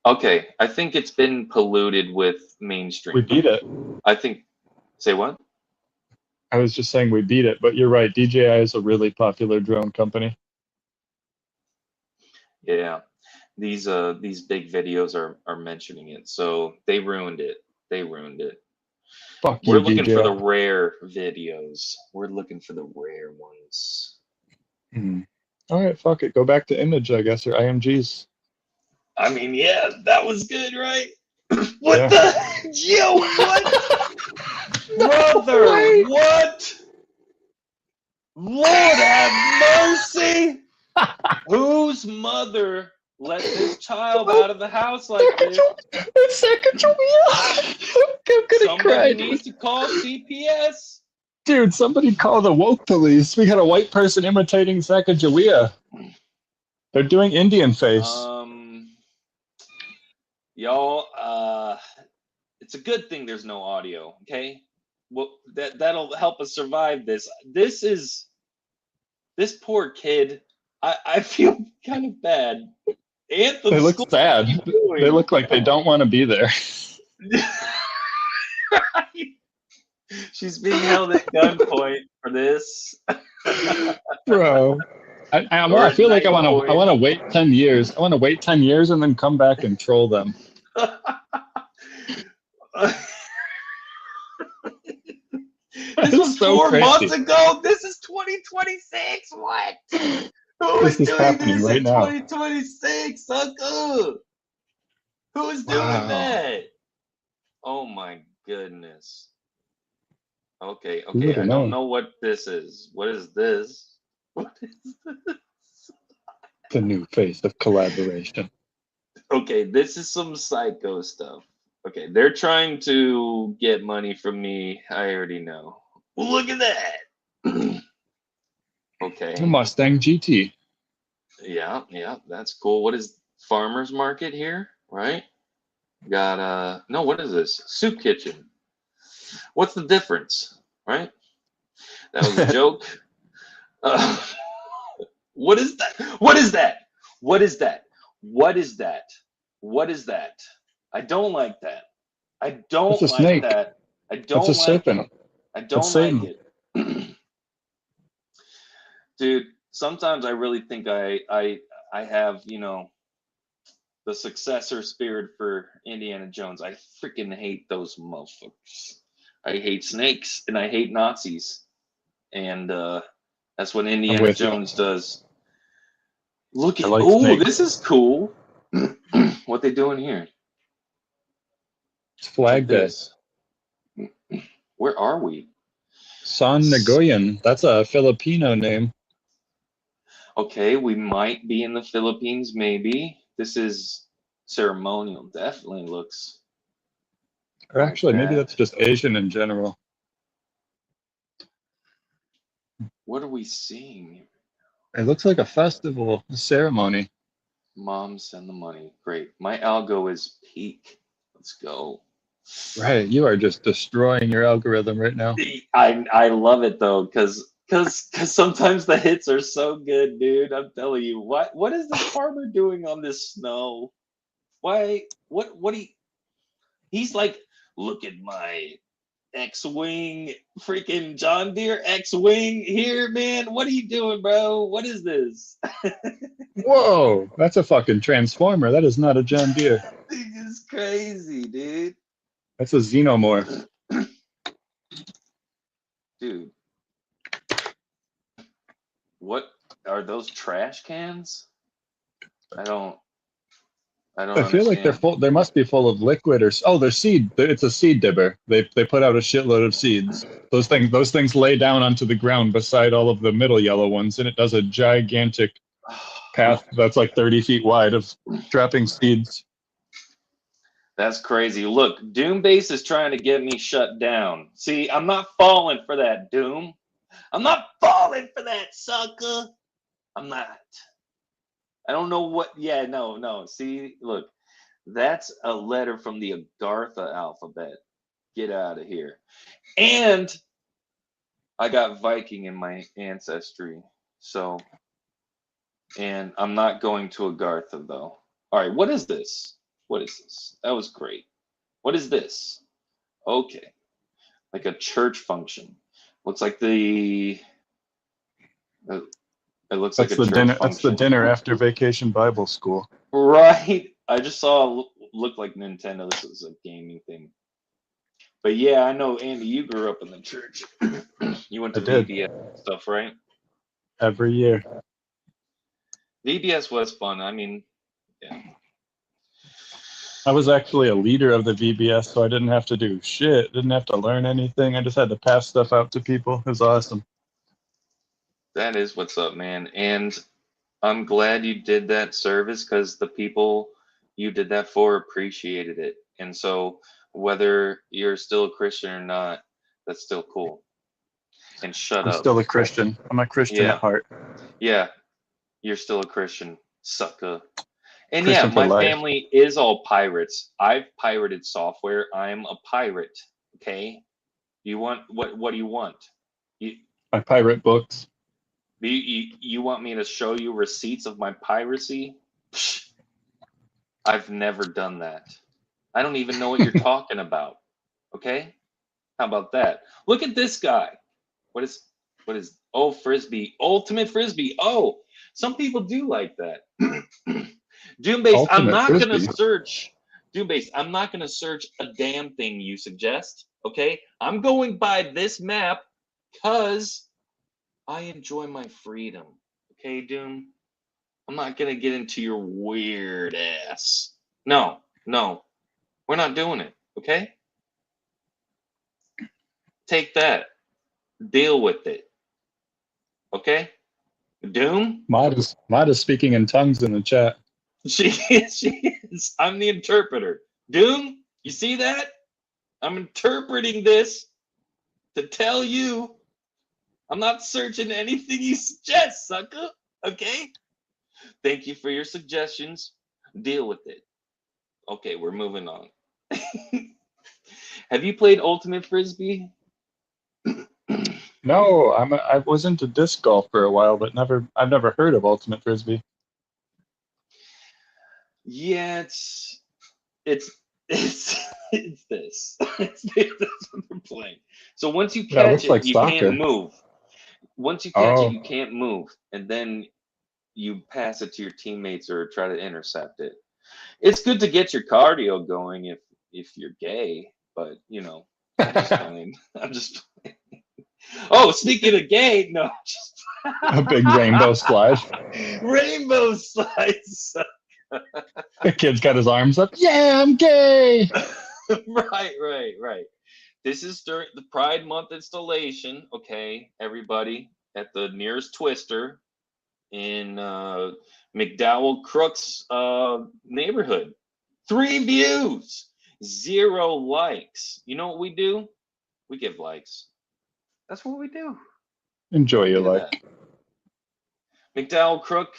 Okay, I think it's been polluted with mainstream. We beat it. I think, say what? I was just saying we beat it, but you're right. DJI is a really popular drone company. Yeah, these big videos are mentioning it, so they ruined it. They ruined it. Fuck We're you, looking DJI. for the rare videos. We're looking for the rare ones. All right, fuck it. Go back to image, I guess, or IMGs. I mean, yeah, that was good, right? What the? Yo, what? Brother, what? Lord have mercy! Whose mother let this child out of the house like this? It's Sacagawea! I'm gonna cry. Somebody needs to call CPS. Dude, somebody call the woke police. We had a white person imitating Sacagawea. They're doing Indian face. Y'all, it's a good thing there's no audio, okay? Well, that'll help us survive this. This poor kid. I feel kind of bad. Anthem. They look sad. They look like they don't want to be there. She's being held at gunpoint for this. Bro. I feel like I want to wait 10 years. I want to wait 10 years and then come back and troll them. This was so 4 months ago. This is 2026. What? Who is doing happening this right in now? 2026? Sucka. Who is doing that? Oh my goodness. Okay, I don't know what this is. What is this? What is this? The new face of collaboration. Okay, this is some psycho stuff. Okay, they're trying to get money from me. I already know. Look at that. Okay. The Mustang GT. Yeah, that's cool. What is farmer's market here? Right? Got no, what is this? Soup kitchen. What's the difference? Right? That was a joke. What is that? What is that? What is that? What is that? What is that? I don't like that. I don't like snake. that. I don't That's a like serpent. it. I don't like it. Dude, sometimes I really think I have, you know, the successor spirit for Indiana Jones. I freaking hate those motherfuckers. I hate snakes and I hate Nazis. And that's what Indiana Jones does. Look at snakes. This is cool. What they doing here? It's Flag Day. Where are we? San Nagoyan. That's a Filipino name. Okay, we might be in the Philippines, maybe. This is ceremonial. Definitely looks. Or actually, maybe that's just Asian in general. What are we seeing? It looks like a festival, a ceremony. Mom, send the money. Great. My algo is peak. Let's go. Right, you are just destroying your algorithm right now. I love it though, because sometimes the hits are so good, dude. I'm telling you. What is this farmer doing on this snow? Why? What he's like, look at my X-Wing, freaking John Deere X-Wing here, man. What are you doing, bro? What is this? Whoa, that's a fucking transformer. That is not a John Deere. This is crazy, dude. That's a xenomorph. Dude. What are those trash cans? I don't feel like they're full. They must be full of liquid or they're seed. It's a seed dibber. They put out a shitload of seeds. Those things lay down onto the ground beside all of the middle yellow ones, and it does a gigantic path that's like 30 feet wide of dropping seeds. That's crazy. Look, Doombase is trying to get me shut down. See, I'm not falling for that, Doom. I'm not falling for that, sucker. I'm not. I don't know what. Yeah, no. See, look, that's a letter from the Agartha alphabet. Get out of here. And I got Viking in my ancestry. So, and I'm not going to Agartha, though. All right, what is this? What is this? That was great. What is this? Okay. Like a church function. Looks like the... It looks like a church function. That's the dinner after Vacation Bible School. Right. I just saw look like Nintendo. This is a gaming thing. But yeah, I know, Andy, you grew up in the church. You went to VBS stuff, right? Every year. VBS was fun. I mean, yeah. I was actually a leader of the VBS, so I didn't have to do shit. Didn't have to learn anything. I just had to pass stuff out to people. It was awesome. That is what's up, man. And I'm glad you did that service because the people you did that for appreciated it. And so whether you're still a Christian or not, that's still cool. And shut up. I'm still a Christian. I'm a Christian at heart. Yeah. You're still a Christian, sucker. And Christian yeah, my life. family is all pirates. I've pirated software. I'm a pirate. Okay. You want what do you want? My pirate books. You want me to show you receipts of my piracy? Psh, I've never done that. I don't even know what you're talking about. Okay? How about that? Look at this guy. What is oh, frisbee, ultimate frisbee. Oh, some people do like that. Doombase, I'm Ultimate not gonna frisbee. search. Doombase, I'm not gonna search a damn thing you suggest. Okay, I'm going by this map because I enjoy my freedom. Okay, Doom. I'm not gonna get into your weird ass. No, we're not doing it. Okay. Take that. Deal with it. Okay? Doom? Mod is speaking in tongues in the chat. She is. I'm the interpreter. Doom, you see that? I'm interpreting this to tell you I'm not searching anything you suggest, sucker. Okay? Thank you for your suggestions. Deal with it. Okay, we're moving on. Have you played Ultimate Frisbee? No, I was into disc golf for a while, but I've never heard of Ultimate Frisbee. Yeah, it's this. It's this. That's what they're playing. So once you Yeah, it catch looks it, like you soccer. can't move. Once you catch it, Oh. you can't move, and then you pass it to your teammates or try to intercept it. It's good to get your cardio going if you're gay, but you know, I'm just playing. I'm just playing. Oh, speaking of gay, no, just A big rainbow slide. rainbow slides. The kid's got his arms up. Yeah, I'm gay. Right. This is during the Pride Month installation. Okay, everybody at the nearest Twister in McDowell Crooks neighborhood. 3 views, 0 likes. You know what we do? We give likes. That's what we do. Enjoy your Look life. at that. McDowell Crook,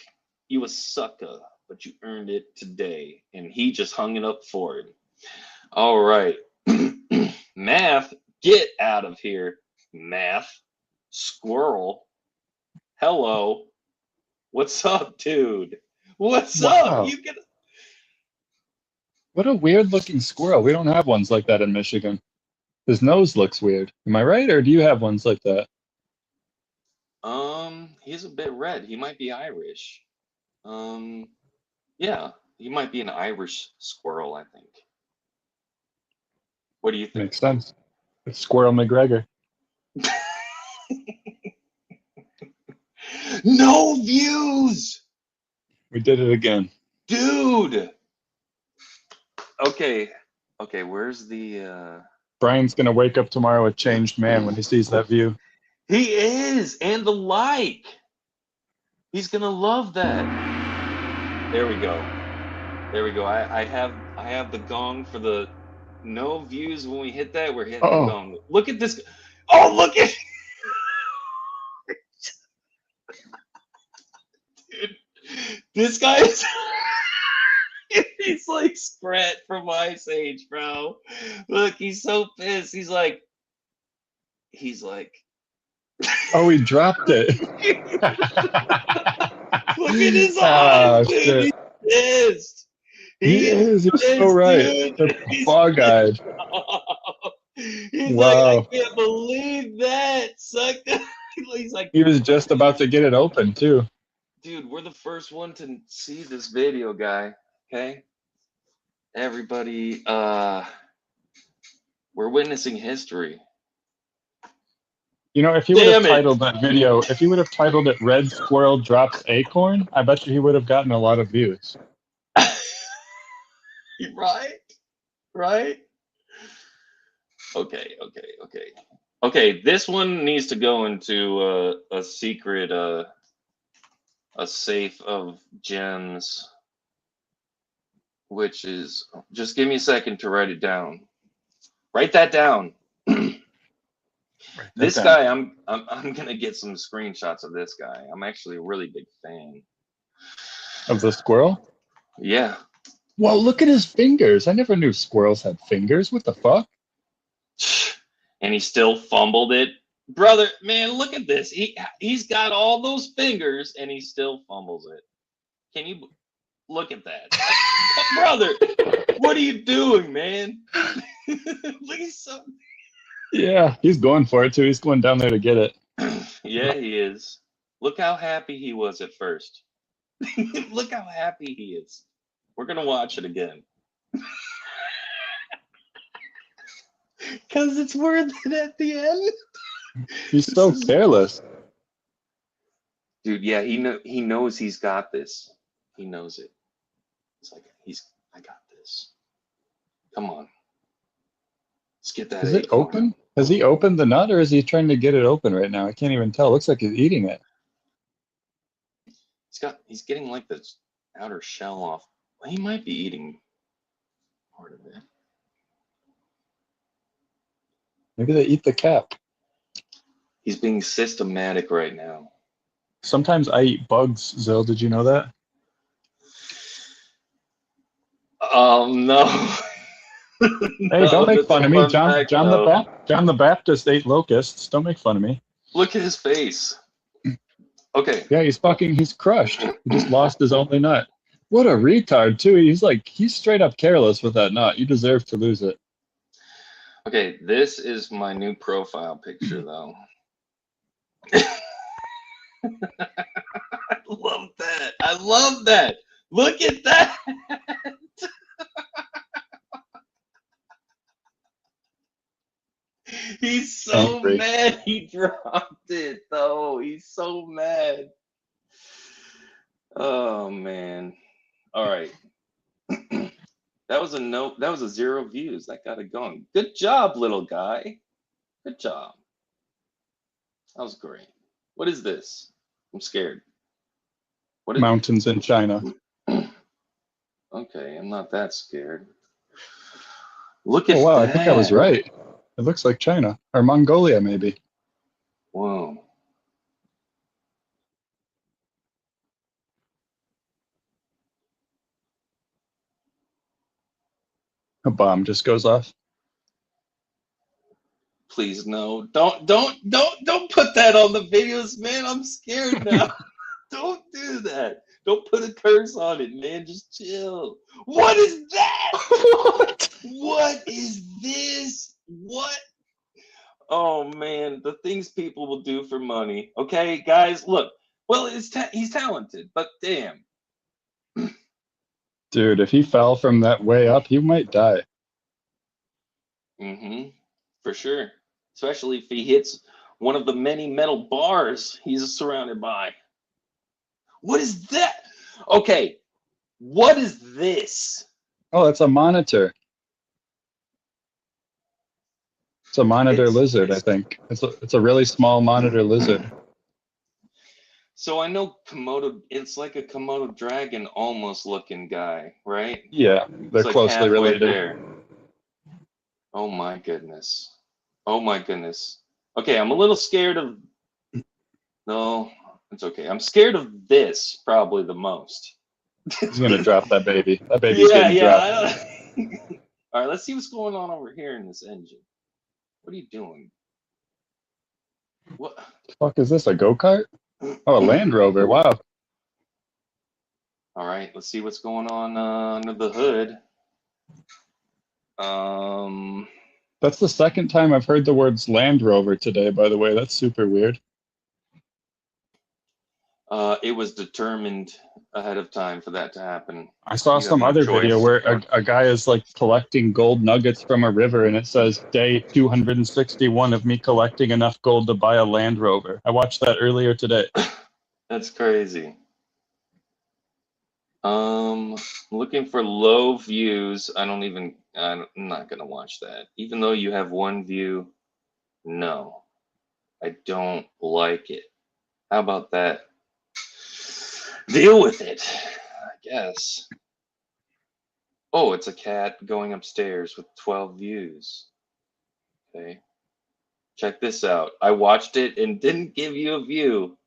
you a sucker, but you earned it today. And he just hung it up for it. All right. Math, get out of here. Math. Squirrel. Hello. What's up, dude? What's Wow. up? You can. What a weird looking squirrel. We don't have ones like that in Michigan. His nose looks weird. Am I right, or do you have ones like that? He's a bit red. He might be Irish. Yeah, he might be an Irish squirrel, I think. What do you think? Makes sense. It's Squirrel McGregor. No views, We did it again. dude. Okay, where's the Brian's gonna wake up tomorrow a changed man when he sees that view. He is, and the like. He's gonna love that. There we go. I have the gong for the no views. When we hit that, we're hitting the gong. Look at this. Oh, look at dude. This guy is he's like Sprat from Ice Age, bro. Look, he's so pissed. He's like Oh, he dropped it. Look at his eyes, dude. Shit. He's pissed. He is. You're so right. Dude. The fog-eyed. He's Wow. like, I can't believe that. Sucker. He's like, He was just about to get it open too. dude, we're the first one to see this video, guy. Okay, everybody, we're witnessing history. You know, if he would have titled that video, if he would have titled it "Red Squirrel Drops Acorn," I bet you he would have gotten a lot of views. Right. Okay. This one needs to go into a secret, a safe of gems, which is, just give me a second to write it down. Write that down. This guy, I'm gonna get some screenshots of this guy. I'm actually a really big fan of the squirrel. Yeah. Whoa, look at his fingers. I never knew squirrels had fingers. What the fuck? And he still fumbled it. Brother, man, look at this. He's got all those fingers and he still fumbles it. Can you look at that? Brother, what are you doing, man? Look at something. Yeah, he's going for it too. He's going down there to get it. Yeah, he is. Look how happy he was at first. Look how happy he is. We're gonna watch it again. Cause it's worth it at the end. He's so careless. Dude, yeah, he knows he's got this. He knows it. It's like I got this. Come on. Let's get that Is it acorn. open? Has he opened the nut, or is he trying to get it open right now? I can't even tell. It looks like he's eating it. He's getting like the outer shell off. Well, he might be eating part of it. Maybe they eat the cap. He's being systematic right now. Sometimes I eat bugs, Zill. Did you know that? No. Hey, don't make fun of me. John Fact, the Baptist ate locusts. Don't make fun of me. Look at his face. Okay. Yeah, he's crushed. He just lost his only nut. What a retard, too. He's straight up careless with that nut. You deserve to lose it. Okay, this is my new profile picture, though. I love that. I love that. Look at that. He's so Angry. mad he dropped it, though. He's so mad. Oh, man. All right. That was a 0 views. That got it going. Good job, little guy. Good job. That was great. What is this? I'm scared. What is Mountains in China. Okay, I'm not that scared. Look at Oh, wow, that. I think I was right. It looks like China. Or Mongolia, maybe. Whoa. A bomb just goes off. Please no. Don't put that on the videos, man. I'm scared now. Don't do that. Don't put a curse on it, man. Just chill. What is that? What? What is this? What? Oh man, the things people will do for money. Okay, guys, look. Well, he's talented, but damn. Dude, if he fell from that way up, he might die. For sure. Especially if he hits one of the many metal bars he's surrounded by. What is that? Okay, what is this? Oh, it's a monitor. It's a monitor lizard, I think. It's a really small monitor lizard. So I know Komodo, it's like a Komodo dragon almost looking guy, right? Yeah, they're It's closely halfway related. there. Oh my goodness. Oh my goodness. Okay, I'm a little scared of. No, it's okay. I'm scared of this probably the most. He's gonna drop that baby. That baby's getting dropped. All right, let's see what's going on over here in this engine. What are you doing? What The fuck is this? A go-kart? Oh, a Land Rover. Wow. All right, let's see what's going on under the hood. That's the second time I've heard the words Land Rover today, by the way. That's super weird. It was determined ahead of time for that to happen. I saw some other video where a guy is like collecting gold nuggets from a river, and it says day 261 of me collecting enough gold to buy a Land Rover. I watched that earlier today. That's crazy. Looking for low views. I'm not gonna watch that. Even though you have 1 view, no, I don't like it. How about that? Deal with it, I guess. Oh, it's a cat going upstairs with 12 views. Okay. Check this out. I watched it and didn't give you a view.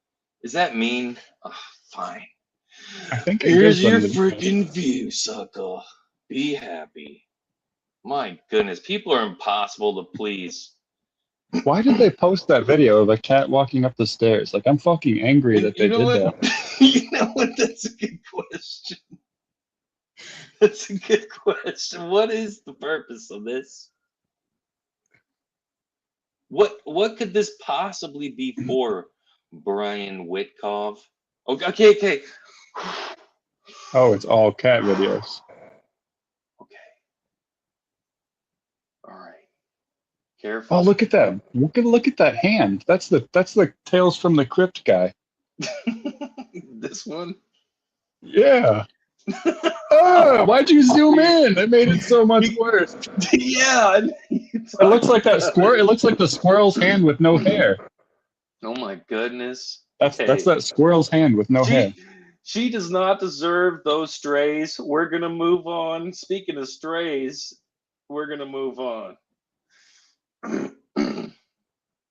Is that mean? Oh, fine. I think Here's your freaking view, sucker. Be happy. My goodness, people are impossible to please. Why did they post that video of a cat walking up the stairs? Like, I'm fucking angry that they did that. You know what? That's a good question. That's a good question. What is the purpose of this? What could this possibly be for, Brian Whitkov? Okay. Oh, it's all cat videos. Okay. All right. Careful. Oh, look at that! Look at that hand. That's the Tales from the Crypt guy. This one. Yeah. Oh, why'd you zoom in? That made it so much worse. Yeah. It looks like that squirrel. It looks like the squirrel's hand with no hair. Oh my goodness. That's that squirrel's hand with no hair. She does not deserve those strays. We're gonna move on. Speaking of strays, we're gonna move on.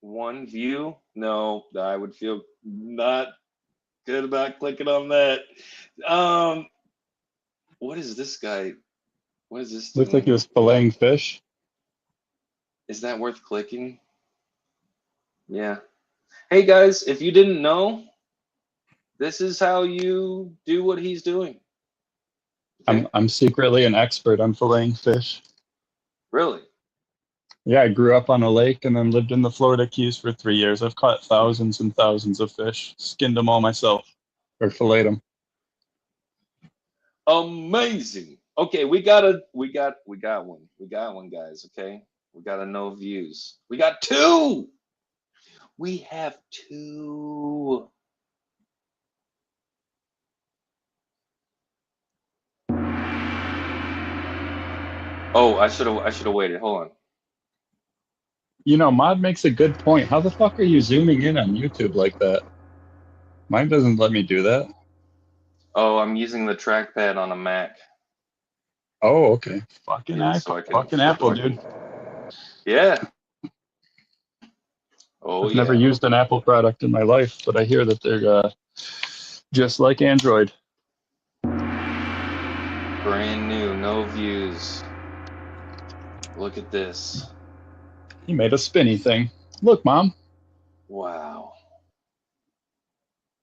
One view? No, I would feel not good about clicking on that. What is this guy? What is this? Looks like he was filleting fish. Is that worth clicking? Yeah. Hey guys, if you didn't know, this is how you do what he's doing. Okay? I'm secretly an expert on filleting fish. Really? Yeah, I grew up on a lake and then lived in the Florida Keys for 3 years. I've caught thousands and thousands of fish, skinned them all myself, or filleted them. Amazing. Okay, we got one. We got one, guys. Okay, we got to know views. We got 2. We have 2. Oh, I should have waited. Hold on. You know, Mod makes a good point. How the fuck are you zooming in on YouTube like that? Mine doesn't let me do that. Oh, I'm using the trackpad on a Mac. Oh, okay. Fucking Yeah, Apple, so I can- fucking Apple, dude. Yeah. Oh, I've never used an Apple product in my life, but I hear that they're just like Android. Brand new, no views. Look at this. He made a spinny thing. Look, Mom. Wow.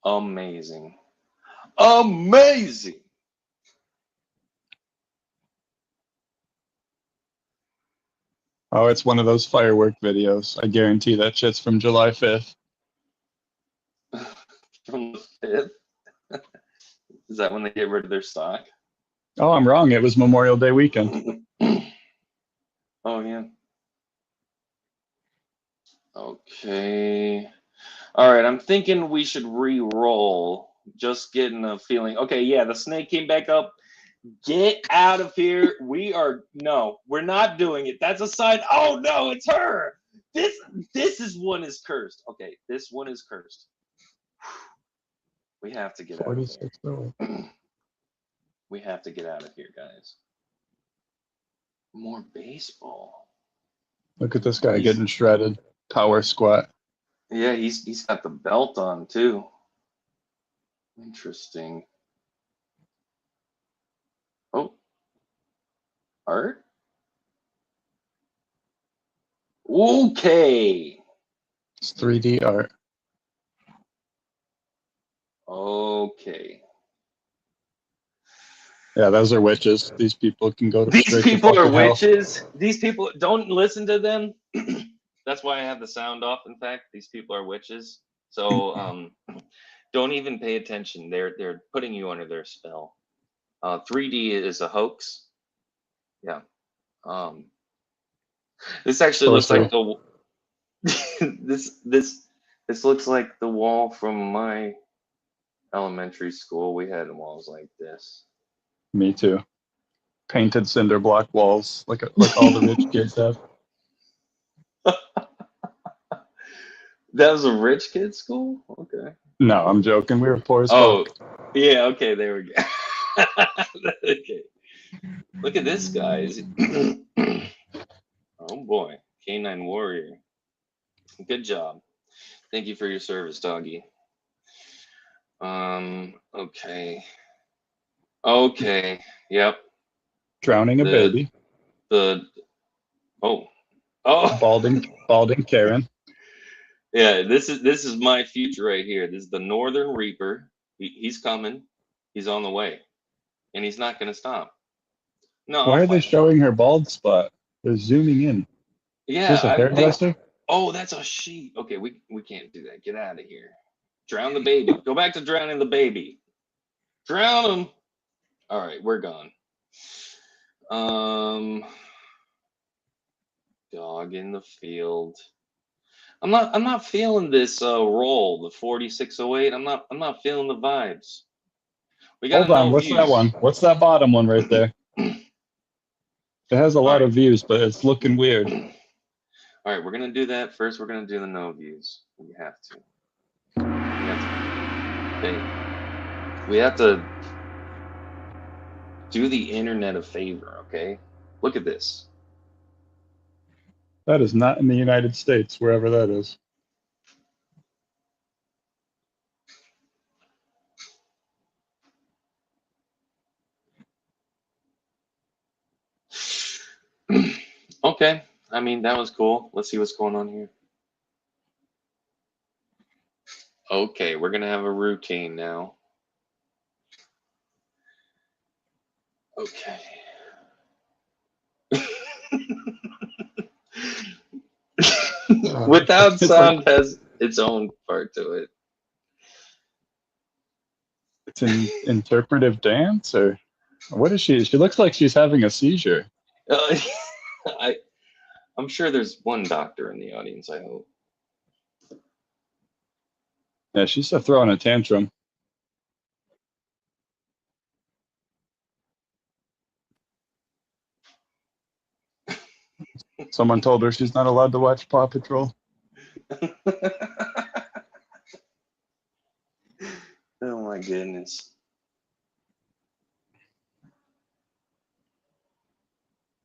Amazing. Amazing. Oh, it's one of those firework videos. I guarantee that shit's from July 5th. From the 5th? Is that when they get rid of their stock? Oh, I'm wrong. It was Memorial Day weekend. Oh, yeah. Okay. All right, I'm thinking we should re-roll. Just getting a feeling. Okay, yeah, the snake came back up. Get out of here. We're not doing it. That's a sign. Oh, no, it's her. This one is cursed. Okay, this one is cursed. We have to get out of here. We have to get out of here, guys. More baseball. Look at this guy getting shredded. Power squat. Yeah, he's got the belt on too. Interesting. Oh, art. Okay. It's 3D art. Okay. Yeah, those are witches. These people can go to These people are hell. witches. These people, don't listen to them. That's why I have the sound off. In fact, these people are witches. So don't even pay attention. They're putting you under their spell. 3D is a hoax. Yeah. This actually looks like the this looks like the wall from my elementary school. We had walls like this. Me too. Painted cinder block walls, like all the rich kids have. That was a rich kid school? Okay. No, I'm joking. We were poor as fuck. Yeah, okay, there we go. Okay. Look at this guy. Oh boy, Canine Warrior. Good job. Thank you for your service, doggy. Okay. Okay. Yep. Drowning a baby. Balding Karen. Yeah, this is my future right here. This is the Northern Reaper. He's coming. He's on the way, and he's not going to stop. No. Why are they showing her bald spot? They're zooming in. Yeah. Is this a hairdresser? Oh, that's a sheep. Okay, we can't do that. Get out of here. Drown the baby. Go back to drowning the baby. Drown him. All right, we're gone. Dog in the field. I'm not feeling this roll, the 4608. I'm not feeling the vibes. We got Hold on, what's that one? What's that bottom one right there? It has a lot of views, but it's looking weird. All right, we're gonna do that first. We're gonna do the no views. We have to. Okay. We have to do the internet a favor. Okay. Look at this. That is not in the United States, wherever that is. Okay. I mean, that was cool. Let's see what's going on here. Okay, we're gonna have a routine now. Okay. Without sound has its own part to it. It's an interpretive dance, or what is she? She looks like she's having a seizure. I'm sure there's one doctor in the audience, I hope. Yeah, she's throwing a tantrum. Someone told her she's not allowed to watch Paw Patrol. Oh my goodness.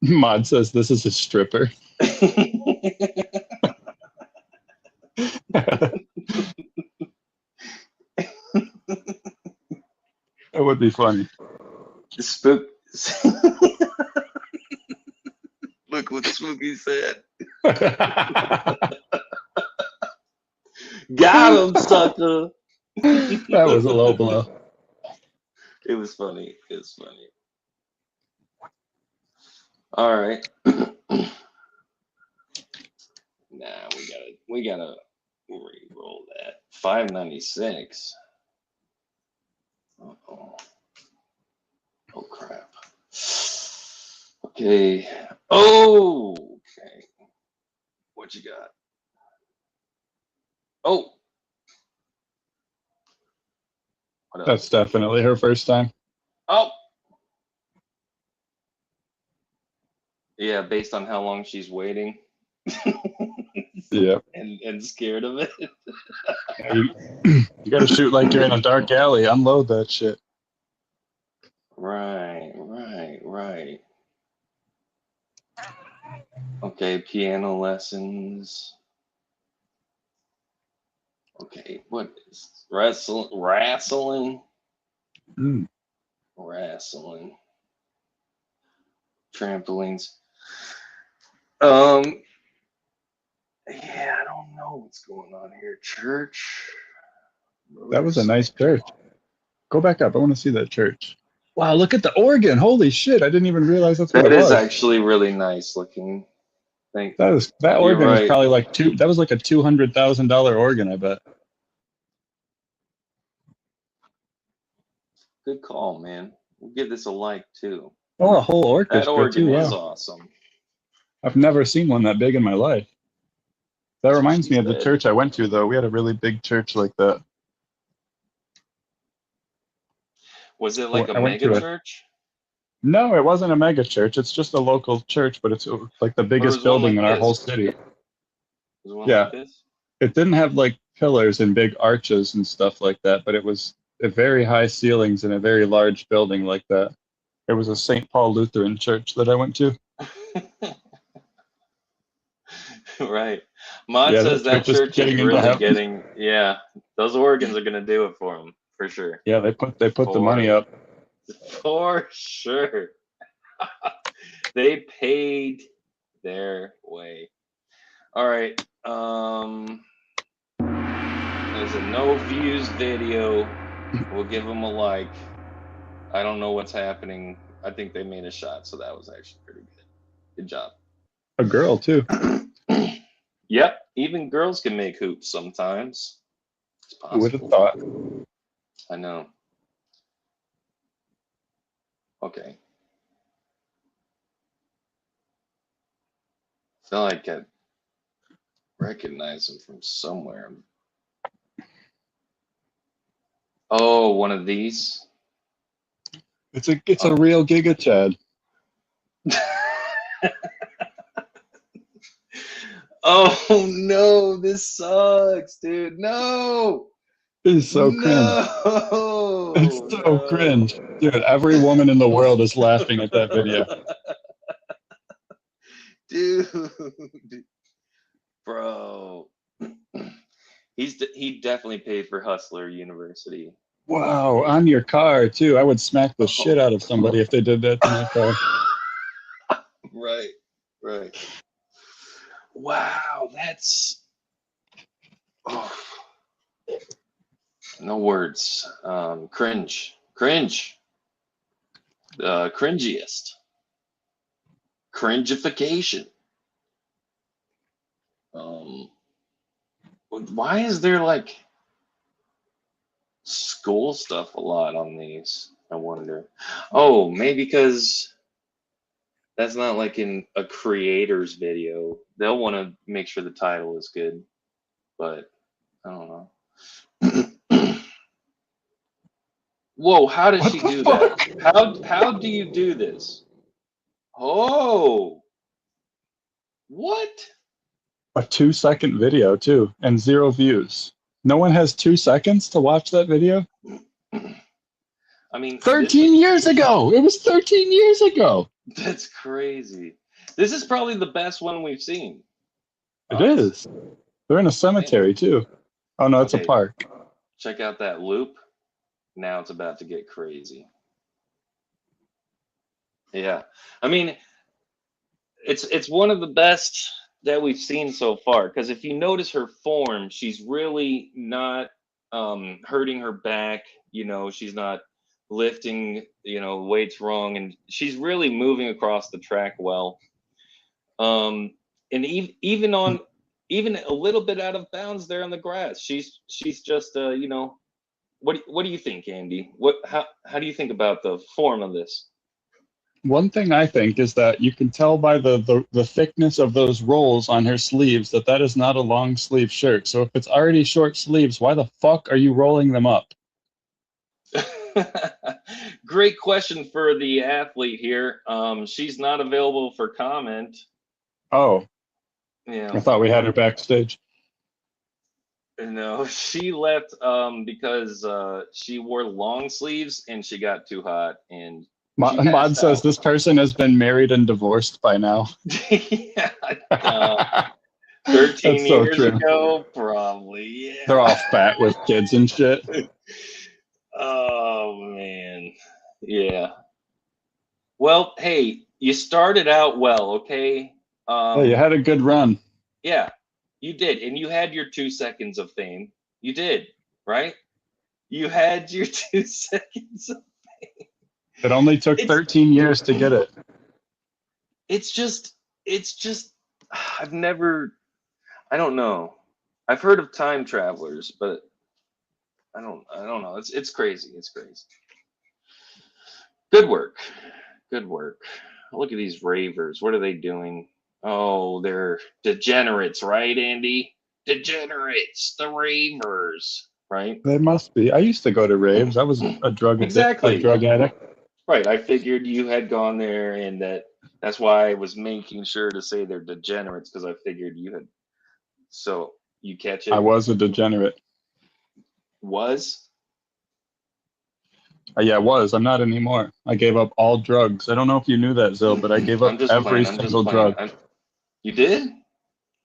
Mod says this is a stripper. That would be funny. Spook. Look what Spooky said. Got him, sucker. That was a low blow. It was funny. It was funny. All right. Nah, we gotta re-roll that. 596. Uh-oh. Oh crap. Okay. Oh, okay. What you got? Oh. What That's definitely her first time. Oh. Yeah, based on how long she's waiting. Yeah. And scared of it. You gotta shoot like you're in a dark alley. Unload that shit. Right. Okay, piano lessons. Okay, what is wrestling? Wrestling. Trampolines. Yeah, I don't know what's going on here. Church. That was a nice church. Go back up. I want to see that church. Wow, look at the organ. Holy shit. I didn't even realize that's what it was. That is actually really nice looking. That organ was probably like that was like a $200,000 organ, I bet. Good call, man. We'll give this a like too. Oh, a whole orchestra. That organ too. is Wow. awesome. I've never seen one that big in my life. That reminds me of the church I went to, though. We had a really big church like that. Was it like a mega church? No, it wasn't a mega church. It's just a local church, but it's like the biggest building in our whole city. Yeah. It didn't have like pillars and big arches and stuff like that, but it was a very high ceilings in a very large building like that. It was a St. Paul Lutheran church that I went to. Right. Mod says that church is really getting, those organs are going to do it for them, for sure. Yeah, they put the money up. For sure. They paid their way. All right. There's a no views video. We'll give them a like. I don't know what's happening. I think they made a shot, so that was actually pretty good. Good job. A girl too. Yeah, Yep, even girls can make hoops sometimes. It's Who would have possible. thought? I know. Okay. I feel like I recognize him from somewhere. Oh, one of these. It's a real Giga Chad. Oh no, this sucks, dude. No. It's so cringe. No. It's so cringe. Dude, every woman in the world is laughing at that video. Dude. Bro. He definitely paid for Hustler University. Wow, on your car too. I would smack the shit out of somebody if they did that to my car. Right, right. Wow, that's no words. Cringe, cringiest, cringification. Why is there like school stuff a lot on these? I wonder. Oh, maybe because that's not like in a creator's video. They'll want to make sure the title is good, but I don't know. Whoa, how does she do that? How do you do this? Oh, what? A 2-second video too, and 0 views. No one has 2 seconds to watch that video? I mean, 13 years ago. It was 13 years ago. That's crazy. This is probably the best one we've seen. It is. They're in a cemetery too. Oh no, it's a park. Check out that loop. Now it's about to get crazy. Yeah. I mean, it's one of the best that we've seen so far, because if you notice her form, she's really not hurting her back. You know, she's not lifting, you know, weights wrong, and she's really moving across the track well. And even a little bit out of bounds there on the grass, she's just you know, what do you think, Andy? How do you think about the form of this? One thing I think is that you can tell by the thickness of those rolls on her sleeves that that is not a long sleeve shirt. So if it's already short sleeves, why the fuck are you rolling them up? Great question for the athlete here. She's not available for comment. Oh. Yeah. I thought we had her backstage. No, she left because she wore long sleeves and she got too hot, and Mod says this person has been married and divorced by now. Yeah, 13 so years true. ago, probably. Yeah. They're all fat with kids and shit. Oh man, yeah. Well, hey, you started out well, okay? Hey, you had a good run. Yeah, you did, and you had your 2 seconds of fame. You did, right? You had your 2 seconds of fame. It only took 13 years to get it. It's just, I don't know. I've heard of time travelers, but I don't know. It's crazy. It's crazy. Good work. Good work. Look at these ravers. What are they doing? Oh, they're degenerates, right, Andy? Degenerates, the ravers, right? They must be. I used to go to raves. I was a drug addict. Right. I figured you had gone there, and that's why I was making sure to say they're degenerates, because I figured you had. So you catch it? I was a degenerate. Was? Yeah, I was. I'm not anymore. I gave up all drugs. I don't know if you knew that, Zill, but I gave up every single drug. You did?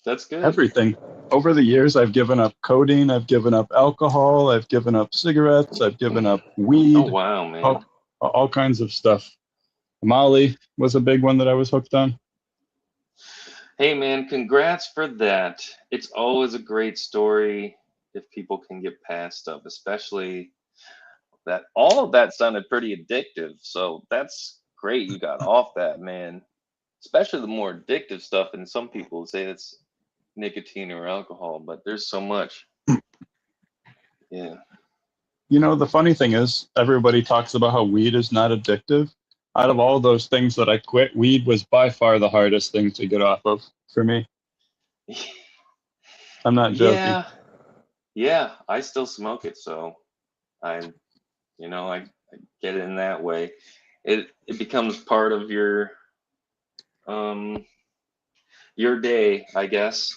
That's good. Everything. Over the years, I've given up codeine. I've given up alcohol. I've given up cigarettes. I've given up weed. Oh, wow, man. All kinds of stuff. Molly was a big one that I was hooked on. Hey, man, congrats for that. It's always a great story if people can get past stuff, especially that all of that sounded pretty addictive. So that's great. You got off that, man. Especially the more addictive stuff. And some people say nicotine or alcohol, but there's so much. Yeah. You know, the funny thing is, everybody talks about how weed is not addictive. Out of all those things that I quit, weed was by far the hardest thing to get off of for me. I'm not joking. Yeah, I still smoke it, so I get it in that way. It becomes part of your day, I guess.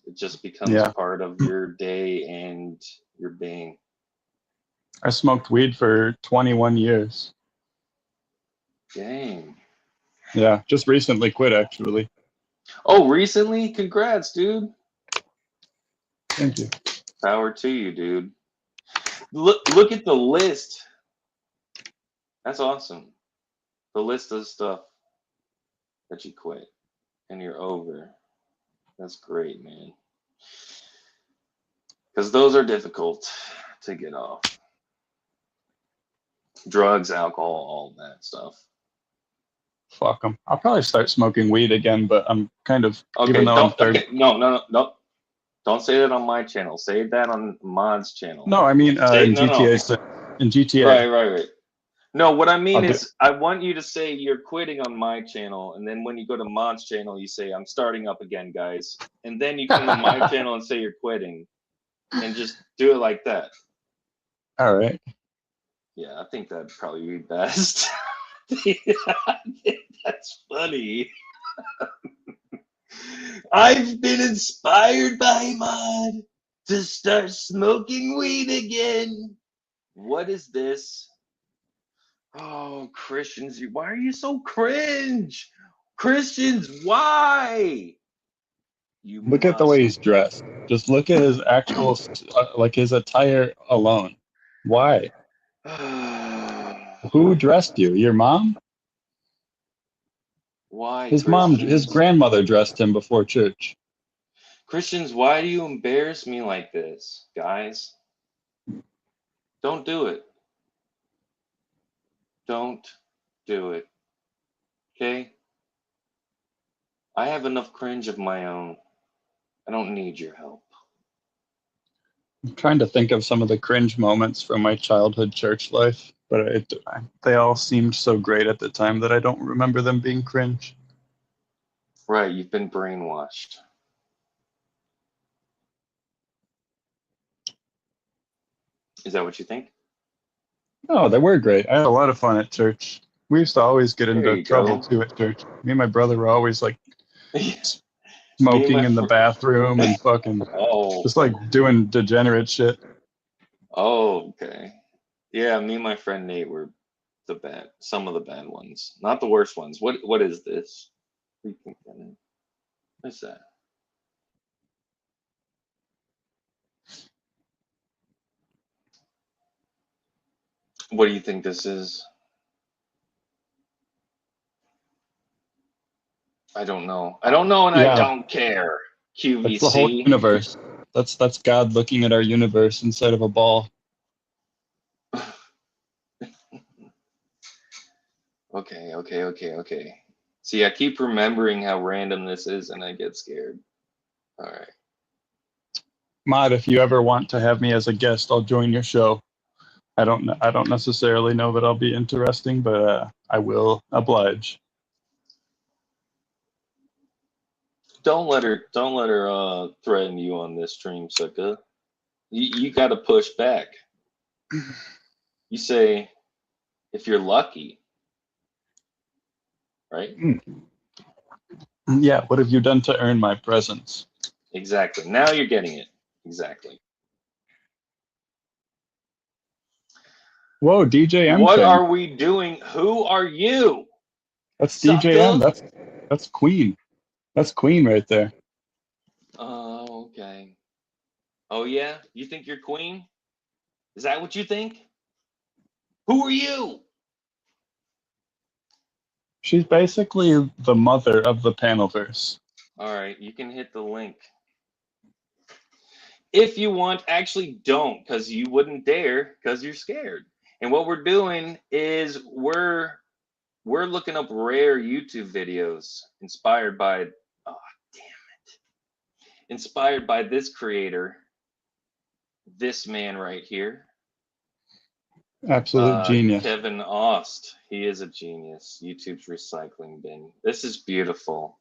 It just becomes part of your day and your being. I smoked weed for 21 years. Dang. Yeah, just recently quit, actually. Oh, recently? Congrats, dude. Thank you. Power to you, dude. Look at the list. That's awesome. The list of stuff that you quit and you're over. That's great, man. Because those are difficult to get off. Drugs, alcohol, all that stuff. Fuck them. I'll probably start smoking weed again, but I'm kind of, okay. Even though I'm third. Okay, no. Don't say that on my channel. Say that on Mod's channel. No, I mean in GTA. In GTA. Right. No, what I mean is I want you to say you're quitting on my channel, and then when you go to Mod's channel, you say, I'm starting up again, guys. And then you come to my channel and say you're quitting. And just do it like that. All right. Yeah, I think that'd probably be best. That's funny. I've been inspired by Mod to start smoking weed again. What is this? Oh, Christians, why are you so cringe? Christians, why? You look at the way he's dressed. Just look at his actual, like his attire alone. Why? Who dressed you? Your mom? Why? His mom, his grandmother dressed him before church. Christians, why do you embarrass me like this, guys? Don't do it. Don't do it. Okay? I have enough cringe of my own. I don't need your help. I'm trying to think of some of the cringe moments from my childhood church life, but they all seemed so great at the time that I don't remember them being cringe. Right, you've been brainwashed. Is that what you think? No, they were great. I had a lot of fun at church. We used to always get into trouble too at church. Me and my brother were always like smoking in the bathroom and fucking just like doing degenerate shit. Oh, okay. Yeah, me and my friend Nate were some of the bad ones. Not the worst ones. What is this? What's that? What do you think this is? I don't know. I don't know, and I don't care. QVC. That's the whole universe. That's God looking at our universe inside of a ball. Okay. See, I keep remembering how random this is, and I get scared. All right. Mod, if you ever want to have me as a guest, I'll join your show. I don't necessarily know that I'll be interesting, but I will oblige. Don't let her threaten you on this stream, SUCKA. You got to push back. You say, if you're lucky, right? Yeah, what have you done to earn my presence? Exactly. Now you're getting it. Exactly. Whoa, DJ M. What are we doing? Who are you? That's DJ M. That's Queen. That's Queen right there. Oh, okay. Oh, yeah? You think you're Queen? Is that what you think? Who are you? She's basically the mother of the Panelverse. All right, you can hit the link. If you want, actually don't, because you wouldn't dare, because you're scared. And what we're doing is we're looking up rare YouTube videos inspired by, oh, damn it. inspired by this creator, this man right here. Absolute genius. Kevin Ost. He is a genius. YouTube's recycling bin. This is beautiful.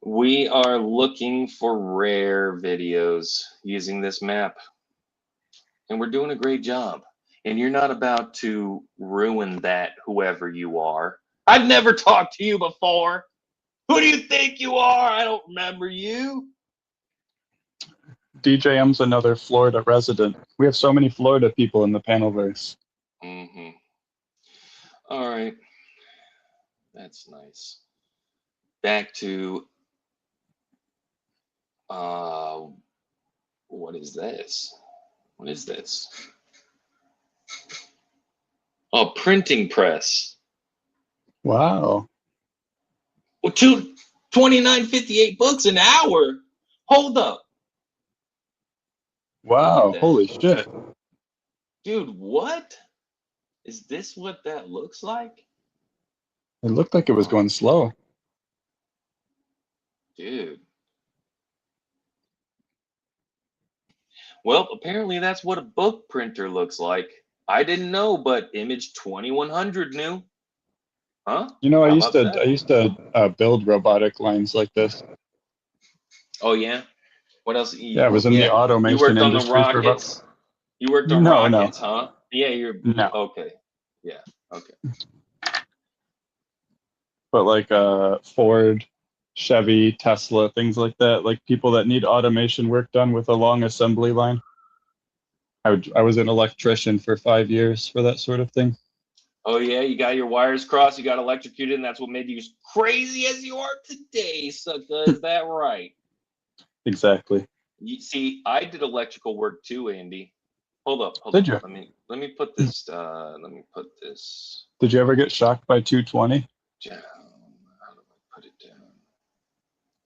We are looking for rare videos using this map. And we're doing a great job. And you're not about to ruin that, whoever you are. I've never talked to you before. Who do you think you are? I don't remember you. DJM's another Florida resident. We have so many Florida people in the Panelverse. Mm-hmm. All right. That's nice. Back to what is this? What is this? Oh, printing press. Wow. Well, $29.58 an hour. Hold up. Wow. Holy shit. Dude, what? Is this what that looks like? It looked like it was going slow. Dude. Well, apparently that's what a book printer looks like. I didn't know, but Image 2100 knew. Huh? You know, I How used about to build robotic lines like this. Oh yeah. What else? Yeah, I was in the automation You worked on the industry for about. rockets. You worked on No, no. rockets, huh? Yeah, you're No. okay. Yeah, okay. But like Ford, Chevy, Tesla, things like that, like people that need automation work done with a long assembly line. I was an electrician for 5 years for that sort of thing. Oh yeah, you got your wires crossed, you got electrocuted, and that's what made you as crazy as you are today, sucker. Is that right? Exactly. You see, I did electrical work too, Andy. Hold up. Did you? Let me put this. Let me put this Did you ever get shocked by 220? down. How do I put it down?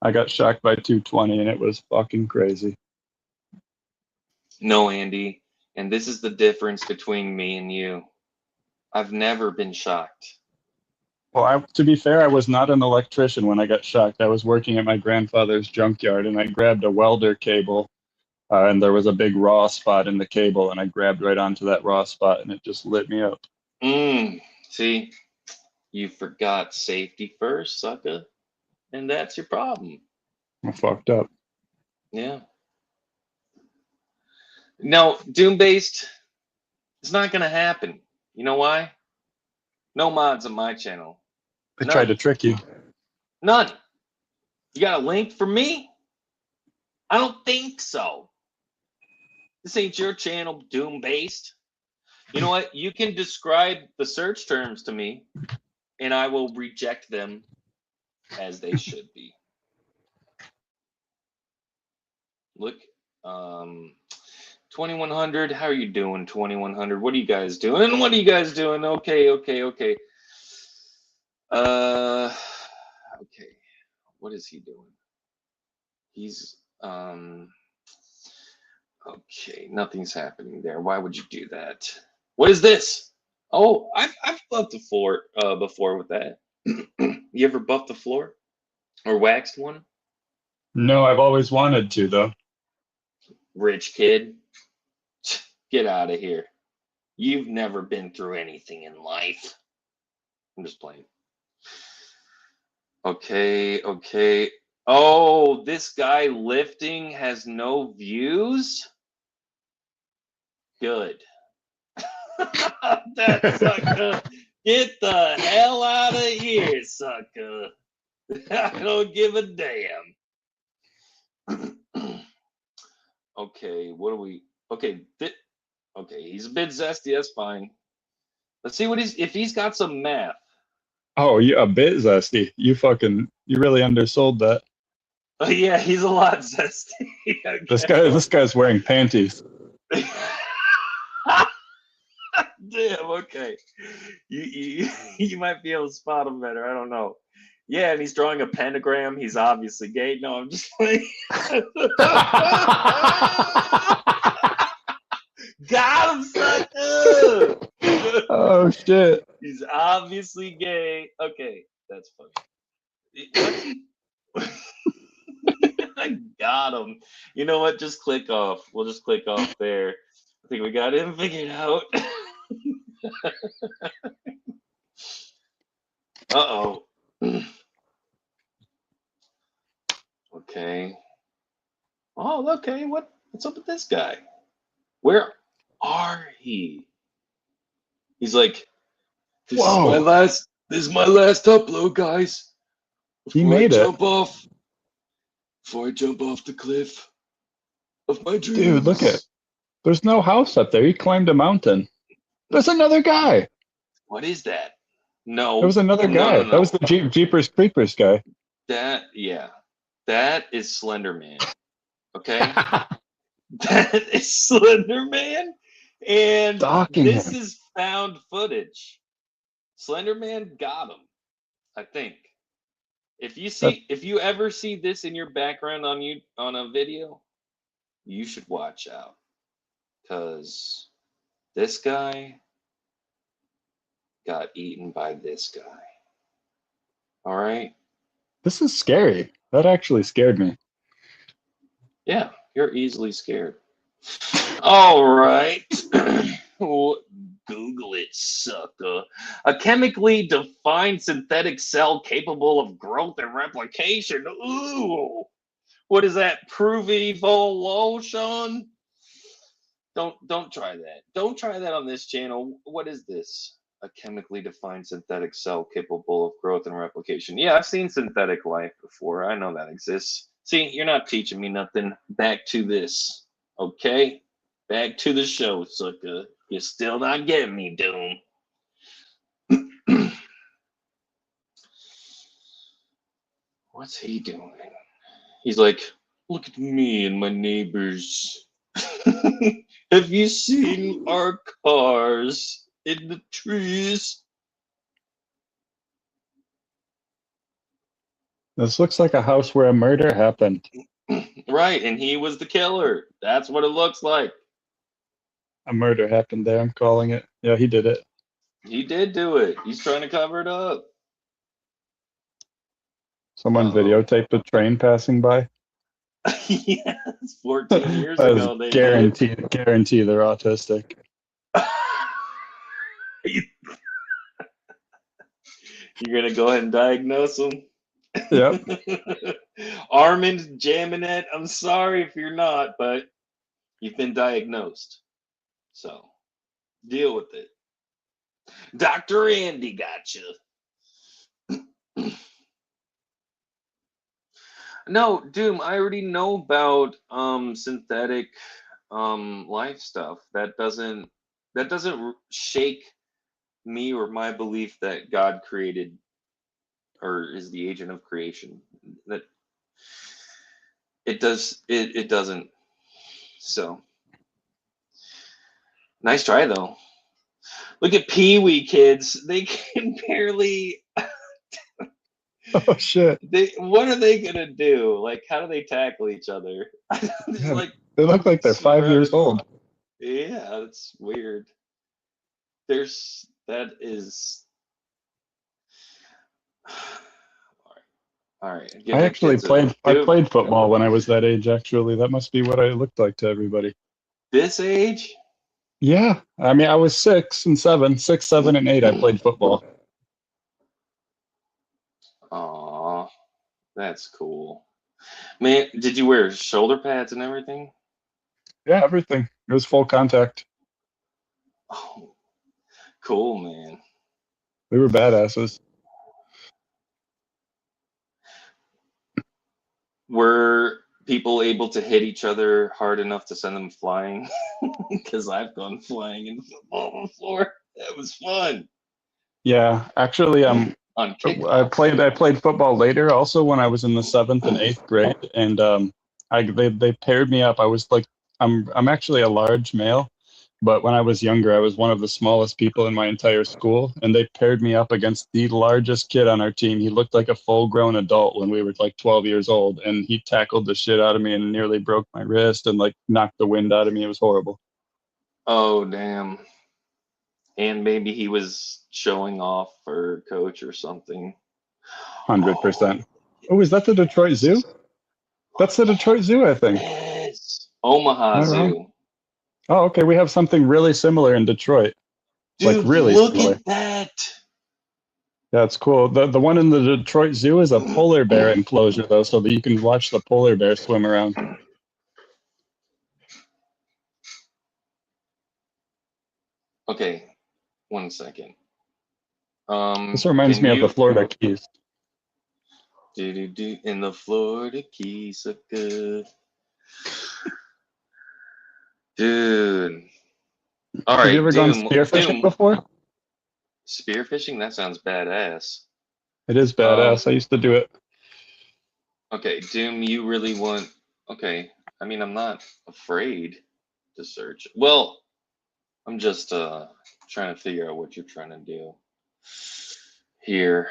I got shocked by 220 and it was fucking crazy. No, Andy, and this is the difference between me and you. I've never been shocked. Well, to be fair, I was not an electrician when I got shocked. I was working at my grandfather's junkyard and I grabbed a welder cable and there was a big raw spot in the cable and I grabbed right onto that raw spot and it just lit me up. See, you forgot safety first, sucker, and that's your problem. I fucked up. Yeah. No, Doom-based, it's not going to happen. You know why? No mods on my channel. They tried to trick you. None. You got a link for me? I don't think so. This ain't your channel, Doom-based. You know what? You can describe the search terms to me, and I will reject them as they should be. Look, 2100. How are you doing, 2100? What are you guys doing? What are you guys doing? Okay. Okay. What is he doing? He's okay. Nothing's happening there. Why would you do that? What is this? Oh, I've buffed the floor before with that. You ever buffed the floor or waxed one? No, I've always wanted to though. Rich kid, get out of here. You've never been through anything in life. I'm just playing. Okay. Oh, this guy lifting has no views? Good. That sucker. Get the hell out of here, sucker. I don't give a damn. Okay, what are we? Okay, okay, he's a bit zesty. That's fine. Let's see what if he's got some math. Oh, you're a bit zesty. You really undersold that. Oh yeah, he's a lot zesty. Okay. This guy's wearing panties. Damn. Okay. You might be able to spot him better. I don't know. Yeah, and he's drawing a pentagram. He's obviously gay. No, I'm just playing. Got him, sucker! Oh shit. He's obviously gay. Okay, that's funny. I got him. You know what? Just click off. We'll just click off there. I think we got him figured out. Uh-oh. Okay. Oh, okay. What's up with this guy? Where are he? He's like, this is my last upload, guys. He made it. Before I jump off the cliff of my dreams. Dude, look at. There's no house up there. He climbed a mountain. There's another guy. What is that? No. There was another guy. No. That was the Jeepers Creepers guy. That is Slender Man. Okay? That is Slender Man. And this is found footage. Slender Man got him, I think. If you ever see this in your background on a video, you should watch out. Because this guy got eaten by this guy. All right? This is scary. That actually scared me. Yeah, you're easily scared. All right. Google it, sucker. A chemically defined synthetic cell capable of growth and replication. Ooh. What is that? Sean? Don't try that. Don't try that on this channel. What is this? A chemically defined synthetic cell capable of growth and replication. Yeah, I've seen synthetic life before. I know that exists. See, you're not teaching me nothing. Back to this. Okay? Back to the show, sucker. You're still not getting me, Doom. What's he doing? He's like, look at me and my neighbors. Have you seen our cars in the trees? This looks like a house where a murder happened. Right, and he was the killer. That's what it looks like. A murder happened there, I'm calling it. Yeah, he did it. He did do it. He's trying to cover it up. Someone videotaped a train passing by. Yes, 14 years ago. They guarantee they're autistic. You're gonna go ahead and diagnose them. Yep. Armand Jaminet, I'm sorry if you're not, but you've been diagnosed. So deal with it. Dr. Andy got you. No, Doom, I already know about synthetic life stuff. That doesn't shake me or my belief that God created or is the agent of creation. That it doesn't. So nice try though. Look at Pee-wee kids. They can barely Oh shit. What are they gonna do? Like, how do they tackle each other? Yeah, like, they look like they're 5 years old. Yeah, that's weird. That is all right. I actually played football when I was that age, actually. That must be what I looked like to everybody. This age? Yeah. I mean, I was 6 and 7, 6, 7, and 8. I played football. Aw, that's cool. Man, did you wear shoulder pads and everything? Yeah, everything. It was full contact. Oh, cool, man. We were badasses. Were people able to hit each other hard enough to send them flying? Because I've gone flying in football before. That was fun. Yeah, actually, I played football later, also when I was in the 7th and 8th grade, and they paired me up. I was like, I'm actually a large male, but when I was younger, I was one of the smallest people in my entire school, and they paired me up against the largest kid on our team. He looked like a full-grown adult when we were like 12 years old, and he tackled the shit out of me and nearly broke my wrist and like knocked the wind out of me. It was horrible. Oh, damn. And maybe he was showing off for coach or something. 100%. Oh, is that the Detroit Zoo? That's the Detroit Zoo, I think. Yes. Omaha Am I Zoo. wrong? Oh, okay. We have something really similar in Detroit. Dude, like really look similar. at that. Yeah, it's cool. The one in the Detroit Zoo is a polar bear enclosure, though, so that you can watch the polar bear swim around. Okay, 1 second. This reminds me of the Florida Keys. In the Florida Keys, SUCKA. Dude. All right. Have you ever gone spearfishing before? Spearfishing? That sounds badass. It is badass. I used to do it. Okay, Doom, you really want... Okay, I mean, I'm not afraid to search. Well, I'm just trying to figure out what you're trying to do here.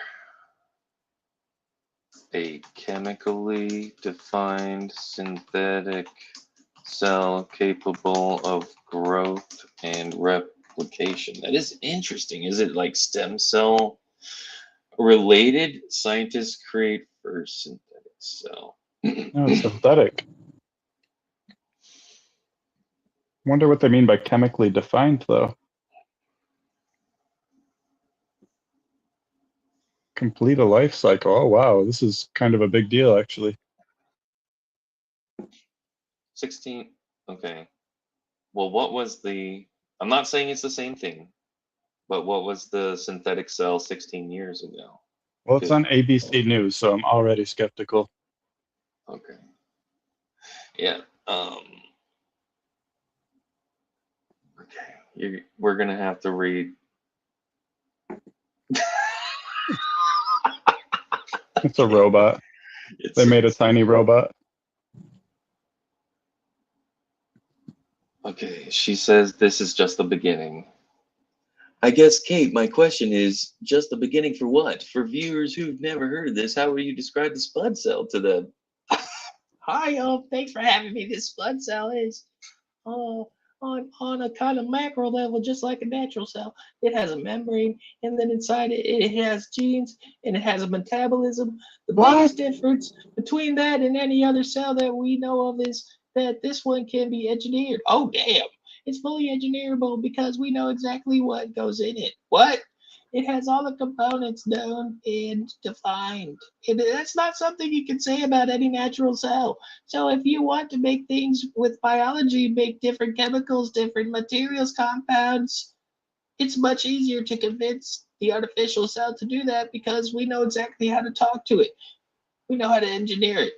A chemically defined synthetic cell capable of growth and replication. That is interesting. Is it like stem cell related? Scientists create first synthetic cell. No, synthetic. Wonder what they mean by chemically defined, though. Complete a life cycle. Oh, wow. This is kind of a big deal, actually. 16. Okay. Well, what was the... I'm not saying it's the same thing, but what was the synthetic cell 16 years ago? Well, it's on ABC News, so I'm already skeptical. Okay. Yeah. Okay. We're going to have to read... It's a robot. They made a tiny robot. Okay, she says this is just the beginning. I guess, Kate, my question is, just the beginning for what? For viewers who've never heard of this, how would you describe the spud cell to them? Hi, thanks for having me. This spud cell is on a kind of macro level, just like a natural cell. It has a membrane, and then inside it has genes, and it has a metabolism. The biggest difference between that and any other cell that we know of is that this one can be engineered. Oh, damn. It's fully engineerable because we know exactly what goes in it. What? It has all the components known and defined. And that's not something you can say about any natural cell. So if you want to make things with biology, make different chemicals, different materials, compounds, it's much easier to convince the artificial cell to do that because we know exactly how to talk to it. We know how to engineer it.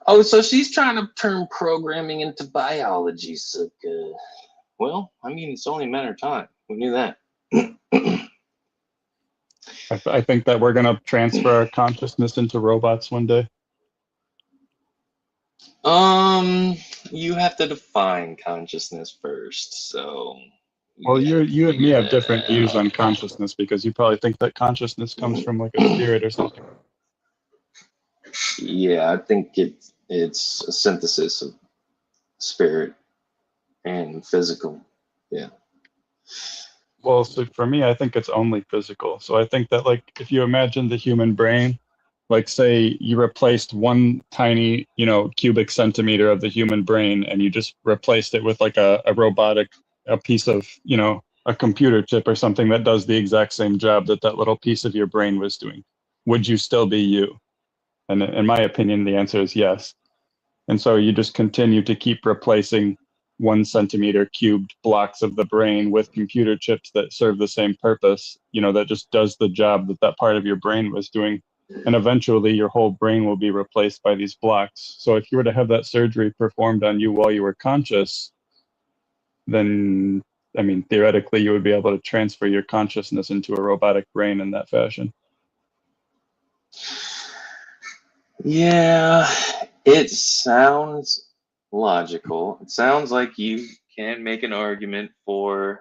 Oh, so she's trying to turn programming into biology, SUCKA. Well, I mean, it's only a matter of time. We knew that. I think that we're going to transfer our consciousness into robots one day. You have to define consciousness first, so... Well, you and me have different views on consciousness because you probably think that consciousness comes from like a spirit or something. Yeah, I think it's a synthesis of spirit and physical. Yeah. Well, so for me, I think it's only physical. So I think that, like, if you imagine the human brain, like, say you replaced one tiny, cubic centimeter of the human brain and you just replaced it with like a robotic, a piece of, a computer chip or something that does the exact same job that little piece of your brain was doing, would you still be you? And in my opinion, the answer is yes. And so you just continue to keep replacing 1 centimeter cubed blocks of the brain with computer chips that serve the same purpose, that just does the job that part of your brain was doing. And eventually your whole brain will be replaced by these blocks. So if you were to have that surgery performed on you while you were conscious, then, I mean, theoretically, you would be able to transfer your consciousness into a robotic brain in that fashion. Yeah, it sounds logical. It sounds like you can make an argument for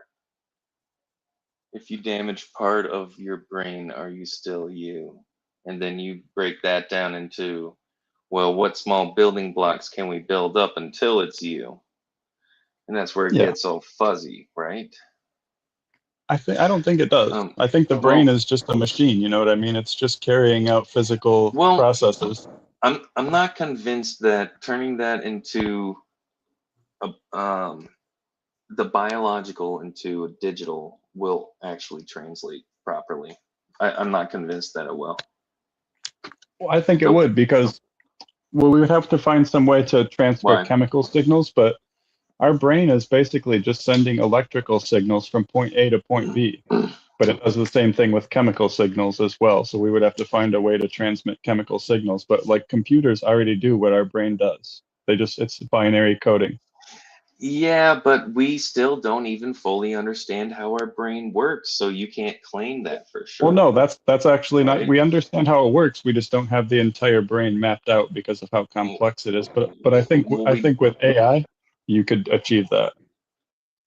if you damage part of your brain, are you still you? And then you break that down into, well, what small building blocks can we build up until it's you? And that's where it gets all fuzzy, right? I don't think it does. I think the brain is just a machine. You know what I mean? It's just carrying out physical processes. I'm not convinced that turning that into the biological into a digital will actually translate properly. I'm not convinced that it will. Well, I think it would, because we would have to find some way to transfer chemical signals, but our brain is basically just sending electrical signals from point A to point B. But it does the same thing with chemical signals as well. So we would have to find a way to transmit chemical signals. But like computers already do what our brain does. It's binary coding. Yeah, but we still don't even fully understand how our brain works, so you can't claim that for sure. Well, no, that's actually not. We understand how it works. We just don't have the entire brain mapped out because of how complex it is. But I think with AI, you could achieve that.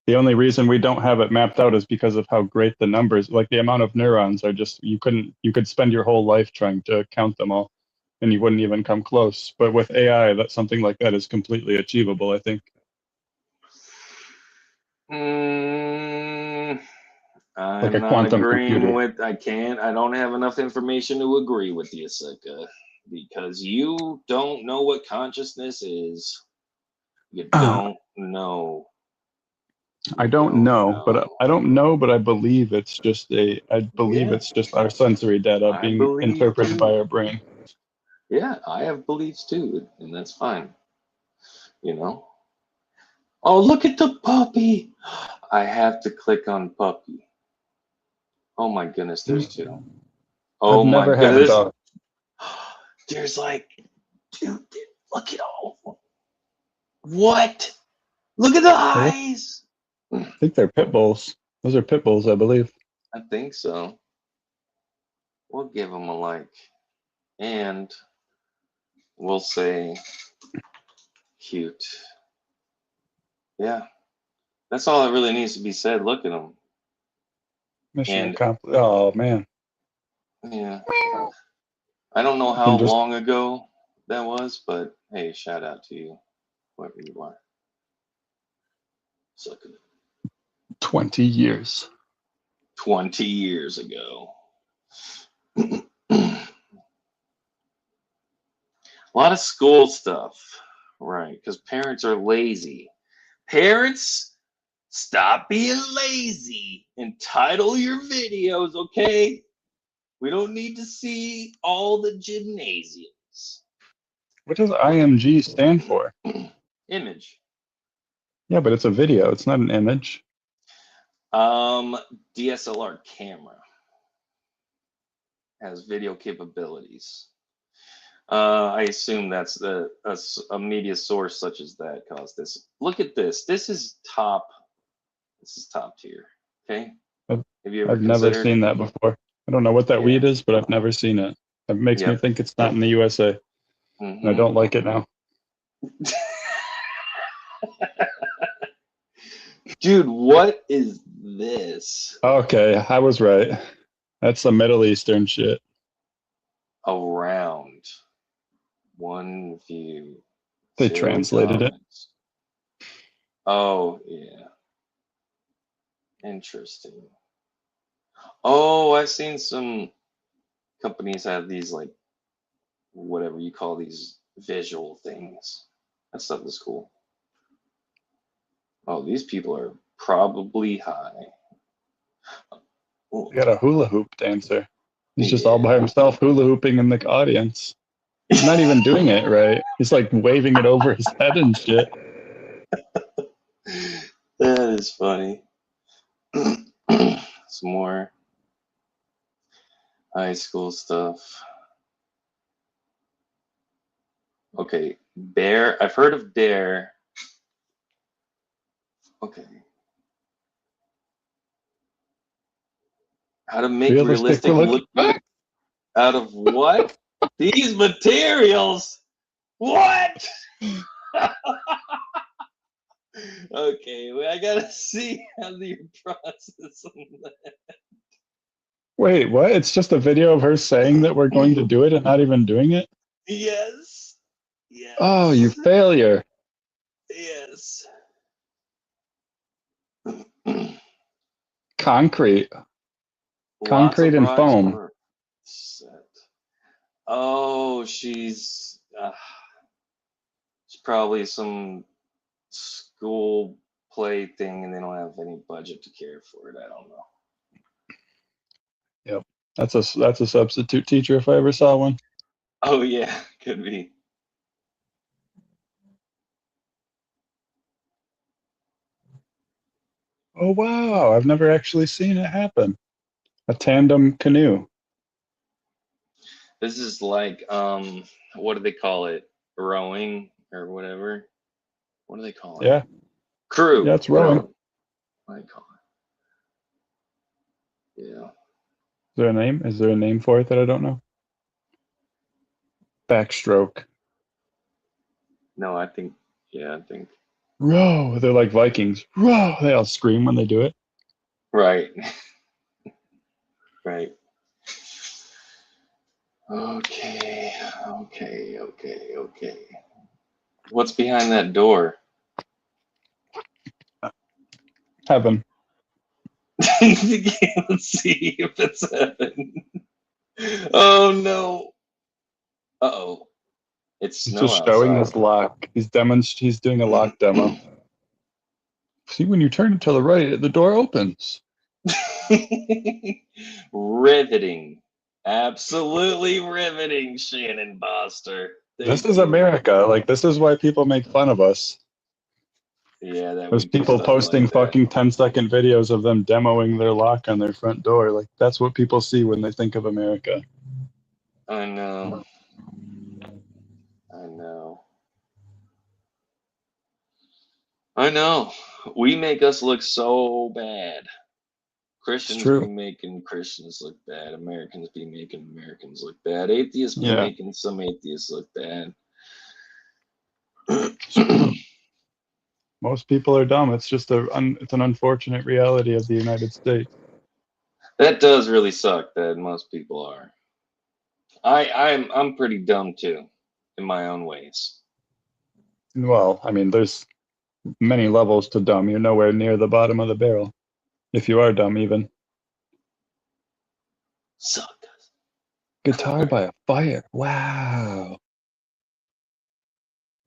The only reason we don't have it mapped out is because of how great the numbers, like the amount of neurons are just, you could spend your whole life trying to count them all and you wouldn't even come close. But with AI, that something like that is completely achievable, I think. I'm like a not quantum agreeing computer. with, I don't have enough information to agree with you, SUCKA, because you don't know what consciousness is. You don't know. I don't know, but I believe it's just it's just our sensory data being interpreted by our brain. Yeah, I have beliefs too, and that's fine. You know? Oh, look at the puppy! I have to click on puppy. Oh my goodness, there's two. Oh my never had a goodness. dog. There's like, dude, look at all. What? Look at the eyes! I think they're pit bulls. Those are pit bulls, I believe. I think so. We'll give them a like. And we'll say cute. Yeah. That's all that really needs to be said. Look at them. Mission accomplished. Oh, man. Yeah. I don't know how long ago that was, but hey, shout out to you, whoever you are. SUCKA. 20 years. 20 years ago. A lot of school stuff, right? Because parents are lazy. Parents, stop being lazy and title your videos, okay? We don't need to see all the gymnasiums. What does IMG stand for? Image. Yeah, but it's a video. It's not an image. DSLR camera has video capabilities. I assume that's a media source such as that caused this. Look at this. This is top tier. Okay. I've never seen that before. I don't know what that weed is, but I've never seen it. It makes me think it's not in the USA. And I don't like it now. Dude, what is this? Okay, I was right. That's some Middle Eastern shit. Around one view. They translated it. Oh, yeah. Interesting. Oh, I've seen some companies have these, like, whatever you call these visual things. That stuff is cool. Oh, these people are probably high. You got a hula hoop dancer. He's just all by himself hula hooping in the audience. He's not even doing it right. He's like waving it over his head and shit. That is funny. Some more high school stuff. Okay, Bear. I've heard of Dare. Okay. How to make realistic look out of what? These materials. What? Okay, well, I gotta see how you're processing that. Wait, what? It's just a video of her saying that we're going to do it and not even doing it? Yes. Yes. Oh, you failure. Yes. Concrete. Concrete and foam. Set. Oh, she's it's probably some school play thing, and they don't have any budget to care for it. I don't know. Yep, that's a substitute teacher if I ever saw one. Oh yeah, could be. Oh wow, I've never actually seen it happen. A tandem canoe. This is like what do they call it? Rowing or whatever. What do they call it? Yeah. Crew. Yeah, it's rowing. What do they call it? Yeah. Is there a name? Is there a name for it that I don't know? Backstroke. No, I think. Row. They're like Vikings. Row. They all scream when they do it. Right. Right. Okay. What's behind that door? Heaven. Let's see if it's heaven. Oh no. Uh-oh. It's He's snow just showing outside. this lock. He's doing a lock demo. See, when you turn it to the right, the door opens. Riveting. Absolutely riveting, Shannon Boster. This is America. Like, this is why people make fun of us. Yeah, that There's we do people stuff posting like that. fucking 10-second videos of them demoing their lock on their front door. Like, that's what people see when they think of America. I know. We make us look so bad. Christians be making Christians look bad. Americans be making Americans look bad. Atheists be making some atheists look bad. Most people are dumb. It's just it's an unfortunate reality of the United States. That does really suck that most people are. I'm pretty dumb too, in my own ways. Well, I mean, there's many levels to dumb. You're nowhere near the bottom of the barrel. If you are dumb, even. SUCKA. Guitar by a fire. Wow.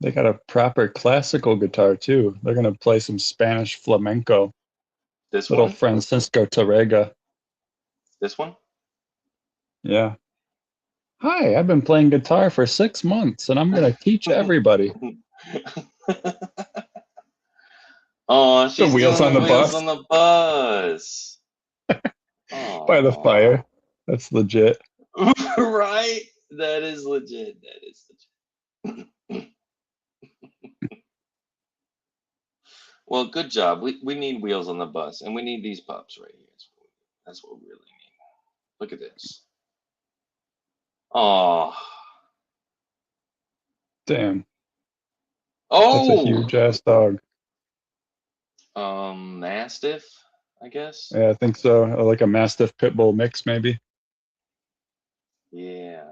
They got a proper classical guitar too. They're gonna play some Spanish flamenco. This little one? Francisco Tarrega. This one? Yeah. Hi, I've been playing guitar for 6 months, and I'm gonna teach everybody. Oh, she's the wheels doing on the wheels bus. on the bus. By the fire. That's legit. Right? That is legit. Well, good job. We need wheels on the bus, and we need these pups right here. That's what we really need. Look at this. Oh. Damn. Oh. That's a huge ass dog. Mastiff, I guess. Yeah, I think so. Like a Mastiff Pit Bull mix, maybe. Yeah.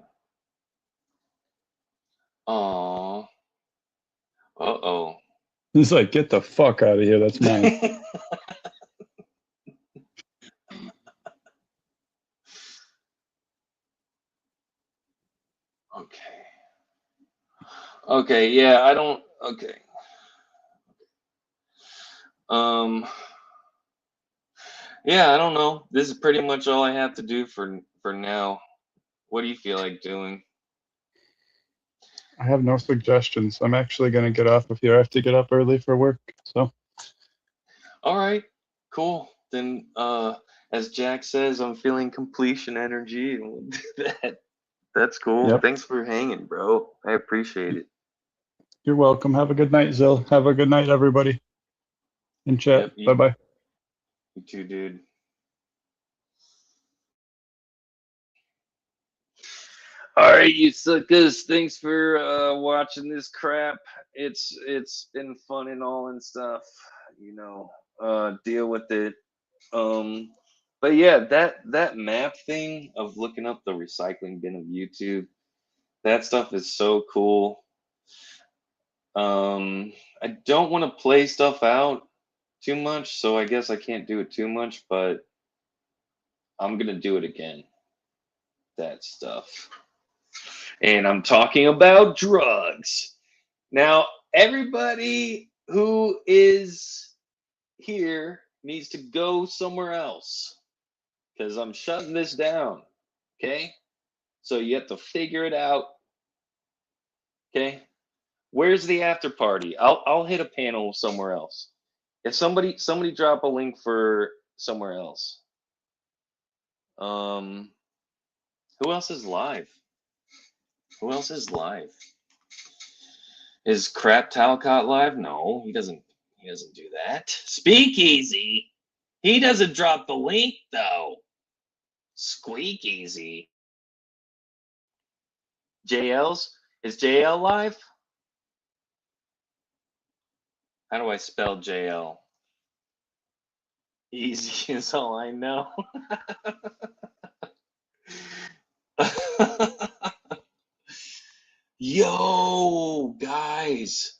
Oh. Uh-oh. He's like, get the fuck out of here. That's mine. Okay, yeah, I don't. Okay. Yeah, I don't know. This is pretty much all I have to do for now. What do you feel like doing? I have no suggestions. I'm actually going to get off of here. I have to get up early for work. So. All right, cool. Then, as Jack says, I'm feeling completion energy, and we'll do that. That's cool. Yep. Thanks for hanging, bro. I appreciate it. You're welcome. Have a good night, Zill. Have a good night, everybody. In chat. Yep, Bye-bye. You too, dude. All right, you suckers. Thanks for watching this crap. It's been fun and all and stuff. You know, deal with it. But yeah, that map thing of looking up the recycling bin of YouTube, that stuff is so cool. I don't want to play stuff out too much, so I guess I can't do it too much, but I'm gonna do it again. That stuff. And I'm talking about drugs. Now, everybody who is here needs to go somewhere else because I'm shutting this down. Okay? So you have to figure it out. Okay? Where's the after party? I'll hit a panel somewhere else. If somebody drop a link for somewhere else. Who else is live? Who else is live? Is Crap Talcott live? No, he doesn't do that. Speakeasy. He doesn't drop the link though. Squeak easy. JL's? Is JL live? How do I spell JL? Easy is all I know. Yo, guys.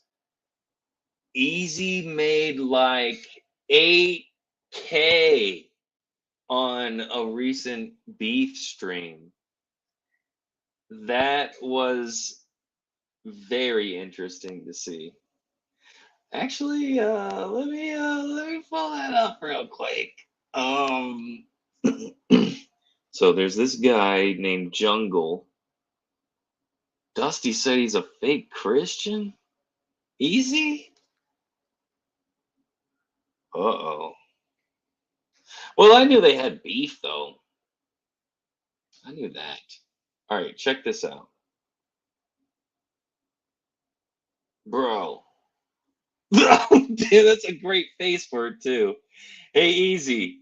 Easy made like 8K on a recent beef stream. That was very interesting to see. Actually, let me pull that up real quick. So there's this guy named Jungle. Dusty said he's a fake Christian. Easy? Uh-oh. Well, I knew they had beef, though. I knew that. All right, check this out. Bro. Dude, that's a great face for it, too. Hey, Easy.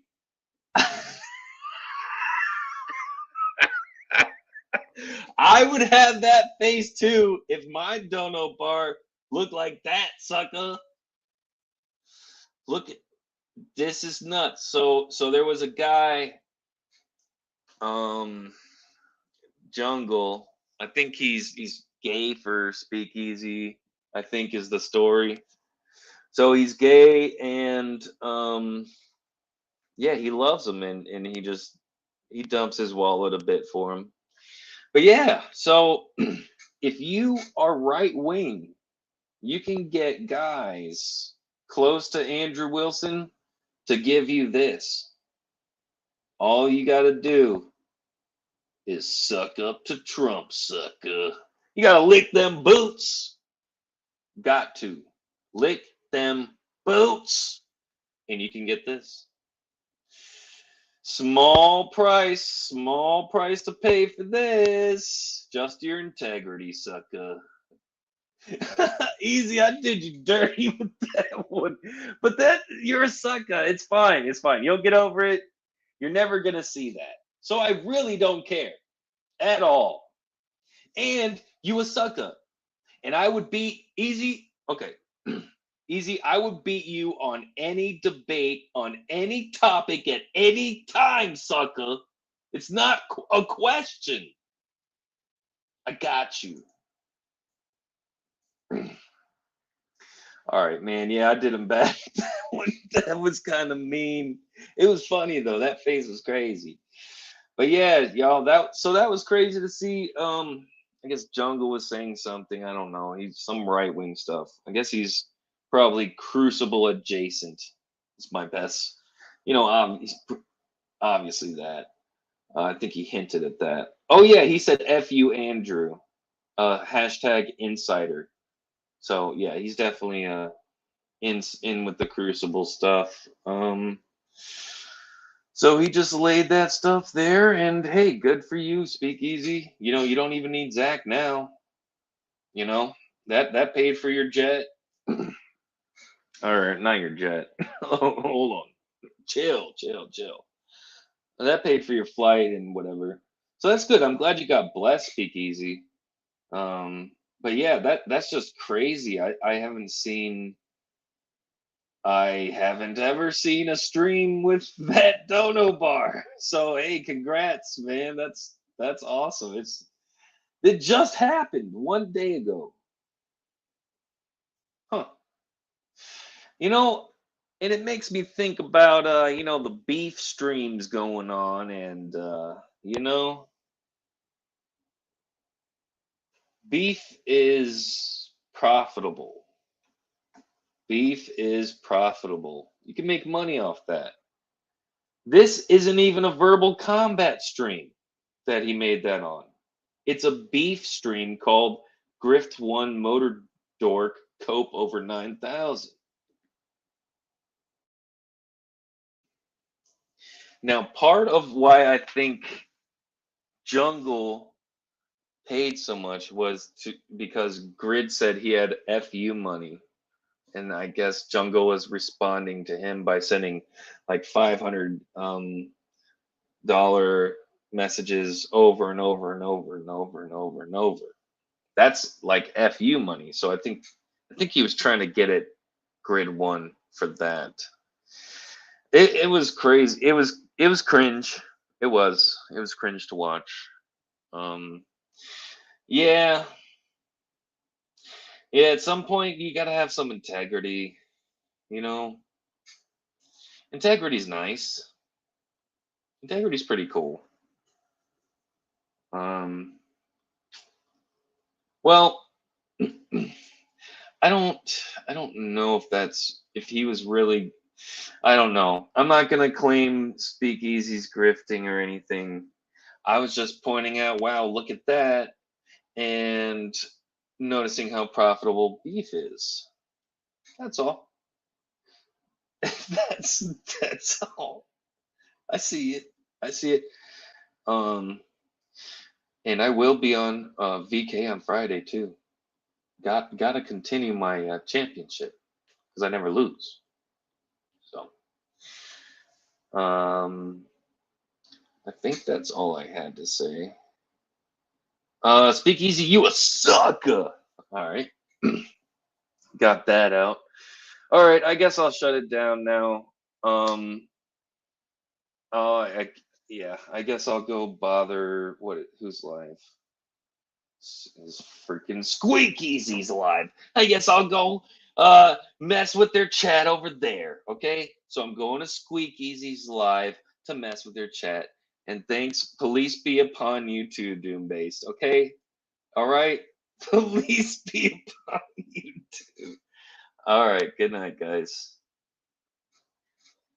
I would have that face, too, if my dono bar looked like that, sucker. Look, this is nuts. So there was a guy, Jungle. I think he's gay for Speakeasy, I think is the story. So he's gay and yeah, he loves him and he dumps his wallet a bit for him. But yeah, so if you are right wing, you can get guys close to Andrew Wilson to give you this. All you got to do is suck up to Trump, sucker. You got to lick them boots. Got to lick them boots. And you can get this. Small price to pay for this. Just your integrity, sucker. Easy, I did you dirty with that one. But you're a sucker. It's fine. It's fine. You'll get over it. You're never going to see that. So I really don't care at all. And you a sucker. And I would beat Easy. Okay. Easy, I would beat you on any debate, on any topic, at any time, sucker. It's not a question. I got you. All right, man. Yeah, I did him bad. That was kind of mean. It was funny though. That face was crazy. But yeah, y'all, that was crazy to see. I guess Jungle was saying something. I don't know. He's some right wing stuff. I guess he's probably Crucible adjacent. It's my best. He's obviously that. I think he hinted at that. Oh yeah, he said "F you, Andrew." Hashtag insider. So yeah, he's definitely in with the Crucible stuff. So he just laid that stuff there, and hey, good for you, Speakeasy. You don't even need Zach now. That paid for your jet. Or not your jet. Hold on. Chill. That paid for your flight and whatever. So that's good. I'm glad you got blessed, Speakeasy. But yeah, that's just crazy. I haven't ever seen a stream with that dono bar. So hey, congrats, man. That's awesome. It just happened 1 day ago. Huh. And it makes me think about the beef streams going on and beef is profitable. Beef is profitable. You can make money off that. This isn't even a verbal combat stream that he made that on. It's a beef stream called Grift 1 Motor Dork Cope over 9,000. Now, part of why I think Jungle paid so much was because Grid said he had FU money. And I guess Jungle was responding to him by sending like $500 messages over and over and over and over and over and over. That's like FU money. So I think he was trying to get at Grid 1 for that. It was crazy. It was cringe. It was cringe to watch. Yeah. Yeah, at some point you gotta have some integrity, you know. Integrity's nice. Integrity's pretty cool. Well, I don't know if he was really, I don't know. I'm not gonna claim Speakeasy's grifting or anything. I was just pointing out, wow, look at that, and noticing how profitable beef is. That's all. that's all. I see it. And I will be on VK on Friday too. Got to continue my championship because I never lose. So, I think that's all I had to say. Speakeasy, you a sucker. All right, got that out. All right, I guess I'll shut it down now. Yeah, I guess I'll go bother who's live. Is freaking Squeakeasy's live. I guess I'll go mess with their chat over there. Okay, so I'm going to Squeakeasy's live to mess with their chat. And thanks, police be upon you too, Doombased. Okay, all right, police be upon you too. All right, good night, guys.